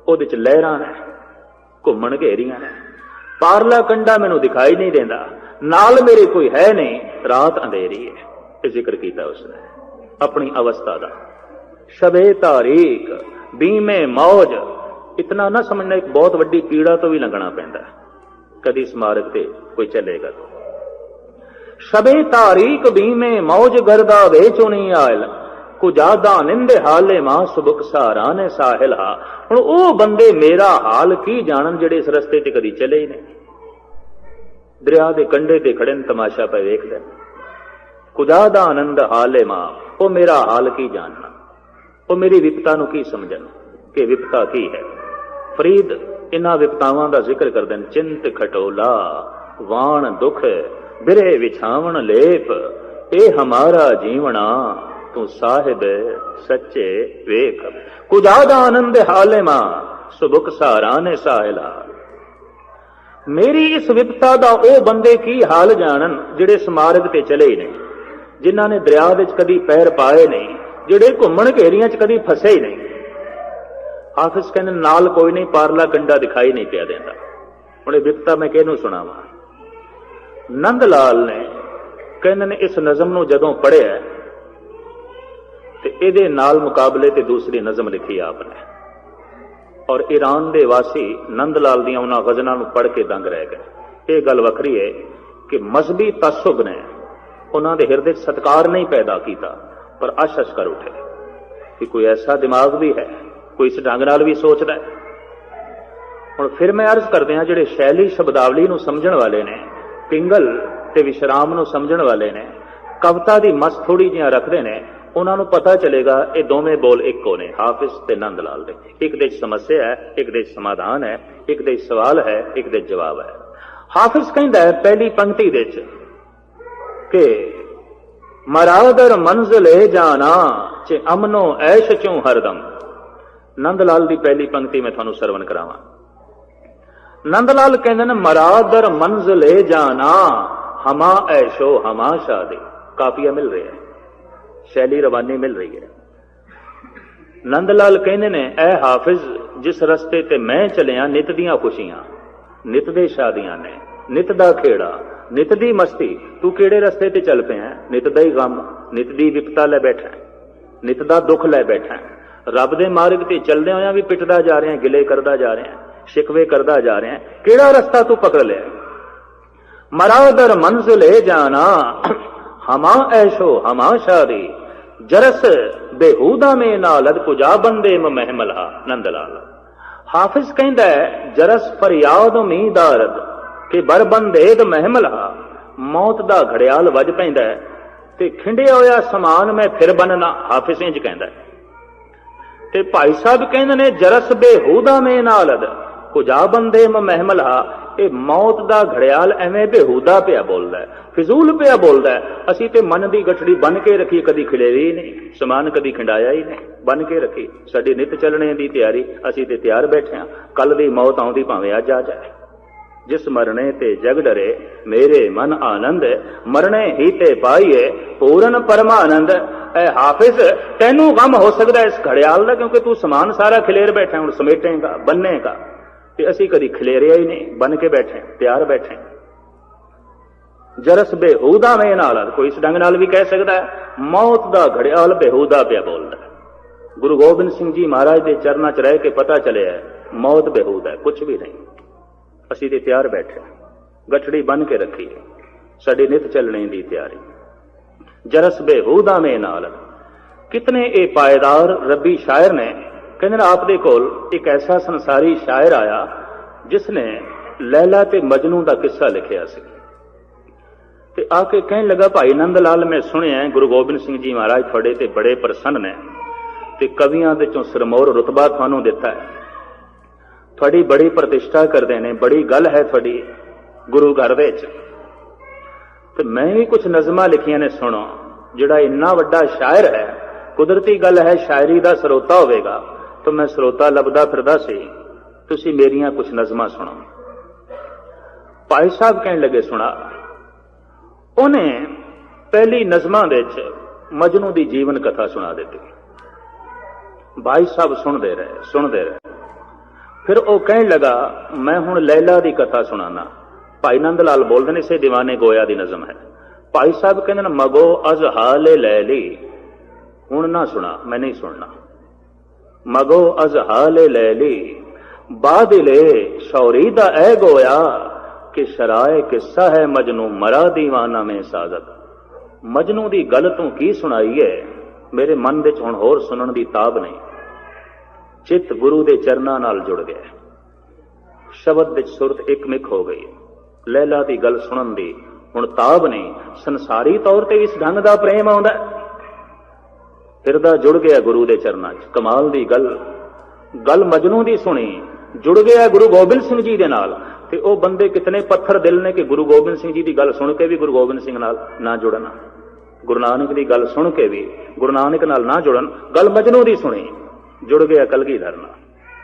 उहदे च लहरां ने घुमण घेरियां ने, पारला कंडा मैनू दिखाई नहीं देता, नाल मेरे कोई है नहीं, रात अंधेरी है। यह जिक्र किया उसने अपनी अवस्था का। शबे तारीक बीमे मौज, इतना ना समझना एक बहुत वड्डी पीड़ा तो भी लंघना पैंदा कदी स्मारक ते कोई चलेगा तो। शबे तारीक बीमे मौज गर्दा वेचो नहीं आयल, कुजादा निंदे हाले मां सुबुक साराने साहिला। हुण ओ बंदे मेरा हाल की जानन जेड़े इस रस्ते ते कदी चले ही नहीं, दरिया दे कंढे ते खड़े न तमाशा पे वेखदे। कुजादा आनंद हाले मां, ओ मेरा हाल की जानना, ओ मेरी विपता नूं की समझन कि विपता की है। फरीद इन्हां विपतावां दा जिक्र करदे न। चिंत खटोला वाण दुख बिरे विछावण लेप, ए हमारा जीवना तू साहिब सच्चे वेख। कुजादा आनंद हाले मां सुबुक साराने साहिला। मेरी इस विपता दा ओ बंदे की हाल जानन जिहड़े स्मारक ते चले ही नहीं, जिन्हां ने दरिया विच कदी पैर पाए नहीं, जिहड़े घुमण घेरियां च कदी फसे ही नहीं। हाफिज कहने नाल कोई नहीं, पारला कंडा दिखाई नहीं पिया देंदा। हुण इह विपता मैं किहनूं सुणावां? नंद लाल ने कहने ने इस नज़म नूं जदों पढ़िया ते इहदे नाल मुकाबले ते दूसरी नज़म लिखी आपने, और ईरान दे वासी नंद लाल दियां उन्हां गज़लां नूं पढ़ के दंग रह गए। यह गल वखरी है कि मजहबी तसुब ने उन्हां दे हिरदे सत्कार नहीं पैदा किया, पर अश कर उठे कि कोई ऐसा दिमाग भी है, कोई इस ढंग नाल भी सोचता है। हुण फिर मैं अर्ज करदे हां जिहड़े शैली शब्दावली नूं समझण वाले ने, पिंगल ते विश्राम नूं समझण वाले ने, कविता दी मस थोड़ी जिहां रखदे ने, उन्हां नूं पता चलेगा ये दोवें बोल इक्को ने, हाफिज ते नंद लाल दे। एक दे समस्या है, एक दे समाधान है, एक दे सवाल है, एक दे जवाब है। हाफिज कहंदा है पहली पंक्ति दे च कि मरादर मंजिले जाना चे अमनो ऐश चों हरदम। नंद लाल दी पहली पंक्ति में थानू सरवण करावां। नंद लाल कहंदे ने मरादर मंजिले जाना हमा ऐशो हमा शादी। काफिया मिल रही है, शैली रवानी मिल रही है। नंदलाल कहने ने ऐ हाफिज जिस रस्ते ते मैं चलिया नित दियां खुशियां, नित दे शादियां ने, नित दा खेड़ा, नित दी मस्ती, तू केड़े रस्ते ते चल पे है? नित दा ही गम, नित दी विपता लै बैठा है, नित दा दुख लै बैठा है। रब दे मार्ग ते चलदे होया भी पिटदा जा रहे हैं, गिले करदा जा रहे हैं, शिकवे करदा जा रहे हैं। केड़ा रस्ता तू पकड़ लिया? मरादर मंजिले जाना हमा ऐशो हमा शादी, जरस बेहूदा में नालद कुजा बंदे महमला। नंदलाल हाफिज कहंदा है जरस फरियाद उम्मीदारद कि बर बंदेद महमला। मौत दा घड़ियाल वज पैंदा है ते खिंडिया होया समान मैं फिर बनना। हाफिज इंज कहंदा है। ते भाई साहब कहंदे ने जरस बेहूदा में नालद कुजा बंदे महमला। ਇਹ ਮੌਤ ਦਾ ਘੜਿਆਲ ਐਵੇਂ ਬੇਹੂਦਾ ਪਿਆ ਬੋਲਦਾ ਹੈ, ਫਿਜ਼ੂਲ ਪਿਆ ਬੋਲਦਾ ਹੈ। ਅਸੀਂ ਤੇ ਮਨ ਦੀ ਗਠੜੀ ਬਨ ਕੇ ਰੱਖੀ, ਕਦੀ ਖਿਲੇਰੀ ਹੀ ਨਹੀਂ, ਸਮਾਨ ਕਦੀ ਖਿੰਡਾਇਆ ਹੀ ਨਹੀਂ, ਬਨ ਕੇ ਰੱਖੀ। ਸਾਡੀ ਨਿਤ ਚੱਲਣੇ ਦੀ ਤਿਆਰੀ, ਅਸੀਂ ਤੇ ਤਿਆਰ ਬੈਠੇ ਹਾਂ। ਕੱਲ ਦੀ ਮੌਤ ਆਉਂਦੀ ਭਾਵੇਂ ਅੱਜ ਆ ਜਾਏ। ਜਿਸ ਮਰਨੇ ਤੇ ਜਗ ਡਰੇ ਮੇਰੇ ਮਨ ਆਨੰਦ, ਮਰਨੇ ਹੀ ਤੇ ਪਾਈਏ ਪੂਰਨ ਪਰਮਾਨੰਦ। ਐ ਹਾਫਿਜ਼, ਤੈਨੂੰ ਗਮ ਹੋ ਸਕਦਾ ਇਸ ਘੜਿਆਲ ਦਾ, ਕਿਉਂਕਿ ਤੂੰ ਸਮਾਨ ਸਾਰਾ ਖਿਲੇਰ ਬੈਠਾ, ਹੁਣ ਸਮੇਟੇਗਾ, ਬੰਨੇਗਾ। ਤੇ ਅਸੀਂ ਕਦੀ ਖਿਲੇਰਿਆ ਹੀ ਨਹੀਂ, ਬਨ ਕੇ ਬੈਠੇ, ਤਿਆਰ ਬੈਠੇ। ਜਰਸ ਬੇਹੂਦਾ ਮੇ ਨਾਲ, ਕੋਈ ਇਸ ਢੰਗ ਨਾਲ ਵੀ ਕਹਿ ਸਕਦਾ ਹੈ, ਮੌਤ ਦਾ ਘੜਿਆਲ ਬੇਹੂਦਾ ਪਿਆ ਬੋਲਦਾ। ਗੁਰੂ ਗੋਬਿੰਦ ਸਿੰਘ ਜੀ ਮਹਾਰਾਜ ਦੇ ਚਰਨਾਂ 'ਚ ਰਹਿ ਕੇ ਪਤਾ ਚੱਲਿਆ ਮੌਤ ਬੇਹੂਦਾ, ਕੁਛ ਵੀ ਨਹੀਂ। ਅਸੀਂ ਤੇ ਤਿਆਰ ਬੈਠੇ, ਗਠੜੀ ਬਨ ਕੇ ਰੱਖੀ, ਸਾਡੀ ਨਿਤ ਚੱਲਣੇ ਦੀ ਤਿਆਰੀ। ਜਰਸ ਬੇਹੂਦਾ ਮੇ ਨਾਲ। ਕਿਤਨੇ ਇਹ ਪਾਇਦਾਰ ਰੱਬੀ ਸ਼ਾਇਰ ਨੇ। ਕਹਿੰਦੇ ਨੇ ਆਪ ਦੇ ਕੋਲ ਇੱਕ ਐਸਾ ਸੰਸਾਰੀ ਸ਼ਾਇਰ ਆਇਆ ਜਿਸ ਨੇ ਲੈਲਾ ਤੇ ਮਜਨੂ ਦਾ ਕਿੱਸਾ ਲਿਖਿਆ ਸੀ। ਤੇ ਆ ਕੇ ਕਹਿਣ ਲੱਗਾ, ਭਾਈ ਨੰਦ ਲਾਲ, ਮੈਂ ਸੁਣਿਆ ਗੁਰੂ ਗੋਬਿੰਦ ਸਿੰਘ ਜੀ ਮਹਾਰਾਜ ਤੁਹਾਡੇ ਤੇ ਬੜੇ ਪ੍ਰਸੰਨ ਨੇ ਤੇ ਕਵੀਆਂ ਦੇ ਚੋਂ ਸਿਰਮੌਰ ਰੁਤਬਾ ਤੁਹਾਨੂੰ ਦਿੱਤਾ ਹੈ, ਤੁਹਾਡੀ ਬੜੀ ਪ੍ਰਤਿਸ਼ਠਾ ਕਰਦੇ ਨੇ, ਬੜੀ ਗੱਲ ਹੈ ਤੁਹਾਡੀ ਗੁਰੂ ਘਰ ਵਿੱਚ। ਤੇ ਮੈਂ ਵੀ ਕੁਝ ਨਜ਼ਮਾਂ ਲਿਖੀਆਂ ਨੇ, ਸੁਣੋ। ਜਿਹੜਾ ਇੰਨਾ ਵੱਡਾ ਸ਼ਾਇਰ ਹੈ, ਕੁਦਰਤੀ ਗੱਲ ਹੈ ਸ਼ਾਇਰੀ ਦਾ ਸਰੋਤਾ ਹੋਵੇਗਾ, ਤਾਂ ਮੈਂ ਸਰੋਤਾ ਲੱਭਦਾ ਫਿਰਦਾ ਸੀ, ਤੁਸੀਂ ਮੇਰੀਆਂ ਕੁਝ ਨਜ਼ਮਾਂ ਸੁਣੋ। ਭਾਈ ਸਾਹਿਬ ਕਹਿਣ ਲੱਗੇ, ਸੁਣਾ। ਉਹਨੇ ਪਹਿਲੀ ਨਜ਼ਮਾਂ ਵਿੱਚ ਮਜਨੂ ਦੀ ਜੀਵਨ ਕਥਾ ਸੁਣਾ ਦਿੱਤੀ। ਭਾਈ ਸਾਹਿਬ ਸੁਣਦੇ ਰਹੇ। ਫਿਰ ਉਹ ਕਹਿਣ ਲੱਗਾ, ਮੈਂ ਹੁਣ ਲੈਲਾ ਦੀ ਕਥਾ ਸੁਣਾਣਾ। ਭਾਈ ਨੰਦ ਲਾਲ ਬੋਲਦੇ ਨੇ, ਇਸੇ ਦੀਵਾਨੇ ਗੋਇਆ ਦੀ ਨਜ਼ਮ ਹੈ। ਭਾਈ ਸਾਹਿਬ ਕਹਿੰਦੇ ਨੇ, ਮਗੋ ਅਜ਼ ਹਾਲੇ ਲੈ ਲਈ, ਹੁਣ ਨਾ ਸੁਣਾ, ਮੈਂ ਨਹੀਂ ਸੁਣਨਾ। ਮਗੋ ਅਜ਼ ਹਾਲੇ ਲੈ ਲਈ, ਬਾਦਲੇ ਸ਼ੌਰੀ ਦਾ ਐ ਗੋਇਆ ਕਿ ਸ਼ਰਾਏ ਕਿੱਸਾ ਹੈ ਮਜਨੂ ਮਰਾ ਦੀਵਾਨਾ ਮੇ ਸਾਜ਼ਤ। ਮਜਨੂ ਦੀ ਗੱਲ ਤੂੰ ਕੀ ਸੁਣਾਈ ਹੈ, ਮੇਰੇ ਮਨ ਵਿੱਚ ਹੁਣ ਹੋਰ ਸੁਣਨ ਦੀ ਤਾਬ ਨਹੀਂ। ਚਿੱਤ ਗੁਰੂ ਦੇ ਚਰਨਾਂ ਨਾਲ ਜੁੜ ਗਿਆ, ਸ਼ਬਦ ਵਿੱਚ ਸੁਰਤ ਇੱਕਮਿਕ ਹੋ ਗਈ। ਲੈਲਾ ਦੀ ਗੱਲ ਸੁਣਨ ਦੀ ਹੁਣ ਤਾਬ ਨਹੀਂ। ਸੰਸਾਰੀ ਤੌਰ ਤੇ ਇਸ ਢੰਗ ਦਾ ਪ੍ਰੇਮ ਆਉਂਦਾ, ਹਿਰਦਾ ਜੁੜ ਗਿਆ ਗੁਰੂ ਦੇ ਚਰਨਾਂ 'ਚ। ਕਮਾਲ ਦੀ ਗੱਲ ਮਜਨੂ ਦੀ ਸੁਣੀ, ਜੁੜ ਗਿਆ ਗੁਰੂ ਗੋਬਿੰਦ ਸਿੰਘ ਜੀ ਦੇ ਨਾਲ। ਤੇ ਉਹ ਬੰਦੇ ਕਿਤਨੇ ਪੱਥਰ ਦਿਲ ਨੇ ਕਿ ਗੁਰੂ ਗੋਬਿੰਦ ਸਿੰਘ ਜੀ ਦੀ ਗੱਲ ਸੁਣ ਕੇ ਵੀ ਗੁਰੂ ਗੋਬਿੰਦ ਸਿੰਘ ਨਾਲ ਨਾ ਜੁੜਨ, ਗੁਰੂ ਨਾਨਕ ਦੀ ਗੱਲ ਸੁਣ ਕੇ ਵੀ ਗੁਰੂ ਨਾਨਕ ਨਾਲ ਨਾ ਜੁੜਨ। ਗੱਲ ਮਜਨੂ ਦੀ ਸੁਣੀ, ਜੁੜ ਗਿਆ ਕਲਗੀਧਰ ਨਾਲ।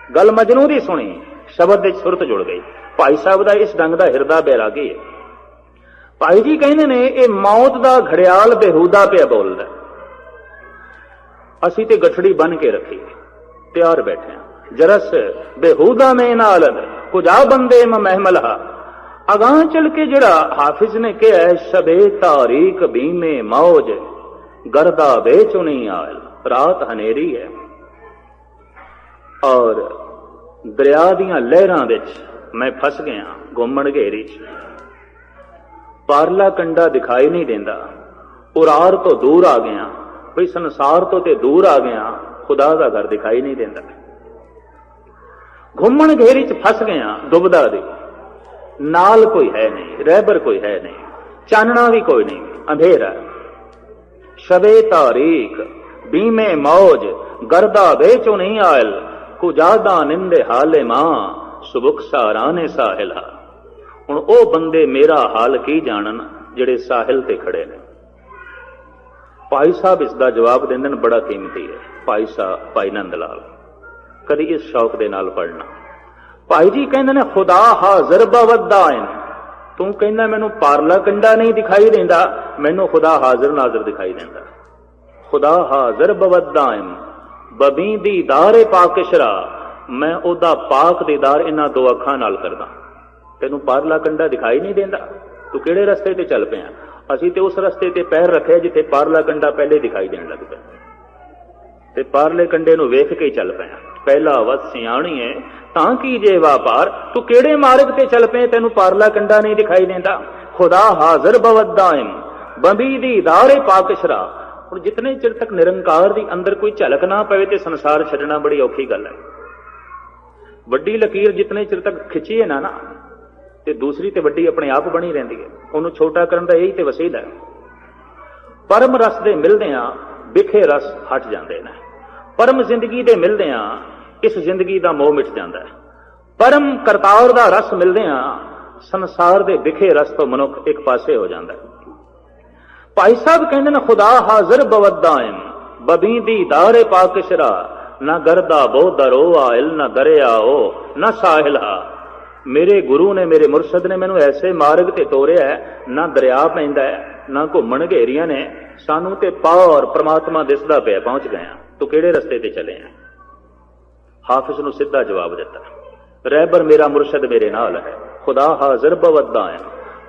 ਗੱਲ ਮਜਨੂ ਦੀ ਸੁਣੀ, ਸ਼ਬਦ ਵਿੱਚ ਸੁਰਤ ਜੁੜ ਗਈ। ਭਾਈ ਸਾਹਿਬ ਦਾ ਇਸ ਢੰਗ ਦਾ ਹਿਰਦਾ ਬੈਰਾਗੀ ਹੈ। ਭਾਈ ਜੀ ਕਹਿੰਦੇ ਨੇ, ਇਹ ਮੌਤ ਦਾ ਘੜਿਆਲ ਬੇਹੂਦਾ ਪਿਆ ਬੋਲਦਾ, ਅਸੀਂ ਤੇ ਗਠੜੀ ਬਨ ਕੇ ਰੱਖੀ, ਤਿਆਰ ਬੈਠੇ ਹਾਂ। ਜਰਸ ਬੇਹੂਦਾ ਮੇ ਨਾਲ ਕੁਝਾ ਬੰਦੇ ਮਹਿਮਲਹਾ। ਅਗਾਂਹ ਚਲ ਕੇ ਜਿਹੜਾ ਹਾਫਿਜ਼ ਨੇ ਕਿਹਾ, ਸ਼ਬੇ ਤਾਰੀਕ ਬੀਮੇ ਮੌਜ ਗਰਦਾ ਵੇਚੁਨੀ ਆਲ। ਰਾਤ ਹਨੇਰੀ ਹੈ ਔਰ ਦਰਿਆ ਦੀਆਂ ਲਹਿਰਾਂ ਵਿੱਚ ਮੈਂ ਫਸ ਗਿਆ, ਘੁੰਮਣ ਘੇਰੀ 'ਚ। ਪਾਰਲਾ ਕੰਡਾ ਦਿਖਾਈ ਨਹੀਂ ਦਿੰਦਾ, ਉਰਾਰ ਤੋਂ ਦੂਰ ਆ ਗਿਆ, ਬਈ ਸੰਸਾਰ ਤੋਂ ਤੇ ਦੂਰ ਆ ਗਿਆ, ਖੁਦਾ ਦਾ ਘਰ ਦਿਖਾਈ ਨਹੀਂ ਦਿੰਦਾ। ਘੁੰਮਣ ਘੇਰੀ 'ਚ ਫਸ ਗਿਆ, ਦੁਬਦਾ ਦੇ ਨਾਲ ਕੋਈ ਹੈ ਨਹੀਂ, ਰਹਿਬਰ ਕੋਈ ਹੈ ਨਹੀਂ, ਚਾਨਣਾ ਵੀ ਕੋਈ ਨਹੀਂ, ਅੰਧੇਰਾ। ਸ਼ਬੇ ਤਾਰੀਕ ਬੀਮੇ ਮੌਜ ਗਰਦਾ ਵੇਚੋ ਨਹੀਂ ਆਇਲ, ਕੁਜਾਦਾ ਨਿੰਦੇ ਹਾਲੇ ਮਾਂ ਸੁਬੁਕ ਸਾਰਾਨੇ ਸਾਹਿਲਾ। ਹੁਣ ਉਹ ਬੰਦੇ ਮੇਰਾ ਹਾਲ ਕੀ ਜਾਣਨ ਜਿਹੜੇ ਸਾਹਿਲ ਤੇ ਖੜੇ ਨੇ। ਭਾਈ ਸਾਹਿਬ ਇਸ ਦਾ ਜਵਾਬ ਦਿੰਦੇ ਨੇ, ਬੜਾ ਕੀਮਤੀ ਹੈ। ਭਾਈ ਨੰਦ ਲਾਲ, ਕਦੀ ਇਸ ਸ਼ੌਕ ਦੇ ਨਾਲ ਪੜ੍ਹਨਾ। ਭਾਈ ਜੀ ਕਹਿੰਦੇ ਨੇ, ਖੁਦਾ ਹਾਜ਼ਰ ਬਵਦਾਇਨ। ਤੂੰ ਕਹਿੰਦਾ ਮੈਨੂੰ ਪਾਰਲਾ ਕੰਡਾ ਨਹੀਂ ਦਿਖਾਈ ਦਿੰਦਾ, ਮੈਨੂੰ ਖੁਦਾ ਹਾਜ਼ਰ ਨਾਜ਼ਰ ਦਿਖਾਈ ਦਿੰਦਾ। ਖੁਦਾ ਹਾਜ਼ਰ ਬਵਦਾਇਨ ਬਬੀ ਦੀਦਾਰੇ ਪਾਕਿਸ਼ਰਾ। ਮੈਂ ਉਹਦਾ ਪਾਕ ਦੀਦਾਰ ਇਹਨਾਂ ਦੋ ਅੱਖਾਂ ਨਾਲ ਕਰਦਾ। ਤੈਨੂੰ ਪਾਰਲਾ ਕੰਡਾ ਦਿਖਾਈ ਨਹੀਂ ਦਿੰਦਾ, ਤੂੰ ਕਿਹੜੇ ਰਸਤੇ ਤੇ ਚੱਲ ਪਿਆ? ਅਸੀਂ ਤੇ ਉਸ ਰਸਤੇ ਤੇ ਪੈਰ ਰੱਖਿਆ ਜਿੱਥੇ ਪਾਰਲਾ ਕੰਡਾ ਪਹਿਲੇ ਦਿਖਾਈ ਦੇਣ ਲੱਗ ਪਿਆ, ਤੇ ਪਾਰਲੇ ਕੰਡੇ ਨੂੰ ਵੇਖ ਕੇ ਹੀ ਚੱਲ ਪਿਆ। ਪਹਿਲਾ ਵਤ ਸਿਆਣੀ ਹੈ ਤਾਂ ਕੀ ਜੇ ਵਾਪਾਰ। ਤੂੰ ਕਿਹੜੇ ਮਾਰਗ ਤੇ ਚੱਲ ਪਏ, ਤੈਨੂੰ ਪਾਰਲਾ ਕੰਡਾ ਨਹੀਂ ਦਿਖਾਈ ਦਿੰਦਾ। ਖੁਦਾ ਹਾਜ਼ਰ ਬਵਦਾਇਮ ਬੰਬੀ ਦੀ ਦਾਰੇ ਪਾਕਿਸ਼ਰਾ। ਹੁਣ ਜਿਤਨੇ ਚਿਰ ਤੱਕ ਨਿਰੰਕਾਰ ਦੀ ਅੰਦਰ ਕੋਈ ਝਲਕ ਨਾ ਪਵੇ ਤੇ ਸੰਸਾਰ ਛੱਡਣਾ ਬੜੀ ਔਖੀ ਗੱਲ ਹੈ। ਵੱਡੀ ਲਕੀਰ ਜਿਤਨੇ ਚਿਰ ਤੱਕ ਖਿੱਚੀਏ ਨਾ ਤੇ ਦੂਸਰੀ ਤੇ ਵੱਡੀ ਆਪਣੇ ਆਪ ਬਣੀ ਰਹਿੰਦੀ ਹੈ। ਉਹਨੂੰ ਛੋਟਾ ਕਰਨ ਦਾ ਇਹੀ ਤੇ ਵਸੀਲਾ ਹੈ। ਪਰਮ ਰਸ ਦੇ ਮਿਲਦਿਆਂ ਵਿਖੇ ਰਸ ਹਟ ਜਾਂਦੇ ਨੇ। ਪਰਮ ਜ਼ਿੰਦਗੀ ਦੇ ਮਿਲਦਿਆਂ ਇਸ ਜ਼ਿੰਦਗੀ ਦਾ ਮੋਹ ਮਿਟ ਜਾਂਦਾ ਹੈ। ਪਰਮ ਕਰਤਾਰ ਦਾ ਰਸ ਮਿਲਦਿਆਂ ਸੰਸਾਰ ਦੇ ਵਿਖੇ ਰਸ ਤੋਂ ਮਨੁੱਖ ਇੱਕ ਪਾਸੇ ਹੋ ਜਾਂਦਾ ਹੈ। ਭਾਈ ਸਾਹਿਬ ਕਹਿੰਦੇ ਨੇ ਖੁਦਾ ਹਾਜ਼ਰ ਬਵਦਾਇਮ ਬਬੀ ਦੀ ਦਾਰੇ ਪਾਕਸ਼ਰਾ ਨਾ ਗਰਦਾ ਬੋ ਦਰੋ ਆਇਲ ਨਾ ਦਰਿਆ ਓ ਨਾ ਸਾਹਿਲ ਆ। ਮੇਰੇ ਗੁਰੂ ਨੇ ਮੇਰੇ ਮੁਰਸ਼ਦ ਨੇ ਮੈਨੂੰ ਐਸੇ ਮਾਰਗ ਤੇ ਤੋਰਿਆ ਨਾ ਦਰਿਆ ਪੈਂਦਾ ਨਾ ਘੁੰਮਣ ਘੇਰੀਆਂ ਨੇ, ਸਾਨੂੰ ਤੇ ਪਾਰ ਪ੍ਰਮਾਤਮਾ ਦਿਸਦਾ ਪਿਆ, ਪਹੁੰਚ ਗਏ। ਤੂੰ ਕਿਹੜੇ ਰਸਤੇ ਤੇ ਚੱਲੇ ਆ? ਹਾਫਿਜ਼ ਨੂੰ ਸਿੱਧਾ ਜਵਾਬ ਦਿੱਤਾ, ਰਹਿਬਰ ਮੇਰਾ ਮੁਰਸ਼ਦ ਮੇਰੇ ਨਾਲ ਹੈ। ਖੁਦਾ ਹਾਜ਼ਰ ਬਵਦਾ ਹੈ।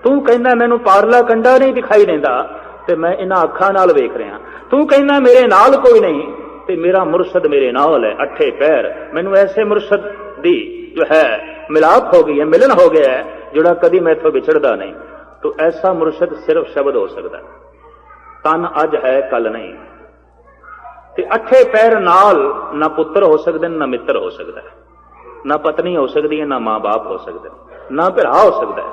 ਤੂੰ ਕਹਿੰਦਾ ਮੈਨੂੰ ਪਾਰਲਾ ਕੰਡਾ ਨਹੀਂ ਦਿਖਾਈ ਦਿੰਦਾ ਤੇ ਮੈਂ ਇਹਨਾਂ ਅੱਖਾਂ ਨਾਲ ਵੇਖ ਰਿਹਾ। ਤੂੰ ਕਹਿੰਦਾ ਮੇਰੇ ਨਾਲ ਕੋਈ ਨਹੀਂ ਤੇ ਮੇਰਾ ਮੁਰਸ਼ਦ ਮੇਰੇ ਨਾਲ ਹੈ, ਅੱਠੇ ਪੈਰ। ਮੈਨੂੰ ਐਸੇ ਮੁਰਸ਼ਦ ਦੀ ਜੋ ਹੈ ਮਿਲਾਪ ਹੋ ਗਈ ਹੈ, ਮਿਲਨ ਹੋ ਗਿਆ ਹੈ, ਜਿਹੜਾ ਕਦੀ ਮੈਥੋਂ ਵਿਛੜਦਾ ਨਹੀਂ। ਤੋ ਐਸਾ ਮੁਰਸ਼ਦ ਸਿਰਫ ਸ਼ਬਦ ਹੋ ਸਕਦਾ। ਤਨ ਅੱਜ ਹੈ ਕੱਲ ਨਹੀਂ। ਤੇ ਅੱਠੇ ਪੈਰ ਨਾਲ ਨਾ ਪੁੱਤਰ ਹੋ ਸਕਦੇ ਨਾ ਮਿੱਤਰ ਹੋ ਸਕਦਾ, ਨਾ ਪਤਨੀ ਹੋ ਸਕਦੀ ਹੈ, ਨਾ ਮਾਂ ਬਾਪ ਹੋ ਸਕਦਾ, ਨਾ ਭਰਾ ਹੋ ਸਕਦਾ।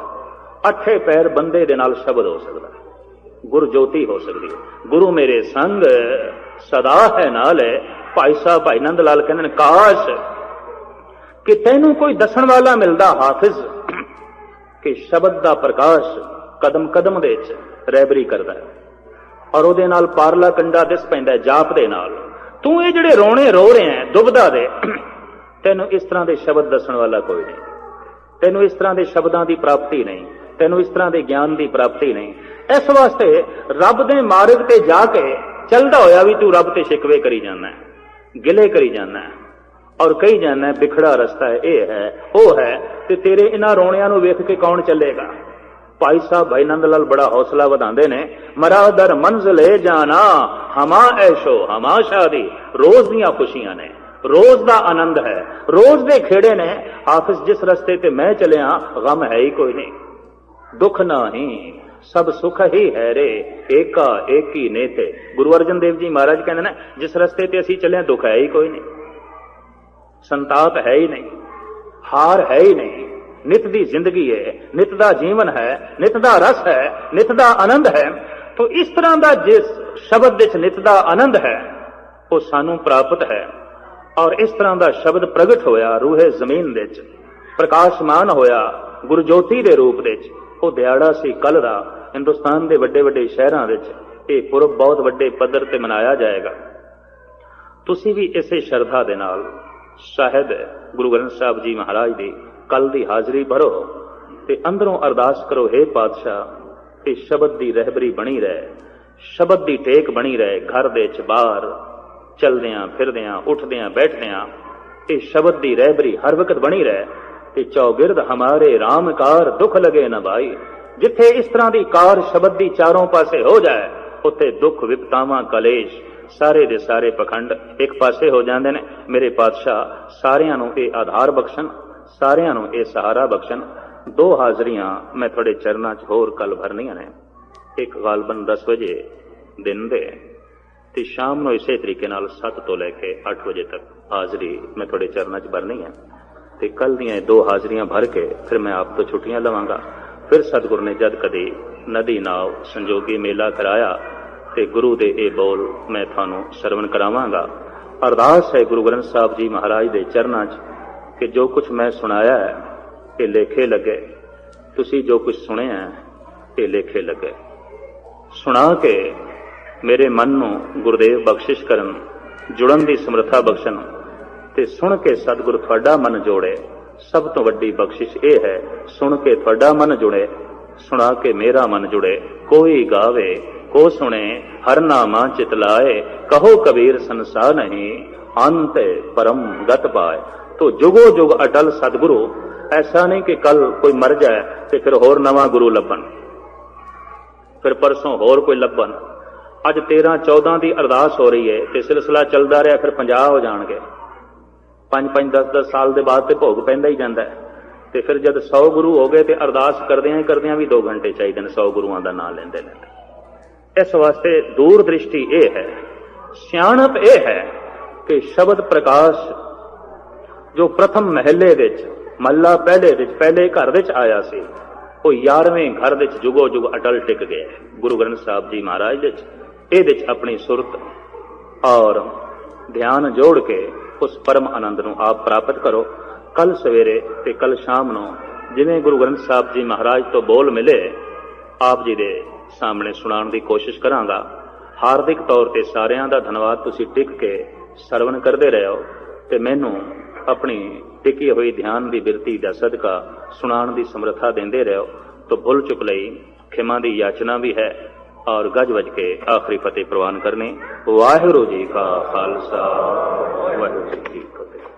ਅੱਠੇ ਪੈਰ ਬੰਦੇ ਦੇ ਨਾਲ ਸ਼ਬਦ ਹੋ ਸਕਦਾ, ਗੁਰ ਜੋਤੀ ਹੋ ਸਕਦੀ ਹੈ। ਗੁਰੂ ਮੇਰੇ ਸੰਗ ਸਦਾ ਹੈ ਨਾਲ ਹੈ। ਭਾਈ ਸਾਹਿਬ ਭਾਈ ਨੰਦ ਲਾਲ ਕਹਿੰਦੇ ਨੇ ਕਾਸ਼ ਕਿ ਤੈਨੂੰ ਕੋਈ ਦੱਸਣ ਵਾਲਾ ਮਿਲਦਾ ਹਾਫਿਜ਼ ਕਿ ਸ਼ਬਦ ਦਾ ਪ੍ਰਕਾਸ਼ ਕਦਮ ਕਦਮ ਦੇ ਵਿੱਚ ਰਹਿਬਰੀ ਕਰਦਾ ਹੈ ਔਰ ਉਹਦੇ ਨਾਲ ਪਾਰਲਾ ਕੰਡਾ ਦਿਸ ਪੈਂਦਾ ਜਾਪ ਦੇ ਨਾਲ। ਤੂੰ ਇਹ ਜਿਹੜੇ ਰੋਣੇ ਰੋ ਰਹੇ ਹੈ ਦੁਬਦਾ ਦੇ, ਤੈਨੂੰ ਇਸ ਤਰ੍ਹਾਂ ਦੇ ਸ਼ਬਦ ਦੱਸਣ ਵਾਲਾ ਕੋਈ ਨਹੀਂ, ਤੈਨੂੰ ਇਸ ਤਰ੍ਹਾਂ ਦੇ ਸ਼ਬਦਾਂ ਦੀ ਪ੍ਰਾਪਤੀ ਨਹੀਂ, ਤੈਨੂੰ ਇਸ ਤਰ੍ਹਾਂ ਦੇ ਗਿਆਨ ਦੀ ਪ੍ਰਾਪਤੀ ਨਹੀਂ। ਇਸ ਵਾਸਤੇ ਰੱਬ ਦੇ ਮਾਰਗ ਤੇ ਜਾ ਕੇ ਚੱਲਦਾ ਹੋਇਆ ਵੀ ਤੂੰ ਰੱਬ ਤੇ ਸ਼ਿਕਵੇ ਕਰੀ ਜਾਂਦਾ, ਗਿਲੇ ਕਰੀ ਜਾਂਦਾ ਔਰ ਕਹੀ ਜਾਂਦਾ ਵਿਖੜਾ ਰਸਤਾ ਹੈ, ਇਹ ਹੈ ਉਹ ਹੈ, ਤੇ ਤੇਰੇ ਇਹਨਾਂ ਰੋਣਿਆਂ ਨੂੰ ਵੇਖ ਕੇ ਕੌਣ ਚੱਲੇਗਾ? ਭਾਈ ਸਾਹਿਬ ਭਾਈ ਨੰਦ ਲਾਲ ਬੜਾ ਹੌਸਲਾ ਵਧਾਉਂਦੇ ਨੇ, ਮਰਾਦਰ ਮੰਜ਼ਲੇ ਜਾਣਾ ਹਮਾ ਐਸ਼ੋ ਹਮਾ ਸ਼ਾਦੀ। ਰੋਜ਼ ਦੀਆਂ ਖੁਸ਼ੀਆਂ ਨੇ, ਰੋਜ਼ ਦਾ ਆਨੰਦ ਹੈ, ਰੋਜ਼ ਦੇ ਖੇੜੇ ਨੇ। ਹਾਫਿਜ਼ ਜਿਸ ਰਸਤੇ ਤੇ ਮੈਂ ਚੱਲਿਆ ਗਮ ਹੈ ਹੀ ਕੋਈ ਨਹੀਂ, ਦੁੱਖ ਨਹੀਂ, ਸਭ ਸੁਖ ਹੀ ਹੈ ਰੇ, ਏਕਾ ਏਕੀ ਨੇਤੇ। ਗੁਰੂ ਅਰਜਨ ਦੇਵ ਜੀ ਮਹਾਰਾਜ ਕਹਿੰਦੇ ਨੇ ਜਿਸ ਰਸਤੇ ਤੇ ਅਸੀਂ ਚੱਲੇ ਦੁੱਖ ਹੈ ਹੀ ਕੋਈ ਨਹੀਂ, ਸੰਤਾਪ ਹੈ ਹੀ ਨਹੀਂ, ਹਾਰ ਹੈ ਹੀ ਨਹੀਂ। ਨਿਤ ਦੀ ਜ਼ਿੰਦਗੀ ਹੈ, ਨਿਤ ਦਾ ਜੀਵਨ ਹੈ, ਨਿਤ ਦਾ ਰਸ ਹੈ, ਨਿਤ ਦਾ ਆਨੰਦ ਹੈ। ਤੋ ਇਸ ਤਰ੍ਹਾਂ ਦਾ ਜਿਸ ਸ਼ਬਦ ਵਿੱਚ ਨਿਤ ਦਾ ਆਨੰਦ ਹੈ ਉਹ ਸਾਨੂੰ ਪ੍ਰਾਪਤ ਹੈ। ਔਰ ਇਸ ਤਰ੍ਹਾਂ ਦਾ ਸ਼ਬਦ ਪ੍ਰਗਟ ਹੋਇਆ ਰੂਹੇ ਜ਼ਮੀਨ ਵਿੱਚ, ਪ੍ਰਕਾਸ਼ਮਾਨ ਹੋਇਆ ਗੁਰਜੋਤੀ ਦੇ ਰੂਪ ਵਿੱਚ। ਉਹ ਦਿਹਾੜਾ ਸੀ ਕੱਲ ਦਾ। ਹਿੰਦੁਸਤਾਨ ਦੇ ਵੱਡੇ ਵੱਡੇ ਸ਼ਹਿਰਾਂ ਵਿੱਚ ਇਹ ਪੁਰਬ ਬਹੁਤ ਵੱਡੇ ਪੱਧਰ ਤੇ ਮਨਾਇਆ ਜਾਏਗਾ। ਤੁਸੀਂ ਵੀ ਇਸੇ ਸ਼ਰਧਾ ਦੇ ਨਾਲ ਸ਼ਾਹਿਦ ਗੁਰੂ ਗ੍ਰੰਥ ਸਾਹਿਬ ਜੀ ਮਹਾਰਾਜ ਦੀ ਕੱਲ ਦੀ ਹਾਜ਼ਰੀ ਭਰੋ ਤੇ ਅੰਦਰੋਂ ਅਰਦਾਸ ਕਰੋ, ਹੇ ਪਾਤਸ਼ਾਹ ਇਹ ਸ਼ਬਦ ਦੀ ਰਹਿਬਰੀ ਬਣੀ ਰਹੇ, ਸ਼ਬਦ ਦੀ ਟੇਕ ਬਣੀ ਰਹੇ, ਘਰ ਦੇ ਚ ਬਾਹਰ ਚਲਦਿਆਂ ਫਿਰਦਿਆਂ ਉੱਠਦਿਆਂ ਬੈਠਦਿਆਂ ਇਹ ਸ਼ਬਦ ਦੀ ਰਹਿਬਰੀ ਹਰ ਵਕਤ ਬਣੀ ਰਹੇ। ਤੇ ਚੌਗਿਰਦ ਹਮਾਰੇ ਰਾਮ ਕਾਰ ਦੁੱਖ ਲਗੇ ਨਾ ਭਾਈ। ਜਿੱਥੇ ਇਸ ਤਰ੍ਹਾਂ ਦੀ ਕਾਰ ਸ਼ਬਦ ਦੀ ਚਾਰੋਂ ਪਾਸੇ ਹੋ ਜਾਏ ਉੱਥੇ ਦੁੱਖ ਵਿਪਤਾਵਾਂ ਕਲੇਸ਼ ਸਾਰੇ ਦੇ ਸਾਰੇ ਪਖੰਡ ਇੱਕ ਪਾਸੇ ਹੋ ਜਾਂਦੇ ਨੇ। ਮੇਰੇ ਪਾਤਸ਼ਾਹ ਸਾਰਿਆਂ ਨੂੰ ਇਹ ਆਧਾਰ ਬਖਸ਼ਣ, ਸਾਰਿਆਂ ਨੂੰ ਇਹ ਸਹਾਰਾ ਬਖਸ਼ਣ। 2 ਹਾਜ਼ਰੀਆਂ ਮੈਂ ਤੁਹਾਡੇ ਚਰਨਾਂ 'ਚ ਹੋਰ ਕੱਲ ਭਰਨੀਆਂ ਨੇ, ਇੱਕ ਗਾਲਬਨ 10 ਵਜੇ ਦਿਨ ਦੇ ਤੇ ਸ਼ਾਮ ਨੂੰ ਇਸੇ ਤਰੀਕੇ ਨਾਲ 7 ਤੋਂ ਲੈ ਕੇ 8 ਵਜੇ ਤੱਕ ਹਾਜ਼ਰੀ ਮੈਂ ਤੁਹਾਡੇ ਚਰਨਾਂ 'ਚ ਭਰਨੀ ਹੈ। ਤੇ ਕੱਲ ਦੀਆਂ 2 ਹਾਜ਼ਰੀਆਂ ਭਰ ਕੇ ਫਿਰ ਮੈਂ ਆਪ ਤੋਂ ਛੁੱਟੀਆਂ ਲਵਾਂਗਾ। ਫਿਰ ਸਤਿਗੁਰ ਨੇ ਜਦ ਕਦੇ ਨਦੀ ਨਾਵ ਸੰਜੋਗੀ ਮੇਲਾ ਕਰਾਇਆ ਤੇ ਗੁਰੂ ਦੇ ਇਹ ਬੋਲ ਮੈਂ ਤੁਹਾਨੂੰ ਸਰਵਣ ਕਰਾਵਾਂਗਾ। ਅਰਦਾਸ ਹੈ ਗੁਰੂ ਗ੍ਰੰਥ ਸਾਹਿਬ ਜੀ ਮਹਾਰਾਜ ਦੇ ਚਰਨਾਂ 'ਚ ਕਿ ਜੋ ਕੁਝ ਮੈਂ ਸੁਣਾਇਆ ਹੈ ਇਹ ਲੇਖੇ ਲੱਗੇ, ਤੁਸੀਂ ਜੋ ਕੁਝ ਸੁਣਿਆ ਇਹ ਲੇਖੇ ਲੱਗੇ। ਸੁਣਾ ਕੇ ਮੇਰੇ ਮਨ ਨੂੰ ਗੁਰਦੇਵ ਬਖਸ਼ਿਸ਼ ਕਰਨ, ਜੁੜਨ ਦੀ ਸਮਰੱਥਾ ਬਖਸ਼ਣ ਤੇ ਸੁਣ ਕੇ ਸਤਿਗੁਰ ਤੁਹਾਡਾ ਮਨ ਜੋੜੇ। ਸਭ ਤੋਂ ਵੱਡੀ ਬਖਸ਼ਿਸ਼ ਇਹ ਹੈ ਸੁਣ ਕੇ ਤੁਹਾਡਾ ਮਨ ਜੁੜੇ, ਸੁਣਾ ਕੇ ਮੇਰਾ ਮਨ ਜੁੜੇ। ਕੋਈ ਗਾਵੇ ਕੋ ਸੁਣੇ ਹਰ ਨਾਮਾ ਚਿਤ ਲਾਏ, ਕਹੋ ਕਬੀਰ ਸੰਸਾਰ ਨਹੀਂ ਅੰਤ ਪਰਮ ਗਤ ਪਾਏ। ਤੋ ਜੁਗੋ ਜੁਗ ਅਟਲ ਸਤਿਗੁਰੂ। ਐਸਾ ਨਹੀਂ ਕਿ ਕੱਲ ਕੋਈ ਮਰ ਜਾਏ ਤੇ ਫਿਰ ਹੋਰ ਨਵਾਂ ਗੁਰੂ ਲੱਭਣ, ਫਿਰ ਪਰਸੋਂ ਹੋਰ ਕੋਈ ਲੱਭਣ। ਅੱਜ 13-14 ਦੀ ਅਰਦਾਸ ਹੋ ਰਹੀ ਹੈ ਤੇ ਸਿਲਸਿਲਾ ਚੱਲਦਾ ਰਿਹਾ, ਫਿਰ 50 ਹੋ ਜਾਣਗੇ। 5-5 10-10 ਸਾਲ ਦੇ ਬਾਅਦ ਤੇ ਭੋਗ ਪੈਂਦਾ ਹੀ ਜਾਂਦਾ ਹੈ। ਤੇ ਫਿਰ ਜਦ 100 ਗੁਰੂ ਹੋ ਗਏ ਤੇ ਅਰਦਾਸ ਕਰਦਿਆਂ ਵੀ 2 ਘੰਟੇ ਚਾਹੀਦੇ ਨੇ 100 ਗੁਰੂਆਂ ਦਾ ਨਾਮ ਲੈਂਦੇ ਨੇ। ਇਸ ਵਾਸਤੇ ਦੂਰ ਦ੍ਰਿਸ਼ਟੀ ਇਹ ਹੈ, ਸਿਆਣਪ ਇਹ ਹੈ ਕਿ ਸ਼ਬਦ ਪ੍ਰਕਾਸ਼ ਜੋ ਪ੍ਰਥਮ ਮਹਿਲੇ ਵਿੱਚ ਮਹੱਲਾ ਪਹਿਲੇ ਵਿੱਚ ਪਹਿਲੇ ਘਰ ਵਿੱਚ ਆਇਆ ਸੀ ਉਹ 11ਵੇਂ ਘਰ ਵਿੱਚ ਜੁਗੋ ਜੁਗ ਅਟਲ ਟਿਕ ਗਿਆ ਗੁਰੂ ਗ੍ਰੰਥ ਸਾਹਿਬ ਜੀ ਮਹਾਰਾਜ ਵਿੱਚ। ਇਹਦੇ ਵਿੱਚ ਆਪਣੀ ਸੁਰਤ ਔਰ ਧਿਆਨ ਜੋੜ ਕੇ ਉਸ ਪਰਮ ਆਨੰਦ ਨੂੰ ਆਪ ਪ੍ਰਾਪਤ ਕਰੋ। ਕੱਲ ਸਵੇਰੇ ਤੇ ਕੱਲ ਸ਼ਾਮ ਨੂੰ ਜਿਵੇਂ ਗੁਰੂ ਗ੍ਰੰਥ ਸਾਹਿਬ ਜੀ ਮਹਾਰਾਜ ਤੋਂ ਬੋਲ ਮਿਲੇ ਆਪ ਜੀ ਦੇ ਸਾਹਮਣੇ ਸੁਣਾਉਣ ਦੀ ਕੋਸ਼ਿਸ਼ ਕਰਾਂਗਾ। ਹਾਰਦਿਕ ਤੌਰ ਤੇ ਸਾਰਿਆਂ ਦਾ ਧੰਨਵਾਦ। ਤੁਸੀਂ ਟਿਕ ਕੇ ਸਰਵਣ ਕਰਦੇ ਰਹੋ ਤੇ ਮੈਨੂੰ ਆਪਣੀ ਟਿਕੀ ਹੋਈ ਧਿਆਨ ਦੀ ਬਿਰਤੀ ਦਾ ਸਦਕਾ ਸੁਣਾਉਣ ਦੀ ਸਮਰੱਥਾ ਦਿੰਦੇ ਰਹੋ। तो भुल चुक लई खिमा की याचना भी है और गज वज के आखिरी फतेह प्रवान करनी। वाहिगुरू जी का खालसा वाहिगुरू जी की